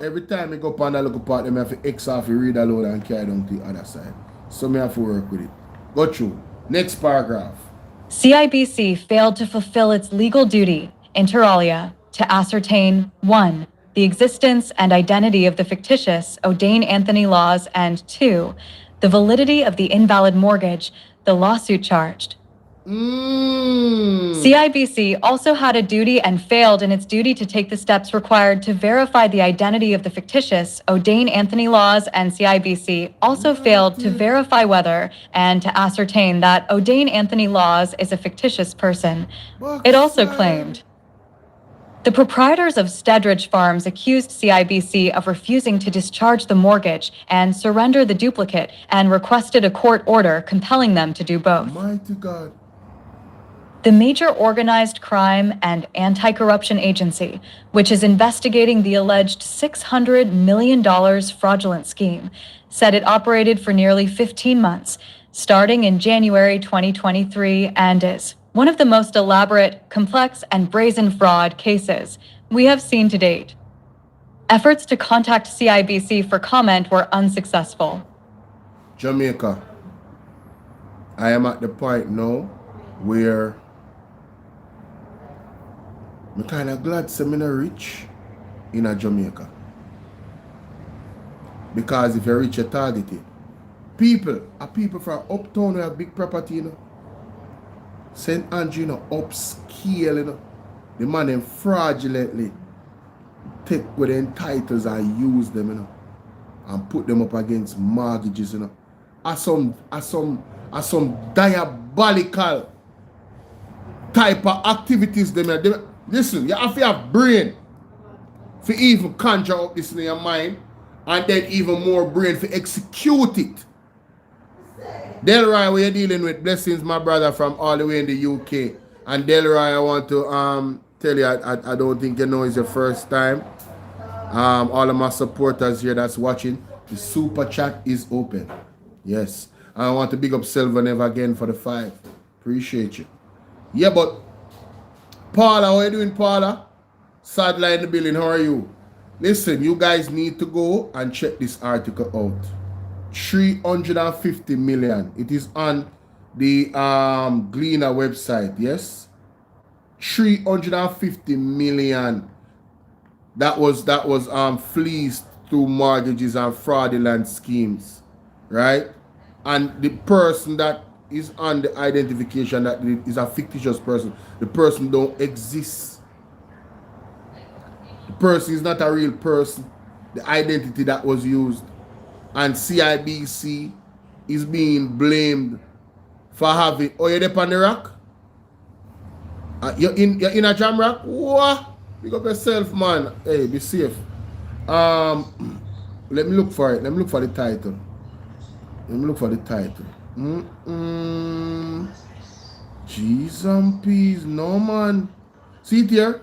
Every time I go up on that little part, I have to X off, read aloud and carry down to the other side. So I have to work with it. Go through. Next paragraph. CIBC failed to fulfill its legal duty, inter alia, to ascertain 1. The existence and identity of the fictitious O'Dane Anthony laws, and 2. The validity of the invalid mortgage, the lawsuit charged. CIBC also had a duty and failed in its duty to take the steps required to verify the identity of the fictitious O'Dane Anthony laws, and CIBC also failed to verify whether and to ascertain that O'Dane Anthony laws is a fictitious person. It also claimed the proprietors of Stedridge Farms accused CIBC of refusing to discharge the mortgage and surrender the duplicate, and requested a court order compelling them to do both. Mighty God. The major organized crime and anti-corruption agency, which is investigating the alleged $600 million fraudulent scheme, said it operated for nearly 15 months, starting in January 2023, and is one of the most elaborate, complex, and brazen fraud cases we have seen to date. Efforts to contact CIBC for comment were unsuccessful. Jamaica, I am at the point now where I'm kind of glad I'm not rich in a Jamaica. Because if you're rich, you're targeted. People from uptown who have big property, you know. St. Andrew, you know, upscale, you know. The man them fraudulently take with them titles and use them, you know. And put them up against mortgages, you know. As some diabolical type of activities them. Listen, you have to have brain for even conjure up this in your mind, and then even more brain for execute it. Delroy, we're dealing with blessings, my brother, from all the way in the UK. And Delroy, I want to tell you, I don't think you know it's your first time. All of my supporters here that's watching, the super chat is open. Yes. And I want to big up Silver Never again for the 5. Appreciate you. Yeah, but Paula, how are you doing, Paula? Sadler in the building, how are you? Listen, you guys need to go and check this article out. 350 million. It is on the Gleaner website, yes? 350 million. That was fleeced through mortgages and fraudulent schemes, right? And the person that is on the identification that is a fictitious person. The person don't exist. The person is not a real person. The identity that was used. And CIBC is being blamed for having... Oh, you're there on the rock? You're in a jam rock? What? Pick up yourself, man. Hey, be safe. Let me look for it. Let me look for the title. G's and P's. No, man. See it here?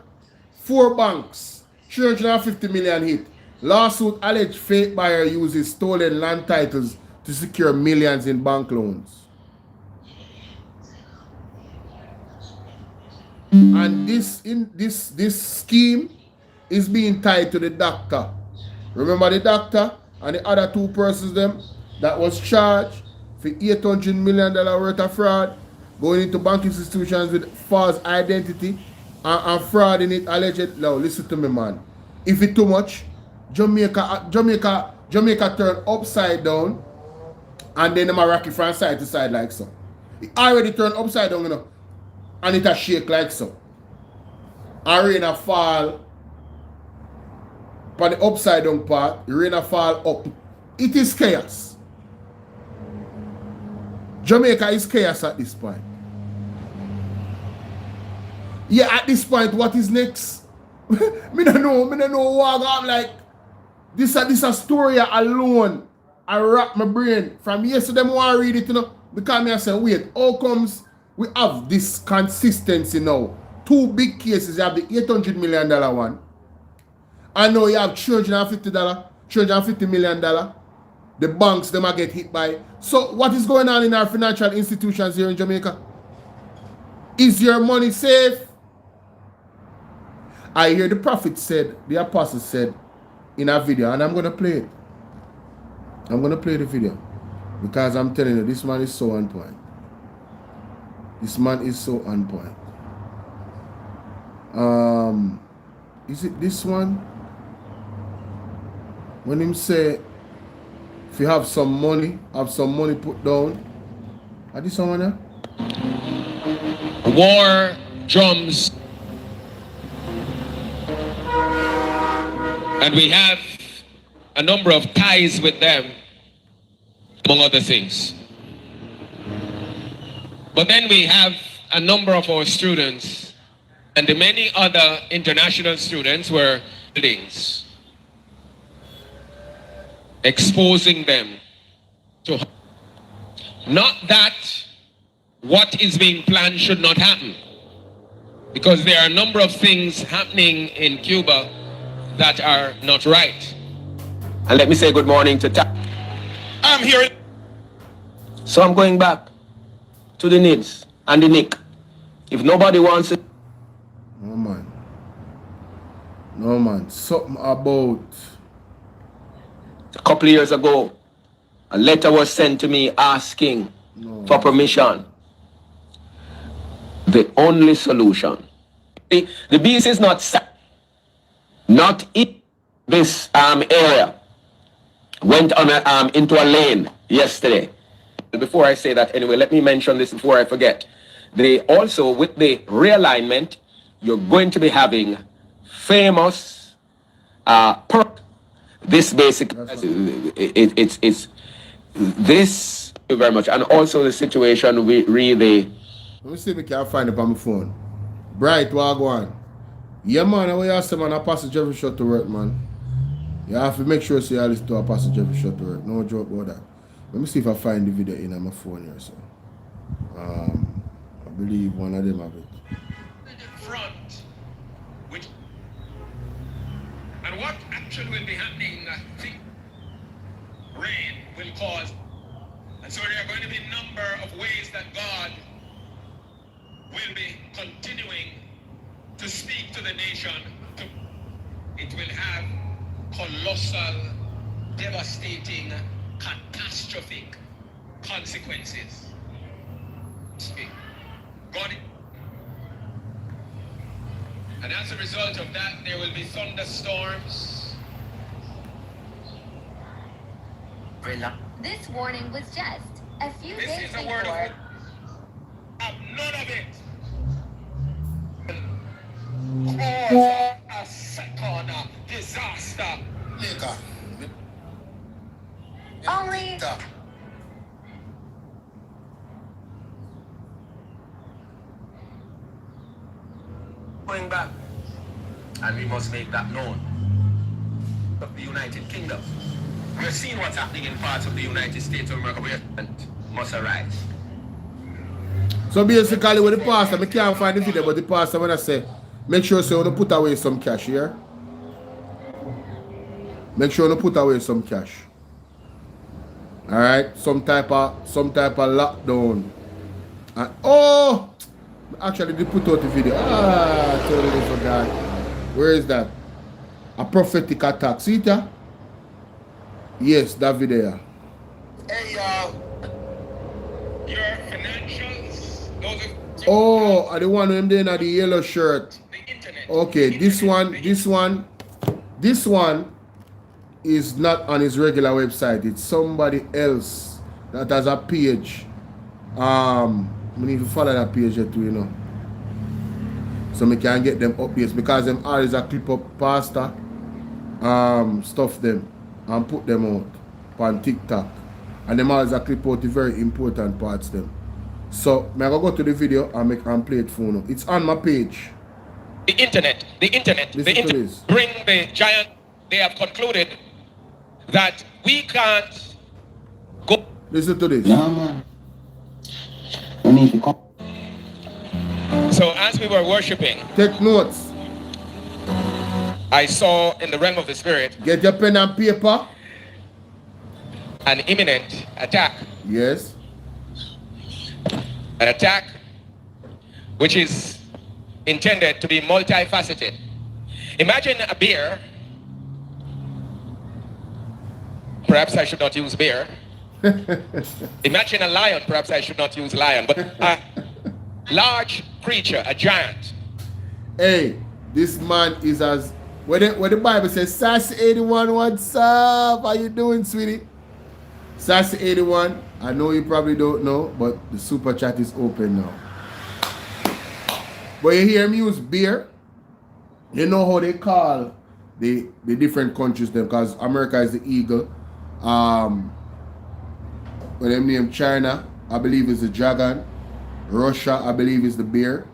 4 banks. 350 million hit. Lawsuit alleged fake buyer uses stolen land titles to secure millions in bank loans. And this scheme is being tied to the doctor. Remember the doctor and the other 2 persons them that was charged for $800 million worth of fraud, going into banking institutions with false identity and fraud in it alleged. Now listen to me, man. If it's too much, Jamaica turn upside down, and then them a rocky from side to side like so. It already turned upside down, you know, and it a shake like so. And rain a fall on the upside down part, rain a fall up. It is chaos. Jamaica is chaos at this point. Yeah, at this point, what is next? Me don't know what I'm like. This a story alone. I wrap my brain. From yesterday, I want to read it, you know, because I say, wait, how comes we have this consistency now? 2 big cases. You have the $800 million one. And now you have $350 million. The banks, them are get hit by. So what is going on in our financial institutions here in Jamaica? Is your money safe? I hear the prophet said, the apostle said in a video, and I'm going to play it. I'm going to play the video because I'm telling you, this man is so on point. This man is so on point. Is it this one? When him say, if you have some money put down. Are this someone there? War drums. And we have a number of ties with them, among other things. But then we have a number of our students and the many other international students were buildings, exposing them to not that what is being planned should not happen, because there are a number of things happening in Cuba that are not right. And let me say good morning to I'm here. So I'm going back to the NIDS and the NIC. If nobody wants it. No man. No man. Something about a couple of years ago, a letter was sent to me asking for permission. The only solution. The beast is not in this area. Went on into a lane yesterday. Before I say that, anyway, let me mention this before I forget. They also, with the realignment, you're going to be having famous this basic it's this. Thank you very much. And also the situation we really. Let me see if I can find it on my phone. Bright, Wagwan. Yeah, man, I ask them, man, I pass every shot to work, man. You have to make sure you listen to a passenger every shot to work. No joke about that. Let me see if I find the video in my phone here. So, I believe one of them have it. Front, which, and what actually will be happening, I think rain will cause, and so there are going to be a number of ways that God will be continuing to speak to the nation. It will have colossal, devastating, catastrophic consequences. God, and as a result of that, there will be thunderstorms. This warning was just a few This days is a before. word of have none of it. Cause a second disaster. Only Going back, and we must make that known. Of the United Kingdom. We're seeing what's happening in parts of the United States of America where must arise. So basically with the pastor, I can't find the video, but the pastor when I say, make sure you want to put away some cash here. Make sure you put away some cash. Alright? Some type of lockdown. And oh, actually they put out the video. I totally forgot. Where is that? A prophetic attack. See it? Yes, that video. Hey y'all, your financials, those are Oh, I the one who there in the yellow shirt. Okay, this one is not on his regular website. It's somebody else that has a page. We need to follow that page too, you know. So we can get them updates because them always a clip up pastor stuff them and put them out on TikTok. And them always a clip out the very important parts them. So I'm gonna go to the video and play it for you. It's on my page. the internet bring the giant. They have concluded that we can't go. Listen to this. Yeah, man. We need to come. So as we were worshiping, take notes. I saw in the realm of the spirit, get your pen and paper, an imminent attack. Yes. An attack which is intended to be multifaceted. Imagine a bear. Perhaps I should not use bear. Imagine a lion. Perhaps I should not use lion. But large creature, a giant. Hey, this man is as when the Bible says Sassy 81, what's up? How you doing, sweetie? Sassy 81, I know you probably don't know, but the super chat is open now. But you hear me use beer, you know how they call the different countries them, because America is the eagle. When they name China, I believe is the dragon. Russia, I believe is the bear.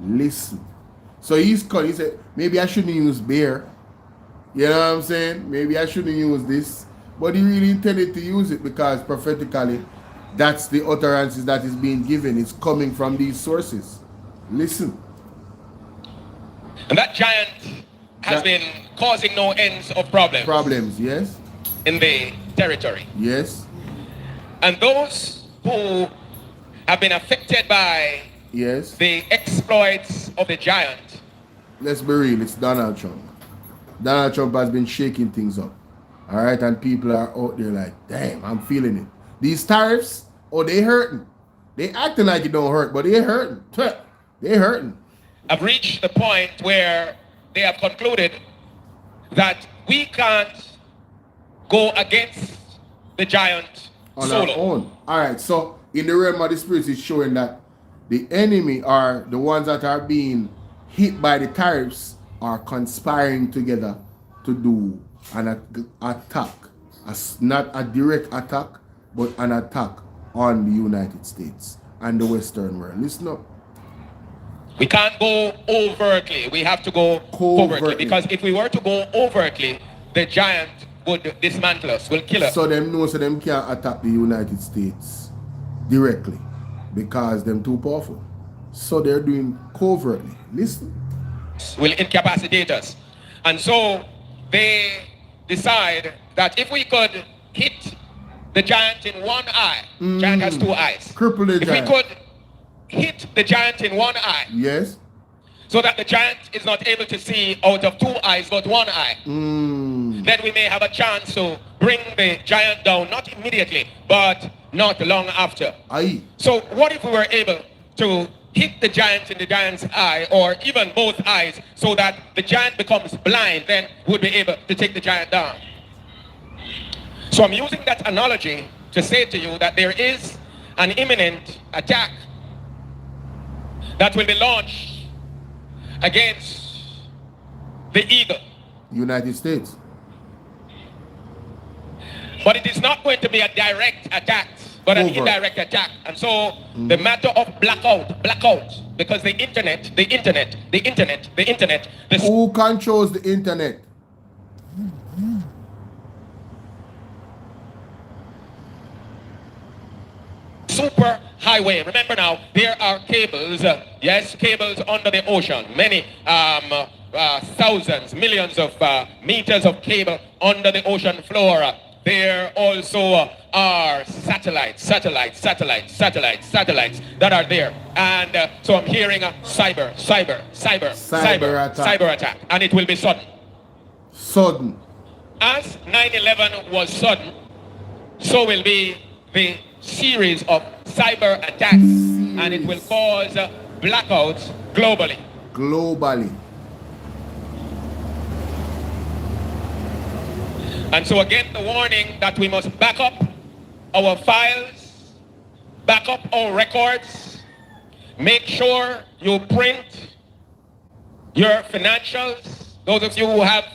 Listen. So he said, maybe I shouldn't use bear. You know what I'm saying? Maybe I shouldn't use this. But he really intended to use it because prophetically, that's the utterances that is being given. It's coming from these sources. Listen. And that giant has been causing no ends of problems. Problems, yes. In the territory. Yes. And those who have been affected by yes the exploits of the giant. Let's be real, it's Donald Trump. Donald Trump has been shaking things up. All right, and people are out there like, damn, I'm feeling it. These tariffs, oh, they hurting. They acting like it don't hurt, but they hurting. They hurting. I've reached the point where they have concluded that we can't go against the giant on solo. Our own. All right, so in the realm of the spirits, it's showing that the enemy are the ones that are being hit by the tariffs are conspiring together to do an attack. Not a direct attack, but an attack on the United States and the Western world. Listen up. We can't go overtly. We have to go covertly. Because if we were to go overtly, the giant would dismantle us, will kill us. So them know so them can't attack the United States directly because them too powerful. So they're doing covertly. Listen. Will incapacitate us. And so they decide that if we could hit the giant in one eye, giant has two eyes. Cripple the giant. If we could hit the giant in one eye. Yes. So that the giant is not able to see out of two eyes but one eye. Then we may have a chance to bring the giant down, not immediately, but not long after. Aye. So what if we were able to hit the giant in the giant's eye, or even both eyes, so that the giant becomes blind, then we'll be able to take the giant down. So I'm using that analogy to say to you that there is an imminent attack that will be launched against the eagle. United States. But it is not going to be a direct attack, but an indirect attack. And so the matter of blackout, because the internet, who controls the internet? Super highway. Remember now, there are cables, yes, cables under the ocean. Many thousands, millions of meters of cable under the ocean floor. There also are satellites that are there. And so I'm hearing a cyber attack. And it will be sudden. Sudden. As 9/11 was sudden, so will be the series of cyber attacks. And it will cause blackouts globally. And so again, the warning that we must back up our files, back up our records, make sure you print your financials. Those of you who have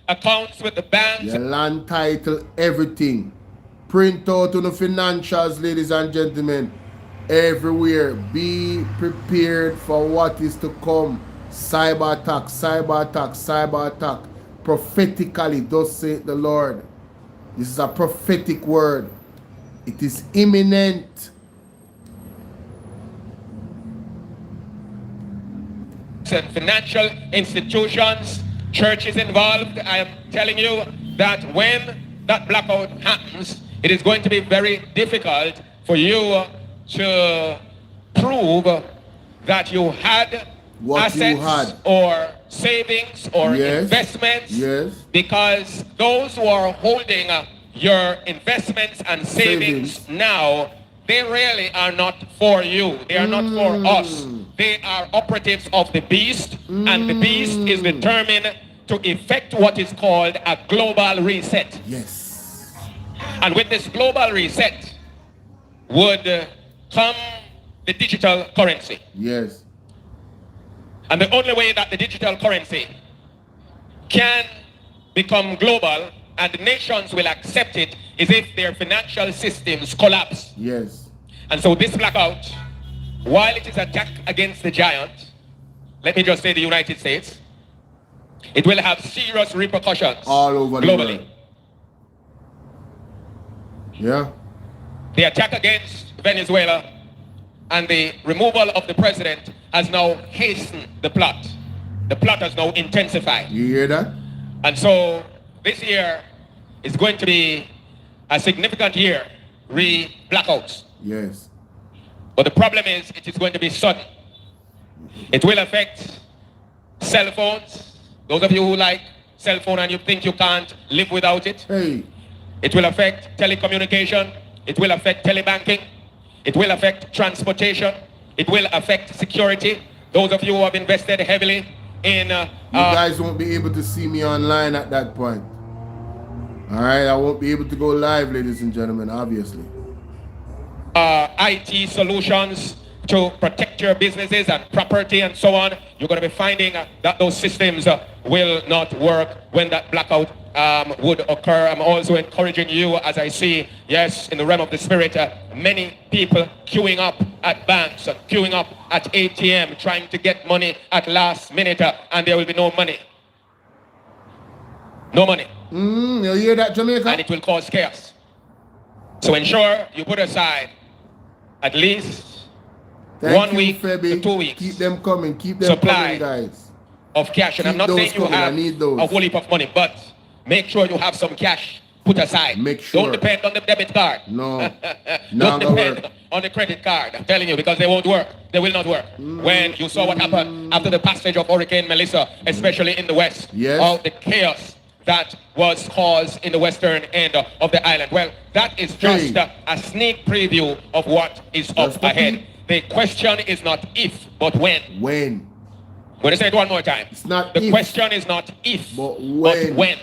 accounts with the banks. Your land title, everything. Print out on the financials, ladies and gentlemen. Everywhere. Be prepared for what is to come. Cyber attack. Prophetically, thus saith the Lord. This is a prophetic word. It is imminent. And financial institutions, churches involved. I am telling you that when that blackout happens, it is going to be very difficult for you to prove that you had assets or savings or investments, because those who are holding your investments and savings now, they really are not for you. They are not for us. They are operatives of the beast, and the beast is determined to effect what is called a global reset. Yes. And with this global reset would come the digital currency. Yes. And the only way that the digital currency can become global and the nations will accept it is if their financial systems collapse. Yes. And so this blackout, while it is an attack against the giant, let me just say the United States, it will have serious repercussions all over globally. The world. Yeah. The attack against Venezuela and the removal of the president has now hastened the plot. The plot has now intensified. You hear that? And so this year is going to be a significant year, blackouts. Yes. But the problem is it is going to be sudden. It will affect cell phones. Those of you who like cell phone and you think you can't live without it. Hey. It will affect telecommunication. It will affect telebanking. It will affect transportation. It will affect security. Those of you who have invested heavily in... you guys won't be able to see me online at that point. Alright, I won't be able to go live, ladies and gentlemen, obviously. IT solutions to protect your businesses and property and so on. You're going to be finding that those systems will not work when that blackout would occur. I'm also encouraging you, as I see, yes, in the realm of the spirit, many people queuing up at banks, queuing up at ATM, trying to get money at last minute, and there will be no money. No money. You hear that, Jamaica? And it will cause chaos. So ensure you put aside at least 1 week to 2 weeks. Keep them coming. Keep them coming, guys. Of cash. And I'm not saying you have a whole heap of money, but make sure you have some cash put aside. Make sure. Don't depend on the debit card. No. Don't depend on the credit card. I'm telling you, because they won't work. They will not work. When you saw what happened after the passage of Hurricane Melissa, especially in the west, all the chaos that was caused in the western end of the island. Well, that is just a sneak preview of what is up ahead. The question is not if, but when. When. I'm going to say it one more time. It's not the if, question is not if, but when.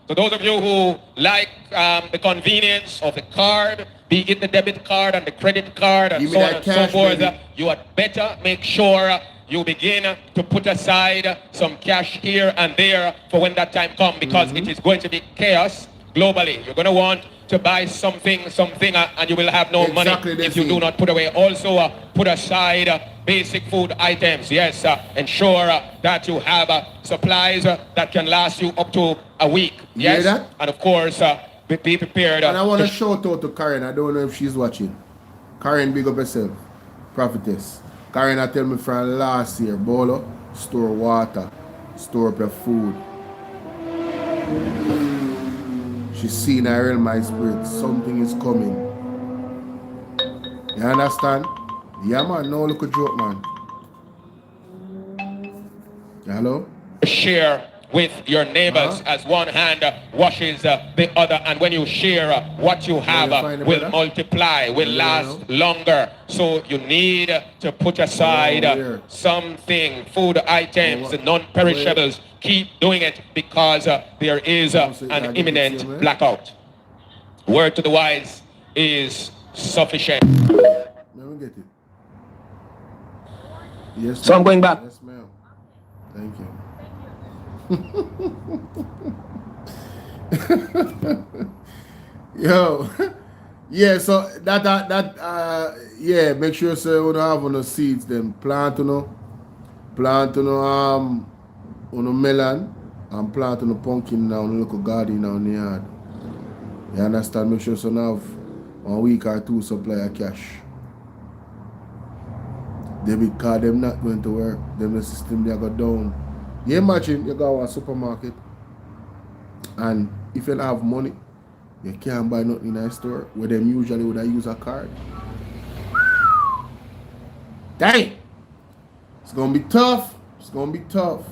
So those of you who like the convenience of the card, be it the debit card and the credit card and so on and so forth, you had better make sure you begin to put aside some cash here and there for when that time comes, because it is going to be chaos globally. You're going to want to buy something, and you will have no money if you do not put away. Also, put aside basic food items. Yes, ensure that you have supplies that can last you up to a week. Yes, that? And of course, be prepared. And I want to shout out to Karen. I don't know if she's watching. Karen, big up herself. Prophetess. Karen, I tell me from last year, Bolo, store water, store up your food. She's seen her in my spirit. Something is coming. You understand? Yeah, man. No look a joke, man. Hello? Share with your neighbors as one hand washes the other, and when you share what you have will multiply, will last longer. So you need to put aside something, food items, non-perishables. Keep doing it, because there is an imminent blackout. Word to the wise is sufficient. Let me get it. Yes, so I'm going back. Yes, ma'am. Thank you. Yo, yeah. So yeah. Make sure so you don't have no seeds. Then plant on melon and plant on pumpkin now, on local garden now in the yard. You understand? Make sure so you have 1 week or 2 supply of cash. Debit card them not going to work. Them the system they go down. You imagine you go to a supermarket and if you don't have money, you can't buy nothing in a store where them usually would use a card. Dang! It's gonna be tough. It's gonna be tough.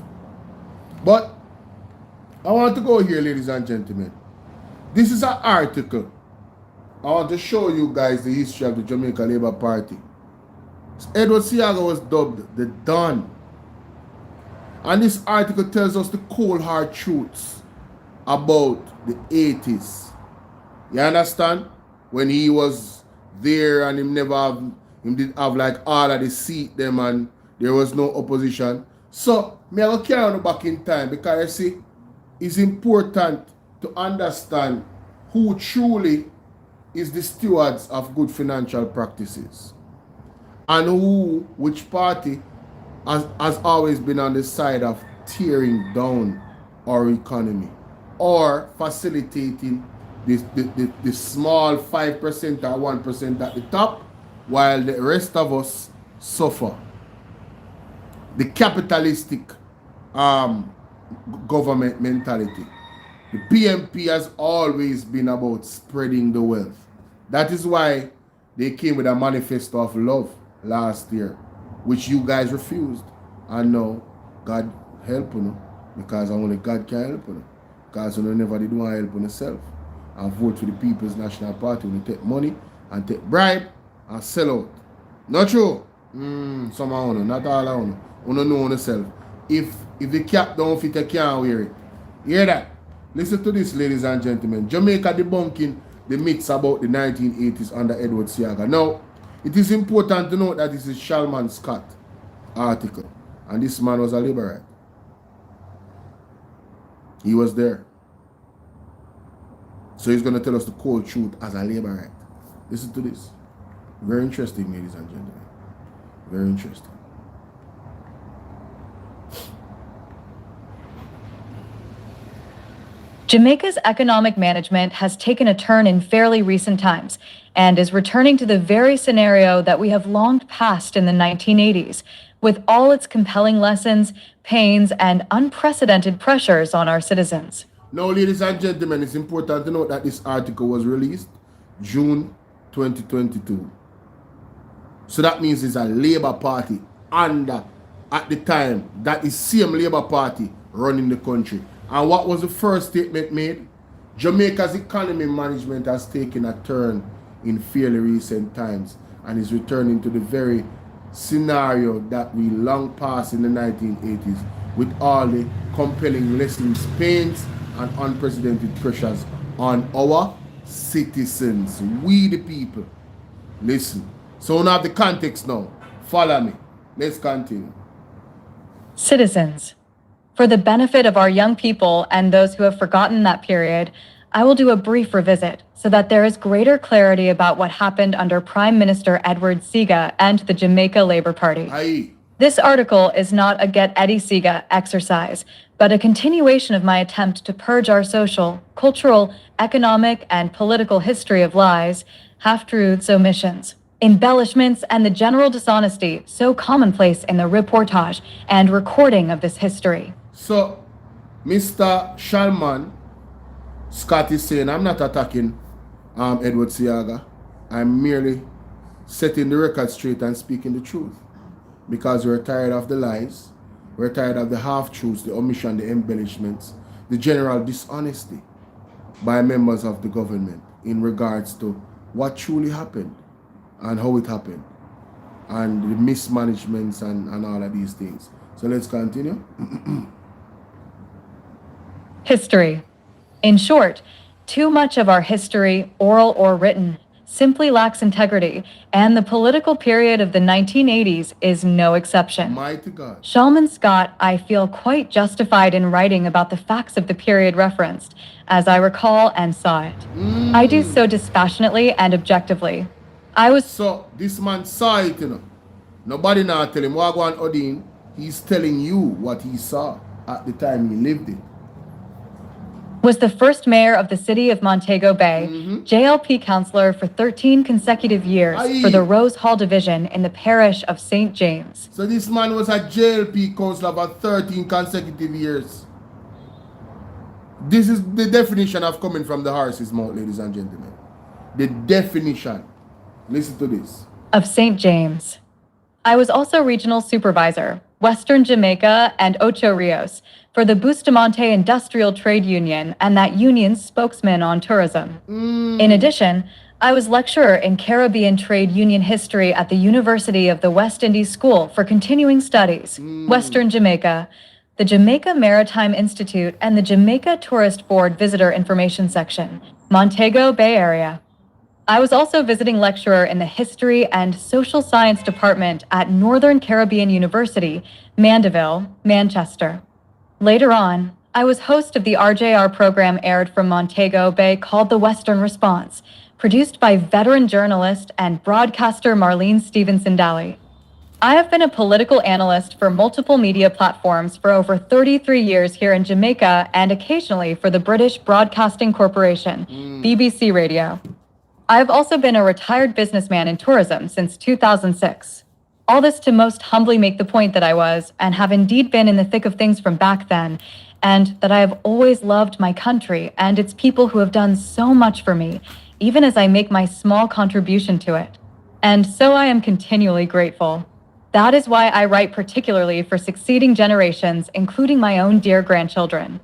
But I want to go here, ladies and gentlemen. This is an article I want to show you guys the history of the Jamaica Labour Party. Edward Seaga was dubbed the Don. And this article tells us the cold hard truths about the 80s. You understand? When he was there and him did have like all of the seat them and there was no opposition. So, me I go carry on back in time because you see, it's important to understand who truly is the stewards of good financial practices and which party has always been on the side of tearing down our economy or facilitating the small 5% or 1% at the top while the rest of us suffer. The capitalistic government mentality. The PMP has always been about spreading the wealth. That is why they came with a manifesto of love last year, which you guys refused. And now, God help you, because only God can help you. Because you never did want to help yourself. And vote for the People's National Party when you take money and take bribe and sell out. Not true. Some of you, not all of you. You don't know yourself. If the cap don't fit, you can't wear it. Hear that? Listen to this, ladies and gentlemen. Jamaica debunking the myths about the 1980s under Edward Seaga. Now, it is important to note that this is Shalman Scott article. And this man was a Liberite. He was there. So he's going to tell us the cold truth as a Liberite. Listen to this. Very interesting, ladies and gentlemen. Very interesting. Jamaica's economic management has taken a turn in fairly recent times and is returning to the very scenario that we have longed past in the 1980s, with all its compelling lessons, pains, and unprecedented pressures on our citizens. Now, ladies and gentlemen, it's important to note that this article was released June 2022. So that means it's a Labour Party under, at the time, that is same Labour Party running the country. And what was the first statement made? Jamaica's economy management has taken a turn in fairly recent times and is returning to the very scenario that we long passed in the 1980s with all the compelling lessons, pains, and unprecedented pressures on our citizens, we the people. Listen. So now the context now. Follow me. Let's continue. Citizens. For the benefit of our young people and those who have forgotten that period, I will do a brief revisit so that there is greater clarity about what happened under Prime Minister Edward Seaga and the Jamaica Labour Party. Aye. This article is not a Get Eddie Seaga exercise, but a continuation of my attempt to purge our social, cultural, economic, and political history of lies, half-truths, omissions, embellishments, and the general dishonesty so commonplace in the reportage and recording of this history. So, Mr. Shalman Scott is saying, I'm not attacking Edward Seaga. I'm merely setting the record straight and speaking the truth. Because we're tired of the lies, we're tired of the half-truths, the omission, the embellishments, the general dishonesty by members of the government in regards to what truly happened and how it happened and the mismanagements and all of these things. So let's continue. History. In short, too much of our history, oral or written, simply lacks integrity, and the political period of the 1980s is no exception. Mighty God. Shalman Scott, I feel quite justified in writing about the facts of the period referenced, as I recall and saw it. I do so dispassionately and objectively. So, this man saw it, you know. Nobody now tell him, Wagwan Odin, he's telling you what he saw at the time he lived it. Was the first mayor of the city of Montego Bay, JLP councillor for 13 consecutive years for the Rose Hall division in the parish of St. James. So this man was a JLP councillor for 13 consecutive years. This is the definition of coming from the horse's mouth, ladies and gentlemen. The definition. Listen to this. Of St. James. I was also regional supervisor, Western Jamaica and Ocho Rios, for the Bustamante Industrial Trade Union and that union's spokesman on tourism. In addition, I was lecturer in Caribbean Trade Union History at the University of the West Indies School for Continuing Studies, Western Jamaica, the Jamaica Maritime Institute, and the Jamaica Tourist Board Visitor Information Section, Montego Bay Area. I was also visiting lecturer in the History and Social Science Department at Northern Caribbean University, Mandeville, Manchester. Later on, I was host of the RJR program aired from Montego Bay called The Western Response, produced by veteran journalist and broadcaster Marlene Stevenson Daly. I have been a political analyst for multiple media platforms for over 33 years here in Jamaica and occasionally for the British Broadcasting Corporation, BBC Radio. I've also been a retired businessman in tourism since 2006. All this to most humbly make the point that I was, and have indeed been in the thick of things from back then, and that I have always loved my country and its people who have done so much for me, even as I make my small contribution to it. And so I am continually grateful. That is why I write particularly for succeeding generations, including my own dear grandchildren.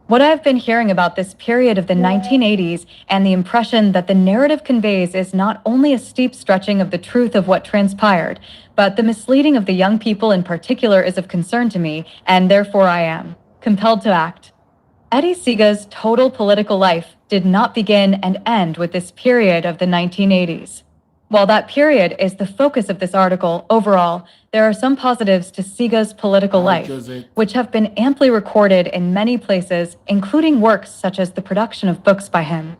What I've been hearing about this period of the 1980s and the impression that the narrative conveys is not only a steep stretching of the truth of what transpired, but the misleading of the young people in particular is of concern to me, and therefore I am compelled to act. Eddie Sega's total political life did not begin and end with this period of the 1980s. While that period is the focus of this article, overall, there are some positives to Sega's political life, which have been amply recorded in many places, including works such as the production of books by him.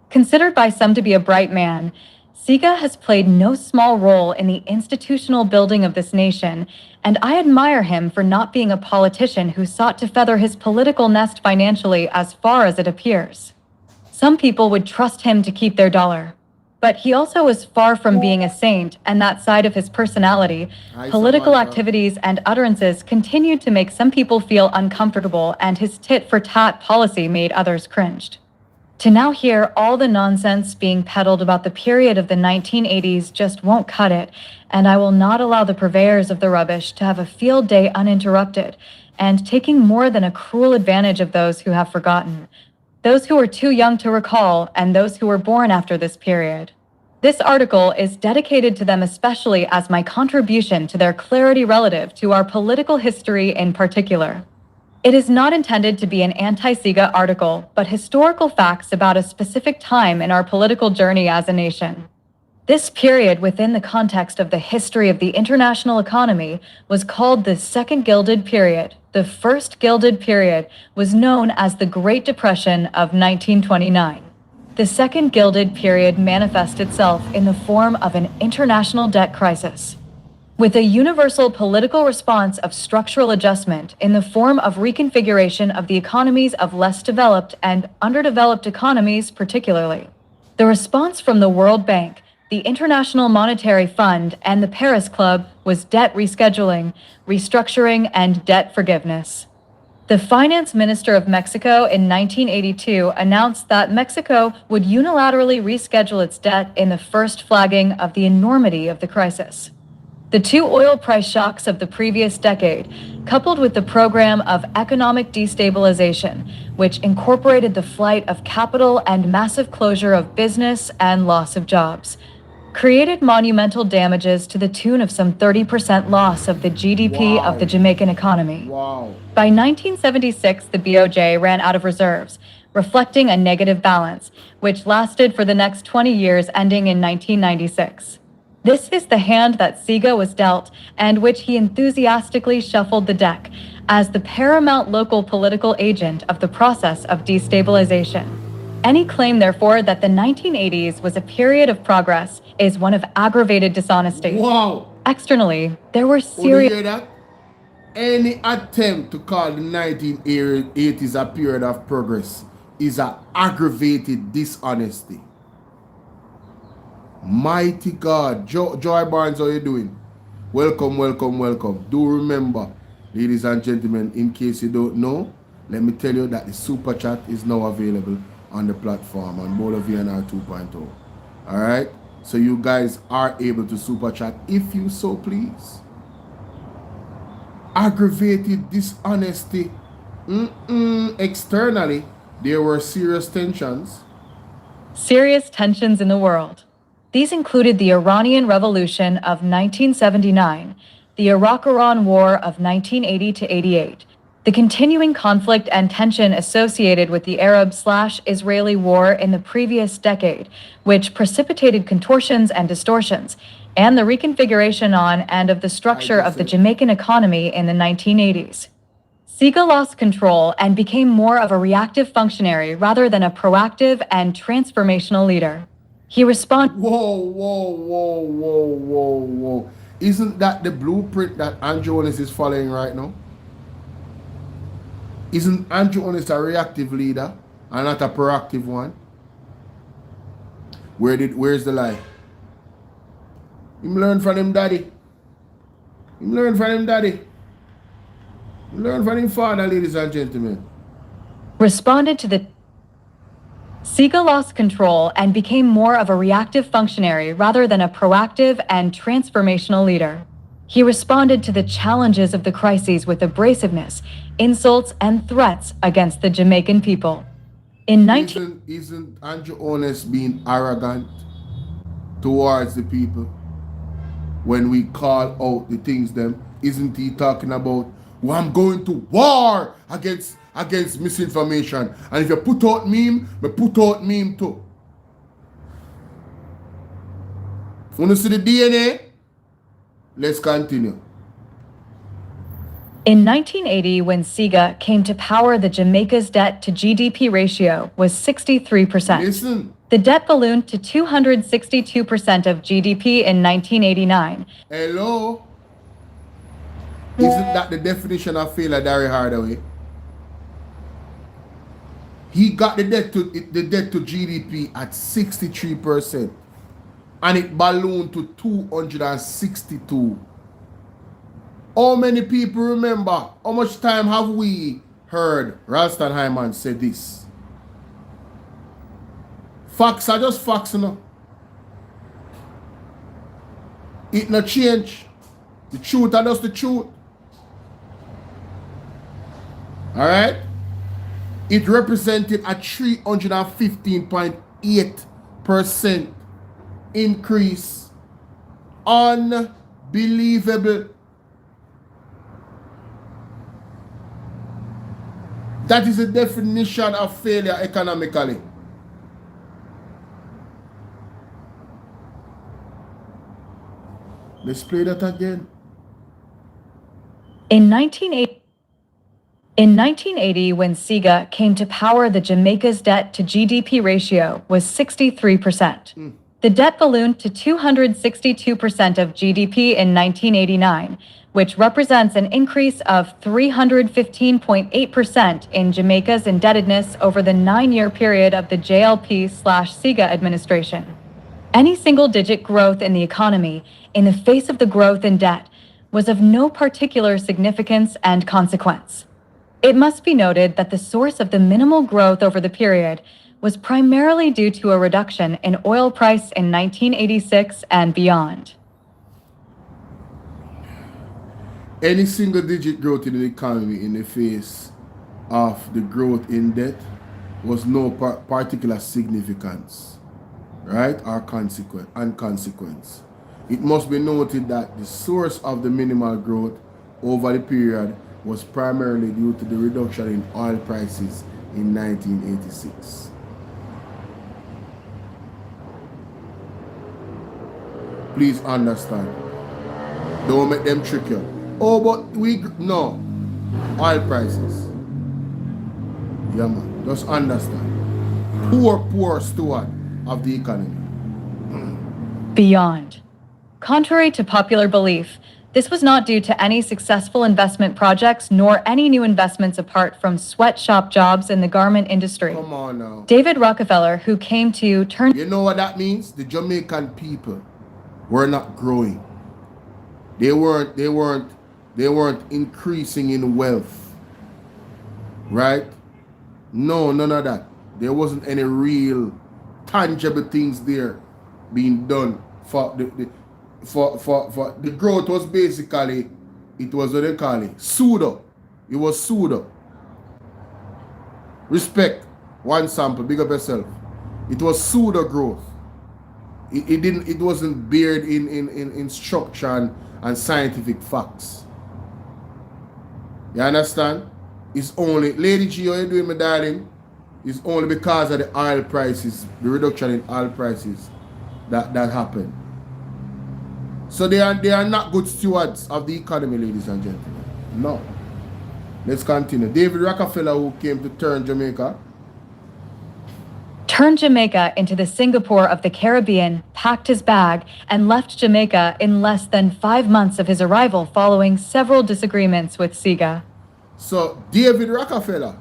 Considered by some to be a bright man, Sega has played no small role in the institutional building of this nation, and I admire him for not being a politician who sought to feather his political nest financially as far as it appears. Some people would trust him to keep their dollar. But he also was far from being a saint, and that side of his personality, political activities and utterances continued to make some people feel uncomfortable, and his tit-for-tat policy made others cringed. To now hear all the nonsense being peddled about the period of the 1980s just won't cut it, and I will not allow the purveyors of the rubbish to have a field day uninterrupted, and taking more than a cruel advantage of those who have forgotten, those who are too young to recall, and those who were born after this period. This article is dedicated to them especially as my contribution to their clarity relative to our political history in particular. It is not intended to be an anti-Sega article, but historical facts about a specific time in our political journey as a nation. This period within the context of the history of the international economy was called the Second Gilded Period. The First Gilded Period was known as the Great Depression of 1929. The Second Gilded Period manifests itself in the form of an international debt crisis, with a universal political response of structural adjustment in the form of reconfiguration of the economies of less developed and underdeveloped economies particularly. The response from the World Bank, the International Monetary Fund, and the Paris Club was debt rescheduling, restructuring, and debt forgiveness. The finance minister of Mexico in 1982 announced that Mexico would unilaterally reschedule its debt in the first flagging of the enormity of the crisis. The two oil price shocks of the previous decade, coupled with the program of economic destabilization, which incorporated the flight of capital and massive closure of business and loss of jobs, created monumental damages to the tune of some 30% loss of the GDP of the Jamaican economy. By 1976, the BOJ ran out of reserves, reflecting a negative balance, which lasted for the next 20 years, ending in 1996. This is the hand that Sega was dealt, and which he enthusiastically shuffled the deck as the paramount local political agent of the process of destabilization. Any claim, therefore, that the 1980s was a period of progress is one of aggravated dishonesty. Wow. Externally, there were serious... Hear that? Any attempt to call the 1980s a period of progress is an aggravated dishonesty. Mighty God. Joy Barnes, how you doing? Welcome, welcome, welcome. Do remember, ladies and gentlemen, in case you don't know, let me tell you that the super chat is now available on the platform on Bolo VNR 2.0. Alright? So you guys are able to super chat if you so please. Aggravated dishonesty. Externally, there were serious tensions. serious tensions in the world. These included the Iranian Revolution of 1979, the Iraq-Iran War of 1980 to 88, the continuing conflict and tension associated with the Arab/Israeli war in the previous decade, which precipitated contortions and distortions, and the reconfiguration on and of the structure of the Jamaican economy in the 1980s. Siga lost control and became more of a reactive functionary rather than a proactive and transformational leader. He responded. Whoa. Isn't that the blueprint that Andrew Holness is following right now? Isn't Andrew Holness a reactive leader and not a proactive one? Where's the lie? Him learn from him daddy. Him learn from him daddy. Him learn from him father, ladies and gentlemen. Responded to the Siga lost control and became more of a reactive functionary rather than a proactive and transformational leader. He responded to the challenges of the crises with abrasiveness, insults, and threats against the Jamaican people. Isn't Andrew Holness being arrogant towards the people when we call out the things them? Isn't he talking about, well, I'm going to war against misinformation, and if you put out meme, I put out meme too. Want to see the DNA? Let's continue. In 1980, when Siga came to power, the Jamaica's debt to GDP ratio was 63%. Listen. The debt ballooned to 262% of GDP in 1989. Hello? Isn't that the definition of failure, Darry Hardaway? He got the debt to GDP at 63%, and it ballooned to 262. How many people remember? How much time have we heard Ralston Hyman say this? Facts are just facts, you know. It not change. The truth are just the truth. Alright? It represented a 315.8% increase. Unbelievable. That is the definition of failure economically. Let's play that again. In 1980, when Siga came to power, the Jamaica's debt to GDP ratio was 63%. The debt ballooned to 262% of GDP in 1989, which represents an increase of 315.8% in Jamaica's indebtedness over the 9-year period of the JLP/Siga administration. Any single-digit growth in the economy, in the face of the growth in debt, was of no particular significance and consequence. It must be noted that the source of the minimal growth over the period was primarily due to a reduction in oil price in 1986 and beyond. Any single-digit growth in the economy in the face of the growth in debt was no particular significance, right, or consequence. It must be noted that the source of the minimal growth over the period was primarily due to the reduction in oil prices in 1986. Please understand. Don't make them trick you. Oh, but no. Oil prices. Yeah, man. Just understand. Poor steward of the economy. Beyond. Contrary to popular belief, this was not due to any successful investment projects nor any new investments apart from sweatshop jobs in the garment industry. Come on now. David Rockefeller, who came to turn... You know what that means? The Jamaican people were not growing. They weren't increasing in wealth. Right? No, none of that. There wasn't any real tangible things there being done for the growth was basically, it was what they call it, pseudo. It was pseudo. Respect. One sample, big up yourself. It was pseudo growth. It wasn't bared in structure and scientific facts. You understand? It's only, Lady G, how you doing, my darling? It's only because of the oil prices, the reduction in oil prices that happened. So they are not good stewards of the economy, ladies and gentlemen. No. Let's continue. David Rockefeller, who came to turn Jamaica into the Singapore of the Caribbean, packed his bag, and left Jamaica in less than 5 months of his arrival following several disagreements with SIGA. So David Rockefeller,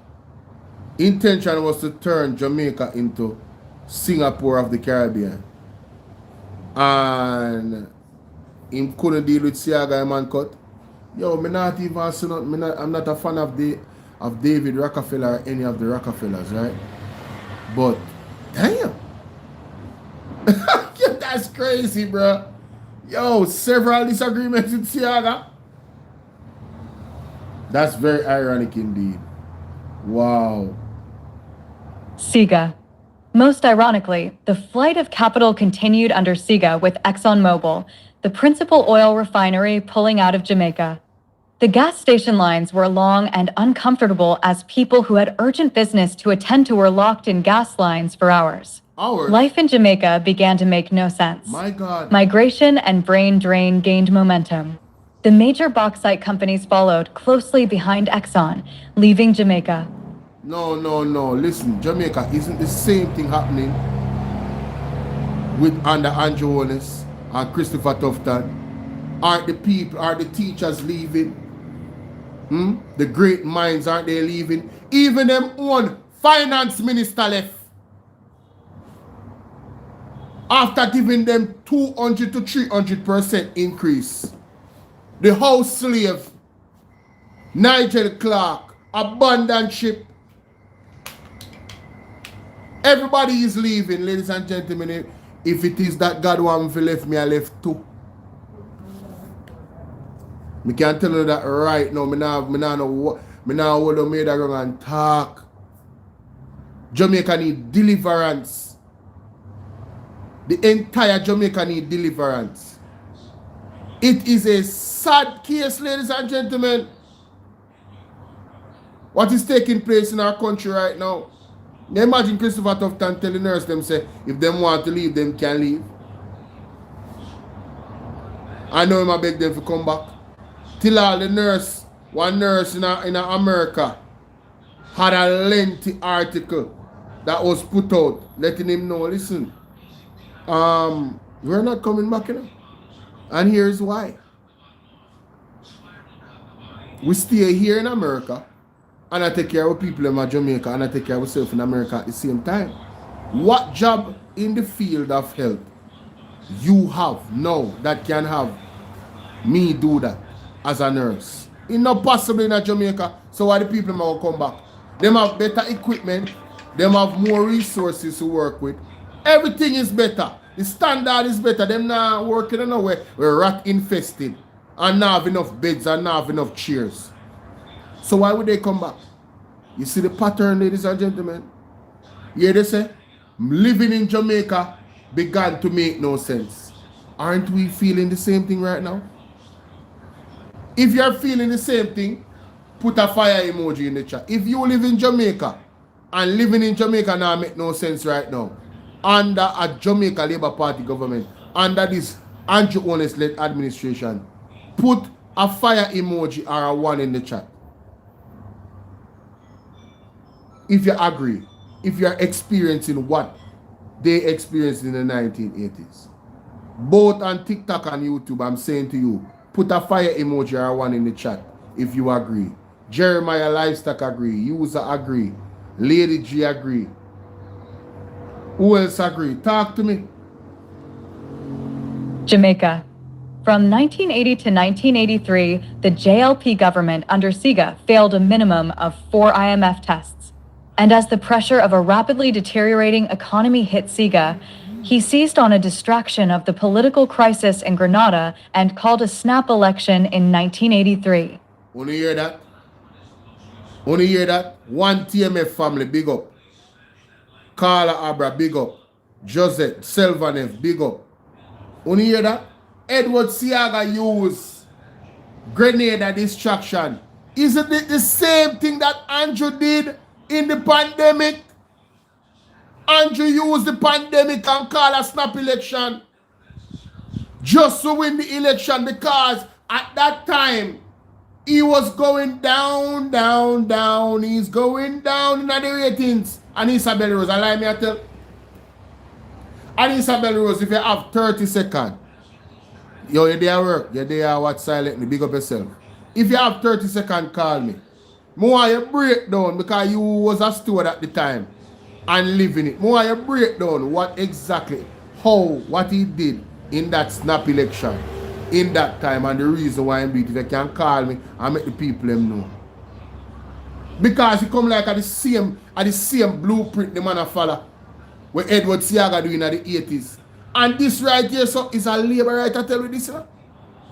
intention was to turn Jamaica into Singapore of the Caribbean. And he couldn't deal with Siaga man cut. Yo, me not even say nothing. I'm not a fan of David Rockefeller or any of the Rockefellers, right? But damn. That's crazy, bro. Yo, several disagreements with Siaga. That's very ironic indeed. Wow. SIGA. Most ironically, the flight of capital continued under SIGA with ExxonMobil, the principal oil refinery pulling out of Jamaica. The gas station lines were long and uncomfortable as people who had urgent business to attend to were locked in gas lines for hours. Life in Jamaica began to make no sense. My God. Migration and brain drain gained momentum. The major bauxite companies followed closely behind Exxon, leaving Jamaica. No. Listen, Jamaica, isn't the same thing happening with under Andrew Holness and Christopher Tufton? Aren't the people, are the teachers leaving? The great minds, aren't they leaving? Even them own finance minister left. After giving them 200 to 300% increase. The house slave, Nigel Clark, abandoned ship. Everybody is leaving, ladies and gentlemen. If it is that God want me left me, I left too. Me can tell you that right now. Me now hold on me that wrong and talk. Jamaica need deliverance. The entire Jamaica need deliverance. It is a sad case, ladies and gentlemen. What is taking place in our country right now? Now imagine Christopher Tufton tell the nurse them say, if them want to leave, them can leave. I know him, I beg them to come back. Till all the nurse, one nurse in America had a lengthy article that was put out, letting him know, listen, we're not coming back, you know. And here's why. We stay here in America, and I take care of people in Jamaica, and I take care of myself in America at the same time. What job in the field of health you have now that can have me do that as a nurse? It's not possible in Jamaica, so why the people will come back? Them have better equipment, them have more resources to work with. Everything is better. The standard is better. Them now working in a way we're rat infested and not have enough beds and not have enough chairs. So why would they come back? You see the pattern, ladies and gentlemen? Yeah, they say, living in Jamaica began to make no sense. Aren't we feeling the same thing right now? If you're feeling the same thing, put a fire emoji in the chat. If you live in Jamaica and living in Jamaica now make no sense right now, under a Jamaica Labour Party government, under this Andrew Holness-led administration, put a fire emoji or a one in the chat. If you agree, if you're experiencing what they experienced in the 1980s. Both on TikTok and YouTube, I'm saying to you, put a fire emoji or a one in the chat if you agree. Jeremiah Livestock agree. User agree. Lady G agree. Who else agree? Talk to me. Jamaica. From 1980 to 1983, the JLP government under SIGA failed a minimum of 4 IMF tests. And as the pressure of a rapidly deteriorating economy hit SIGA, he seized on a distraction of the political crisis in Grenada and called a snap election in 1983. Want to hear that? Want to hear that? One TMF family, big up. Carla Abra, big up. Josette, Selvanev, big up. You hear that? Edward Siaga used grenade distraction. Isn't it the same thing that Andrew did in the pandemic? Andrew used the pandemic and call a snap election just to win the election, because at that time he was going down, down, down. He's going down in the ratings. And Isabel Rose, allow me to tell. And Isabel Rose, if you have 30 seconds, you're there work, you're there watch silently, big up yourself. If you have 30 seconds, call me. More you break down, because you was a steward at the time and living it. More you break down what exactly, what he did in that snap election in that time, and the reason why he beat. If you can call me and make the people them know. Because he come like at the same blueprint the man a follow what Edward Siaga doing in the 80s. And this right here, so is a labor right, I tell you this, you know?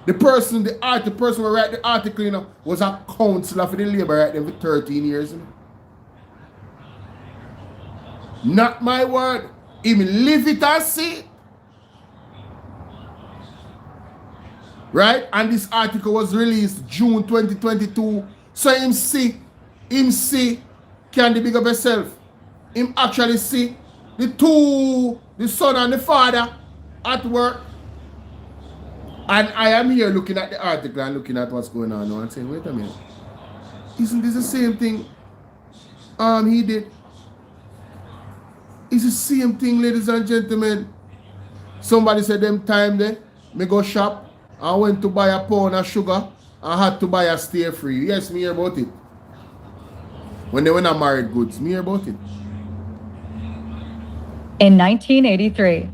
The person who write the article, you know, was a counselor for the labor right there for 13 years, you know? Not my word. Even live it and see it. Right? And this article was released June 2022. So him see, can the big up yourself. Him actually see the son and the father at work. And I am here looking at the article and looking at what's going on now and saying, wait a minute. Isn't this the same thing he did? It's the same thing, ladies and gentlemen. Somebody said them time there, me go shop, I went to buy a pound of sugar, I had to buy a stay free. Yes, me hear about it. When they went on married goods, me hear about it. In 1983,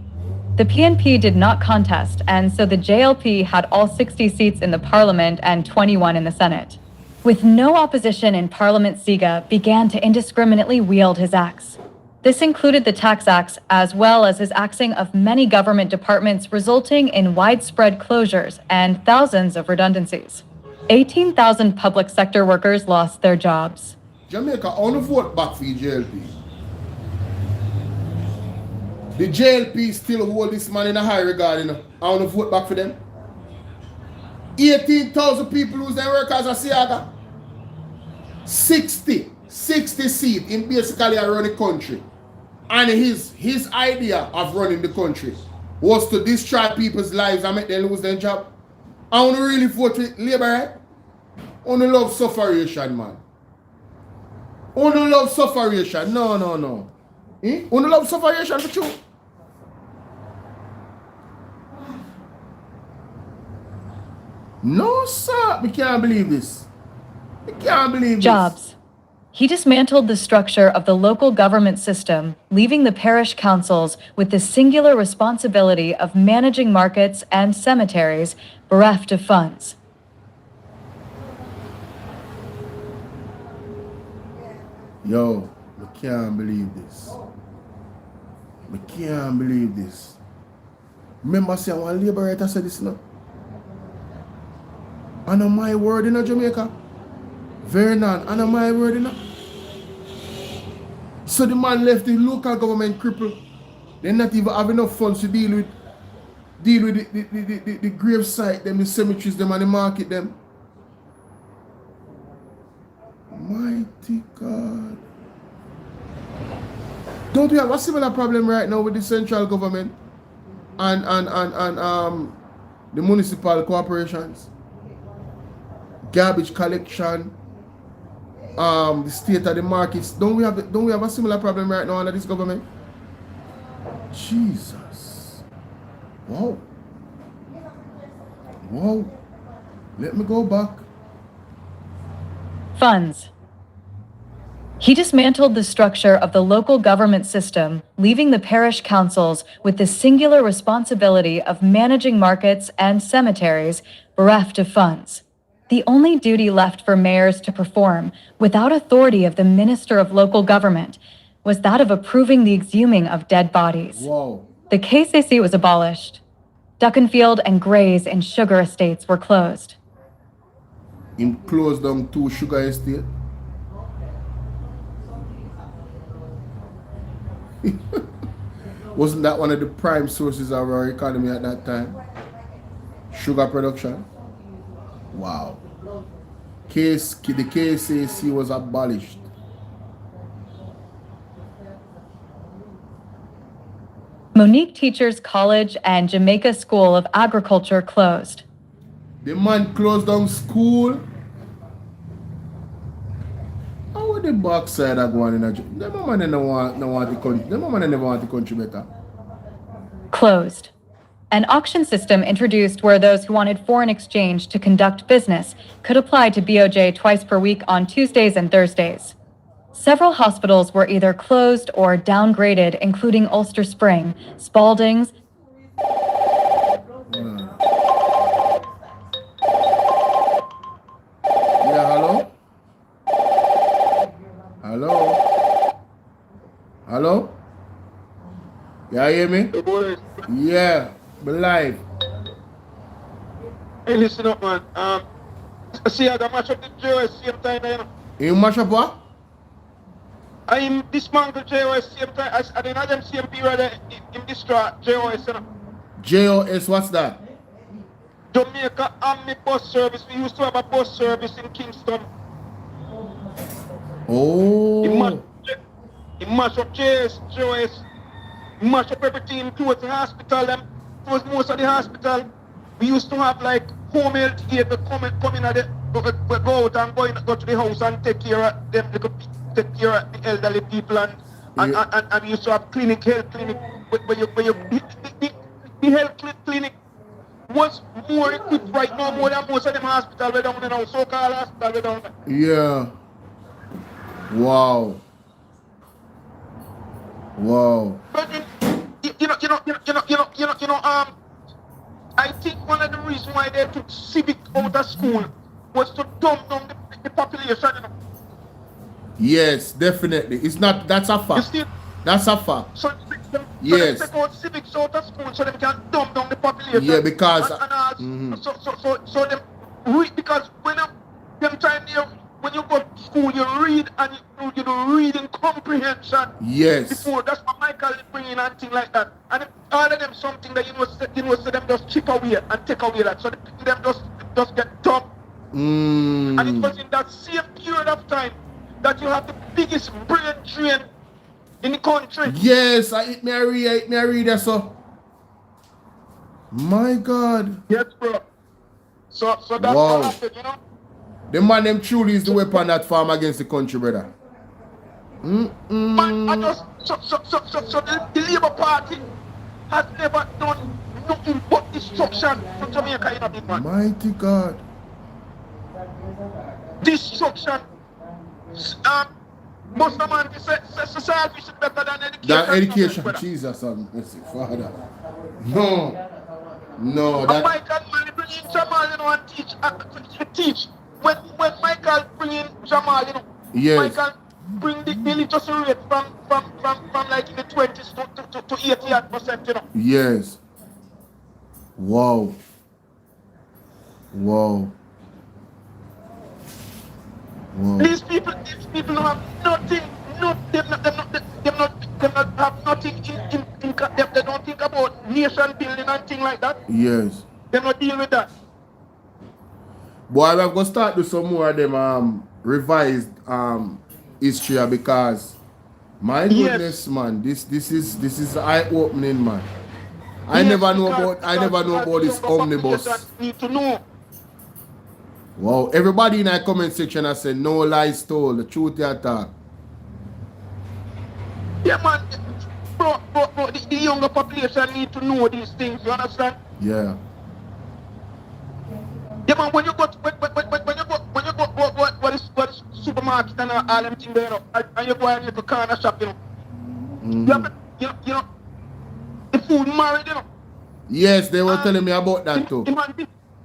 the PNP did not contest, and so the JLP had all 60 seats in the parliament and 21 in the Senate. With no opposition in Parliament, Siga began to indiscriminately wield his axe. This included the tax axe, as well as his axing of many government departments, resulting in widespread closures and thousands of redundancies. 18,000 public sector workers lost their jobs. Jamaica, I want to vote back for the JLP. The JLP still hold this man in a high regard, you know. I want to vote back for them. 18,000 people lose their work as a Siaga. 60 seats in basically around the country. And his idea of running the country was to destroy people's lives and make them lose their job. I want to really vote with Labour, right? I want to love sufferation, man. I want to love sufferation. No. I want to love sufferation for true. No, sir. We can't believe this. We can't believe this. Jobs. He dismantled the structure of the local government system, leaving the parish councils with the singular responsibility of managing markets and cemeteries bereft of funds. Yo, I can't believe this. I can't believe this. Remember, say one liberator said this now. And on my word in Jamaica. Vernon, and on my word in So the man left the local government crippled. They not even have enough funds to deal with the grave site, them, the cemeteries, them, and the market, them. Mighty God. Don't we have a similar problem right now with the central government and the municipal corporations? Garbage collection, the state of the markets. Don't we have a similar problem right now under this government? Jesus. Wow. Let me go back. Funds. He dismantled the structure of the local government system, leaving the parish councils with the singular responsibility of managing markets and cemeteries bereft of funds. The only duty left for mayors to perform, without authority of the Minister of Local Government, was that of approving the exhuming of dead bodies. Whoa. The KCC was abolished. Duckenfield and Gray's and Sugar estates were closed. Him closed down 2 sugar estates. Wasn't that one of the prime sources of our economy at that time? Sugar production. Wow. The KSAC was abolished. Monique Teachers College and Jamaica School of Agriculture closed. The man closed down school. How would the backside are going in a job? Them man never want the country. Them man never want the country better. Closed. An auction system introduced where those who wanted foreign exchange to conduct business could apply to BOJ twice per week on Tuesdays and Thursdays. Several hospitals were either closed or downgraded, including Ulster Spring, Spalding's. Yeah, hello? Hello? Hello? Yeah, hear me? Yeah, be live. Hey, listen up, man. See, I got match up the JOS same time, you know. You mash up what? I dismantle JOS same time. I didn't have them same period in destroy JOS, you know. JOS, what's that? Jamaica Army Bus Service. We used to have a bus service in Kingston. Oh. He mash up JOS. He mash up everything towards the hospital. Towards most of the hospital. We used to have like home health aid come in at go out and go to the house and take care of them, take care of the elderly people and we used to have health clinic where the health clinic was more equipped right now more than most of them hospital we down now, so-called hospital we down. Yeah. Wow. But I think one of the reasons why they took civic out of school was to dumb down the population, you know. Yes, definitely. It's not, that's a fact. That's a fact. So yes. They take out civics out of school so they can dumb down the population. Yeah, because so them because when them time there, when you go to school you read and you do reading comprehension. Yes. Before that's what Michael is bringing and things like that. And all of them something that you know them just chip away and take away that. So them just get dumb. And it was in that same period of time that you have the biggest brain drain in the country. Yes, I read that so. My God. Yes, bro. So that's what happened, you know. The man them truly is the weapon that farm against the country, brother. Man, so the Labour Party has never done nothing but destruction to Jamaica, you know, big man. Mighty God. Destruction. Most of man say society is better than education. That education, Jesus and mercy, Father. No, that. Michael bring in Jamal, you know, and teach. When Michael bring in Jamal, you know, yes. Michael bring the literacy rate from like in the 20s to 88%, you know. Yes. Wow. These people don't have nothing. They not have nothing in they don't think about nation building and things like that. Yes. They not deal with that. Boy, we're gonna start do some more of them revised history because my goodness, man, this is eye opening, man. I never know about this omnibus. Need to know. Wow, everybody in our comment section has said no lies told, the truth they talk. Yeah, man, bro, the younger population need to know these things, you understand? Yeah. Yeah, man, when you go what is supermarket and all them things there, and you go and you go corner shop, you know. You know, the food married, you know. Yes, they were telling me about that too.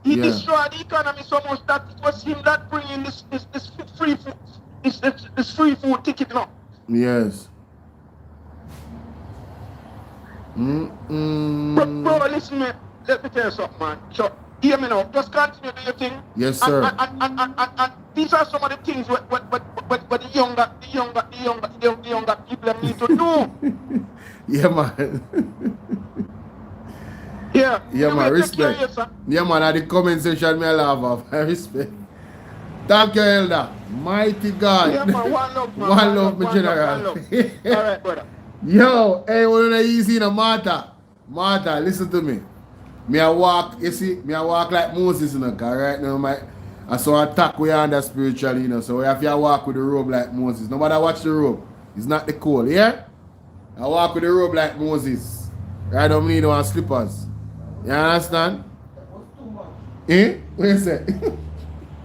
He destroyed the economy so much that it was him that bringing this free food, this free food ticket, you know. Yes. Bro, listen, man. Let me tell you something, man. So, Hear me now. Just continue to do your thing. Yes, sir. And these are some of the things what the younger people need to do. Yeah, man. Yeah. Yeah, man. Take care of Respect. yourself. Yeah, man. At the comment section, me I laugh off. I respect. Thank you, Elder. Mighty God. Yeah, man. One love, man. One love, my one general. love. All right, brother. Yo, hey, what are you easy, no Martha? Martha, listen to me. Me I walk, you see, me I walk like Moses, you know, cause right now I saw attack we under spiritually, you know, so we have to walk with the robe like Moses. Nobody watch the robe. It's not the call, yeah? I walk with the robe like Moses. I don't need no slippers. You understand? Eh? What you say?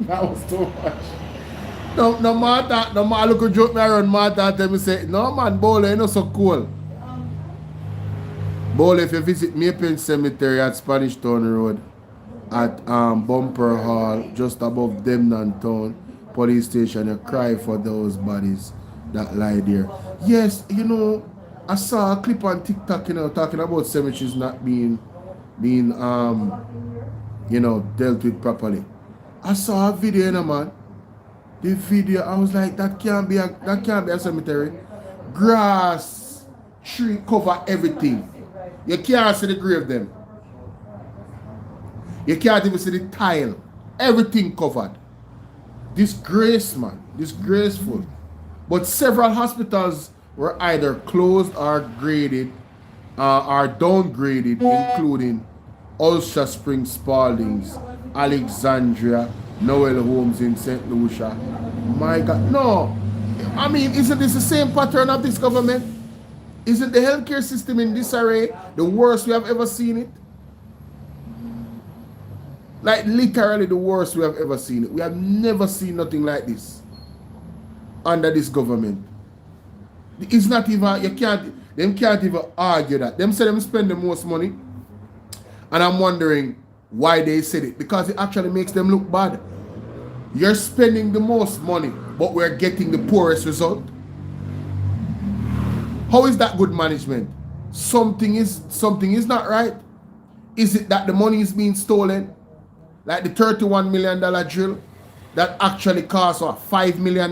That was too much. No Martha, no man look a joke me around Martha and tell me say, no man, Bolo, you know so cool. Bolo, if you visit Maple Cemetery at Spanish Town Road, at Bumper Hall, just above Demnon Town Police Station, you cry for those bodies that lie there. Yes, you know, I saw a clip on TikTok, you know, talking about cemeteries not being you know, dealt with properly. I saw a video, you know, man. The video, I was like, that can't be a cemetery. Grass, tree cover everything. You can't see the grave them. You can't even see the tile. Everything covered. Disgrace, man. Disgraceful. But several hospitals were either closed or graded or downgraded, including Ulster Springs Spaldings, Alexandria, Noel Homes in St. Lucia. My God, no. I mean, isn't this the same pattern of this government? Isn't the healthcare system in disarray the worst we have ever seen it? Like literally the worst we have ever seen it. We have never seen nothing like this under this government. It's not even, them can't even argue that. Them say them spend the most money. And I'm wondering why they said it. Because it actually makes them look bad. You're spending the most money, but we're getting the poorest result. How is that good management? Something is not right. Is it that the money is being stolen? Like the $31 million drill that actually cost what, $5 million?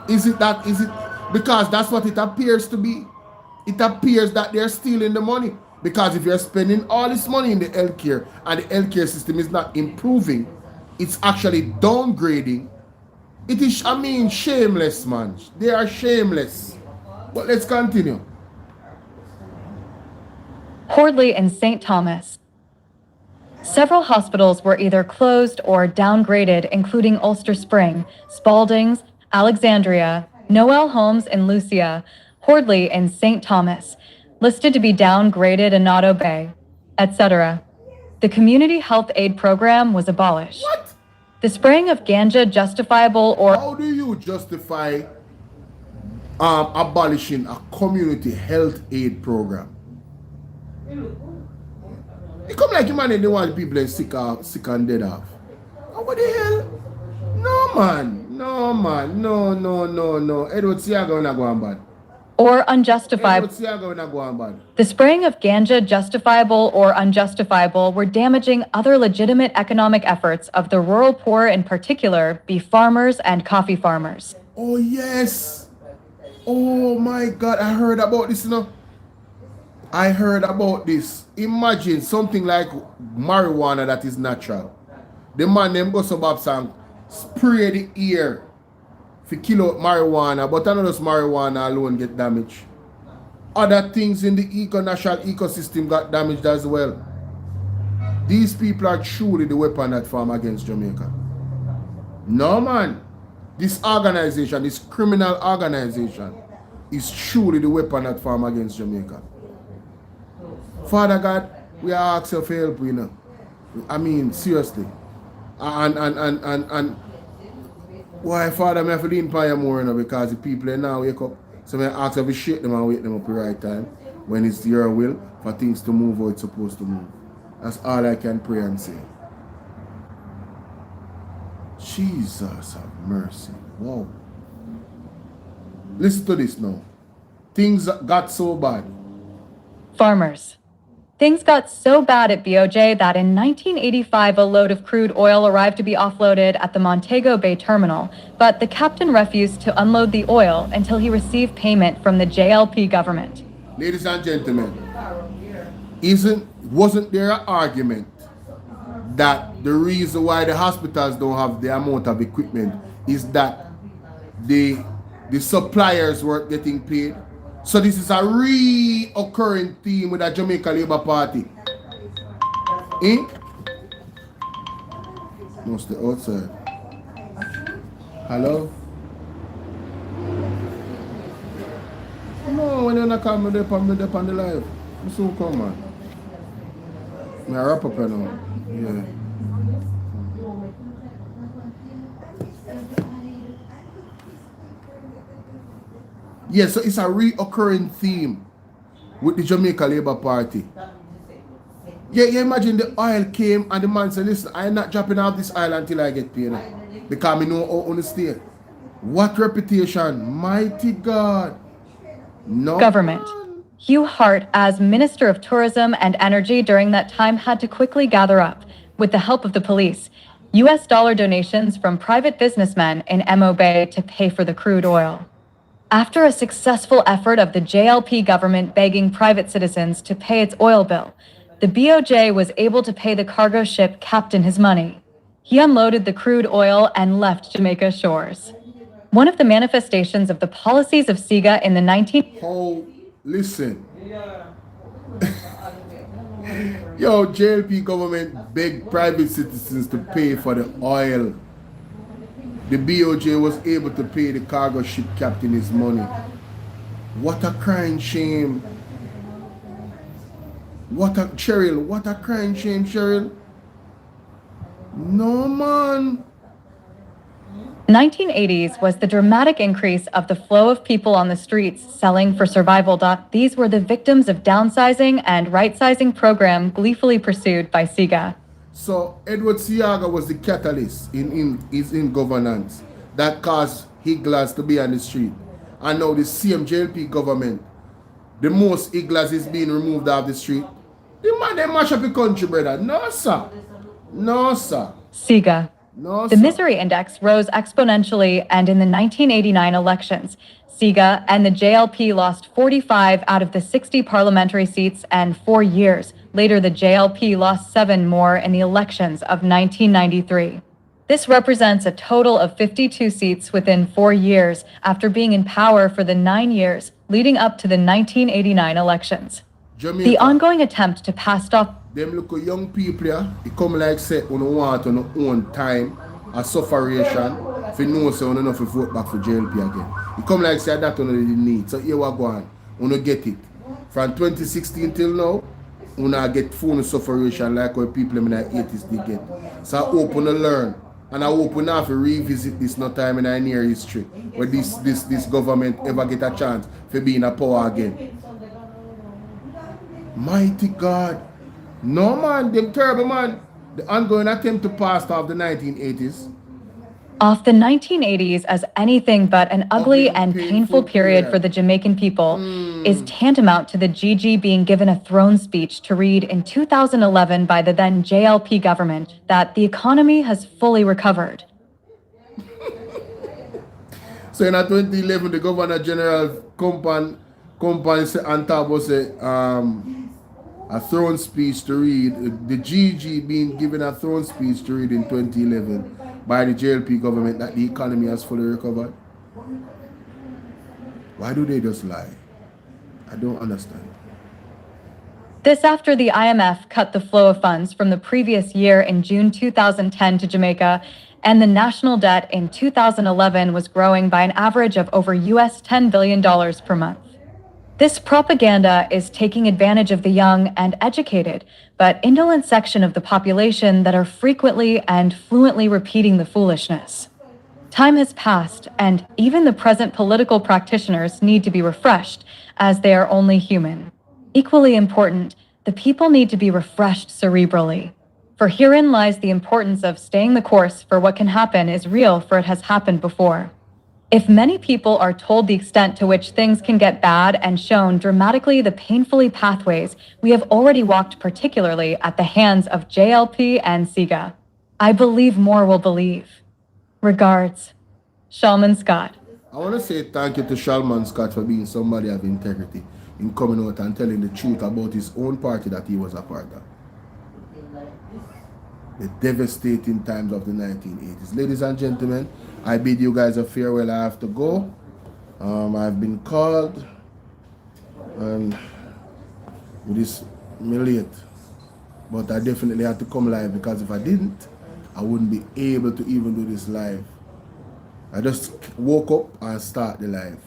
Is it because that's what it appears to be? It appears that they're stealing the money. Because if you're spending all this money in the healthcare and the healthcare system is not improving, it's actually downgrading. It is, I mean, shameless, man. They are shameless. But let's continue. Hordley and St. Thomas. Several hospitals were either closed or downgraded, including Ulster Spring, Spaldings, Alexandria, Noel Homes in Lucia, Hordley and St. Thomas, listed to be downgraded and not obey, etc. The community health aid program was abolished. What? The spraying of ganja justifiable or... How do you justify abolishing a community health aid program? It come like you man they want people sick and dead off. Oh, what the hell? No man. No. Edward Siaga na go on bad. Or unjustifiable. Edward Siaga na go on bad. The spraying of ganja, justifiable or unjustifiable, were damaging other legitimate economic efforts of the rural poor, in particular, beef farmers and coffee farmers. Oh yes. Oh my God, I heard about this, you know. I heard about this. Imagine something like marijuana that is natural. The man them go some babs and spray the air to kill out marijuana, but not just marijuana alone get damaged. Other things in the natural ecosystem got damaged as well. These people are truly the weapon that form against Jamaica. No man. This organization, this criminal organization, is truly the weapon that form against Jamaica. Father God, we are asking for help, you know. I mean, seriously. And why, Father, I have to lean upon you more, you know, because the people now wake up. So I ask you to shake them and wake them up the right time when it's your will for things to move how it's supposed to move. That's all I can pray and say. Jesus have mercy. Wow. Listen to this now. Things got so bad. Farmers. Things got so bad at BOJ that in 1985, a load of crude oil arrived to be offloaded at the Montego Bay terminal, but the captain refused to unload the oil until he received payment from the JLP government. Ladies and gentlemen, wasn't there an argument that the reason why the hospitals don't have the amount of equipment is that the suppliers weren't getting paid? So this is a reoccurring theme with the Jamaica Labour Party. Mostly outside. Hello? No, when you're not coming up on the live. I'm so come man. I wrap up now. Yeah. Yeah, so it's a reoccurring theme with the Jamaica Labour Party. Yeah, you imagine the oil came and the man said, listen, I'm not dropping off this oil until I get paid. Because I know how on the stay. What reputation? Mighty God. No. Government. Hugh Hart, as Minister of Tourism and Energy during that time, had to quickly gather up, with the help of the police, US dollar donations from private businessmen in MO Bay to pay for the crude oil. After a successful effort of the JLP government begging private citizens to pay its oil bill, the BOJ was able to pay the cargo ship captain his money. He unloaded the crude oil and left Jamaica's shores. One of the manifestations of the policies of SIGA in the Oh, listen. Yo, JLP government begged private citizens to pay for the oil. The BOJ was able to pay the cargo ship captain his money. What a crying shame. What a crying shame, Cheryl. No, man. 1980s was the dramatic increase of the flow of people on the streets selling for survival. These were the victims of downsizing and right-sizing program gleefully pursued by SIGA. So Edward Siaga was the catalyst in governance that caused Higglers to be on the street. And now the same JLP government, the most Higglers is being removed off the street. The man, they mash up the country, brother. No, sir. No, sir. SIGA. No, the sir. misery index rose exponentially, and in the 1989 elections, SIGA and the JLP lost 45 out of the 60 parliamentary seats, and 4 years later, the JLP lost 7 more in the elections of 1993. This represents a total of 52 seats within 4 years after being in power for the 9 years leading up to the 1989 elections. Jamaica. The ongoing attempt to pass off them look at young people here, they come like say on want on own time a sufferation if you know say on enough to vote back for JLP again. You come like say that on the need. So here we go on. Uno get it. From 2016 till now, uno get phone sufferation like what people in the 80s they get. So I hope uno learn. And I hope we have to revisit this no time in our near history where this government ever get a chance for being a power again. Mighty God. No man, them terrible man. The ongoing attempt to pass off the 1980s. Off the 1980s as anything but an ugly and painful period for the Jamaican people is tantamount to the GG being given a throne speech to read in 2011 by the then JLP government that the economy has fully recovered. So in 2011, the Governor General company on top was a throne speech to read, the GG being given a throne speech to read in 2011 by the JLP government that the economy has fully recovered. Why do they just lie? I don't understand. This after the IMF cut the flow of funds from the previous year in June 2010 to Jamaica, and the national debt in 2011 was growing by an average of over US $10 billion per month. This propaganda is taking advantage of the young and educated, but indolent section of the population that are frequently and fluently repeating the foolishness. Time has passed, and even the present political practitioners need to be refreshed, as they are only human. Equally important, the people need to be refreshed cerebrally. For herein lies the importance of staying the course, for what can happen is real, for it has happened before. If many people are told the extent to which things can get bad and shown dramatically the painfully pathways we have already walked, particularly at the hands of JLP and SIGA, I believe more will believe. Regards, Shalman Scott. I want to say thank you to Shalman Scott for being somebody of integrity in coming out and telling the truth about his own party that he was a part of. The devastating times of the 1980s. Ladies and gentlemen, I bid you guys a farewell. I have to go. I've been called, and it is late. But I definitely had to come live, because if I didn't, I wouldn't be able to even do this live. I just woke up and start the live.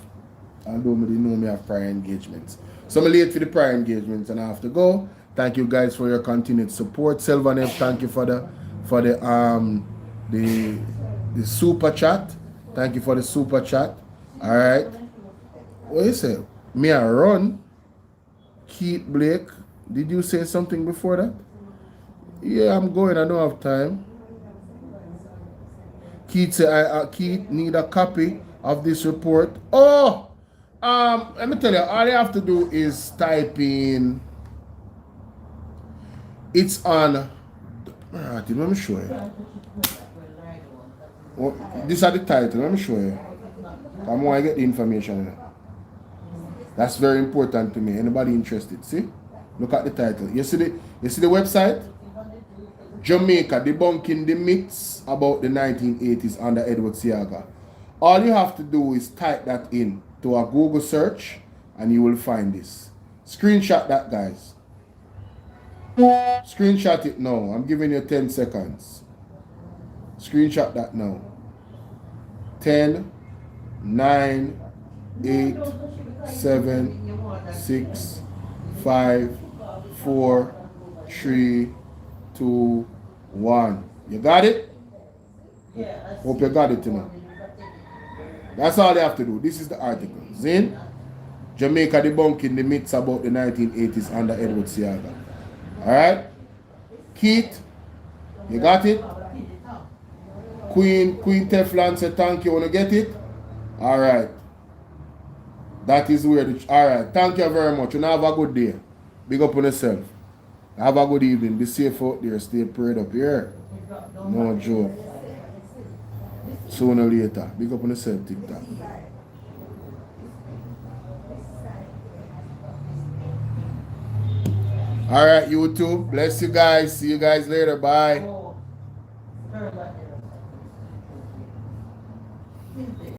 Although they know me have prior engagements. So I'm late for the prior engagements and I have to go. Thank you guys for your continued support. Selvanev, thank you for the super chat. Thank you for the super chat. Alright. What you say? Me I run. Keith Blake. Did you say something before that? Yeah, I'm going. I don't have time. Keith said Keith need a copy of this report. Oh! Let me tell you, all you have to do is type in. It's on. Alright, let me show you. Oh, these are the title. Let me show you. I want to get the information. That's very important to me. Anybody interested? See? Look at the title. You see the website? Jamaica debunking the myths about the 1980s under Edward Seaga. All you have to do is type that in to a Google search and you will find this. Screenshot that, guys. Screenshot it now. I'm giving you 10 seconds. Screenshot that now. 10, 9, 8, 7, 6, 5, 4, 3, 2, 1. You got it? Hope you got it now. That's all they have to do. This is the article. Zin, Jamaica debunking the myths about the 1980s under Edward Seaga. Alright? Keith, you got it? Queen Teflon said thank you. Wanna get it? Alright. That is where the... Alright. Thank you very much. You know, have a good day. Big up on yourself. Have a good evening. Be safe out there. Stay prayed up here. No joke. Sooner or later. Big up on yourself, TikTok. Alright, YouTube. Bless you guys. See you guys later. Bye.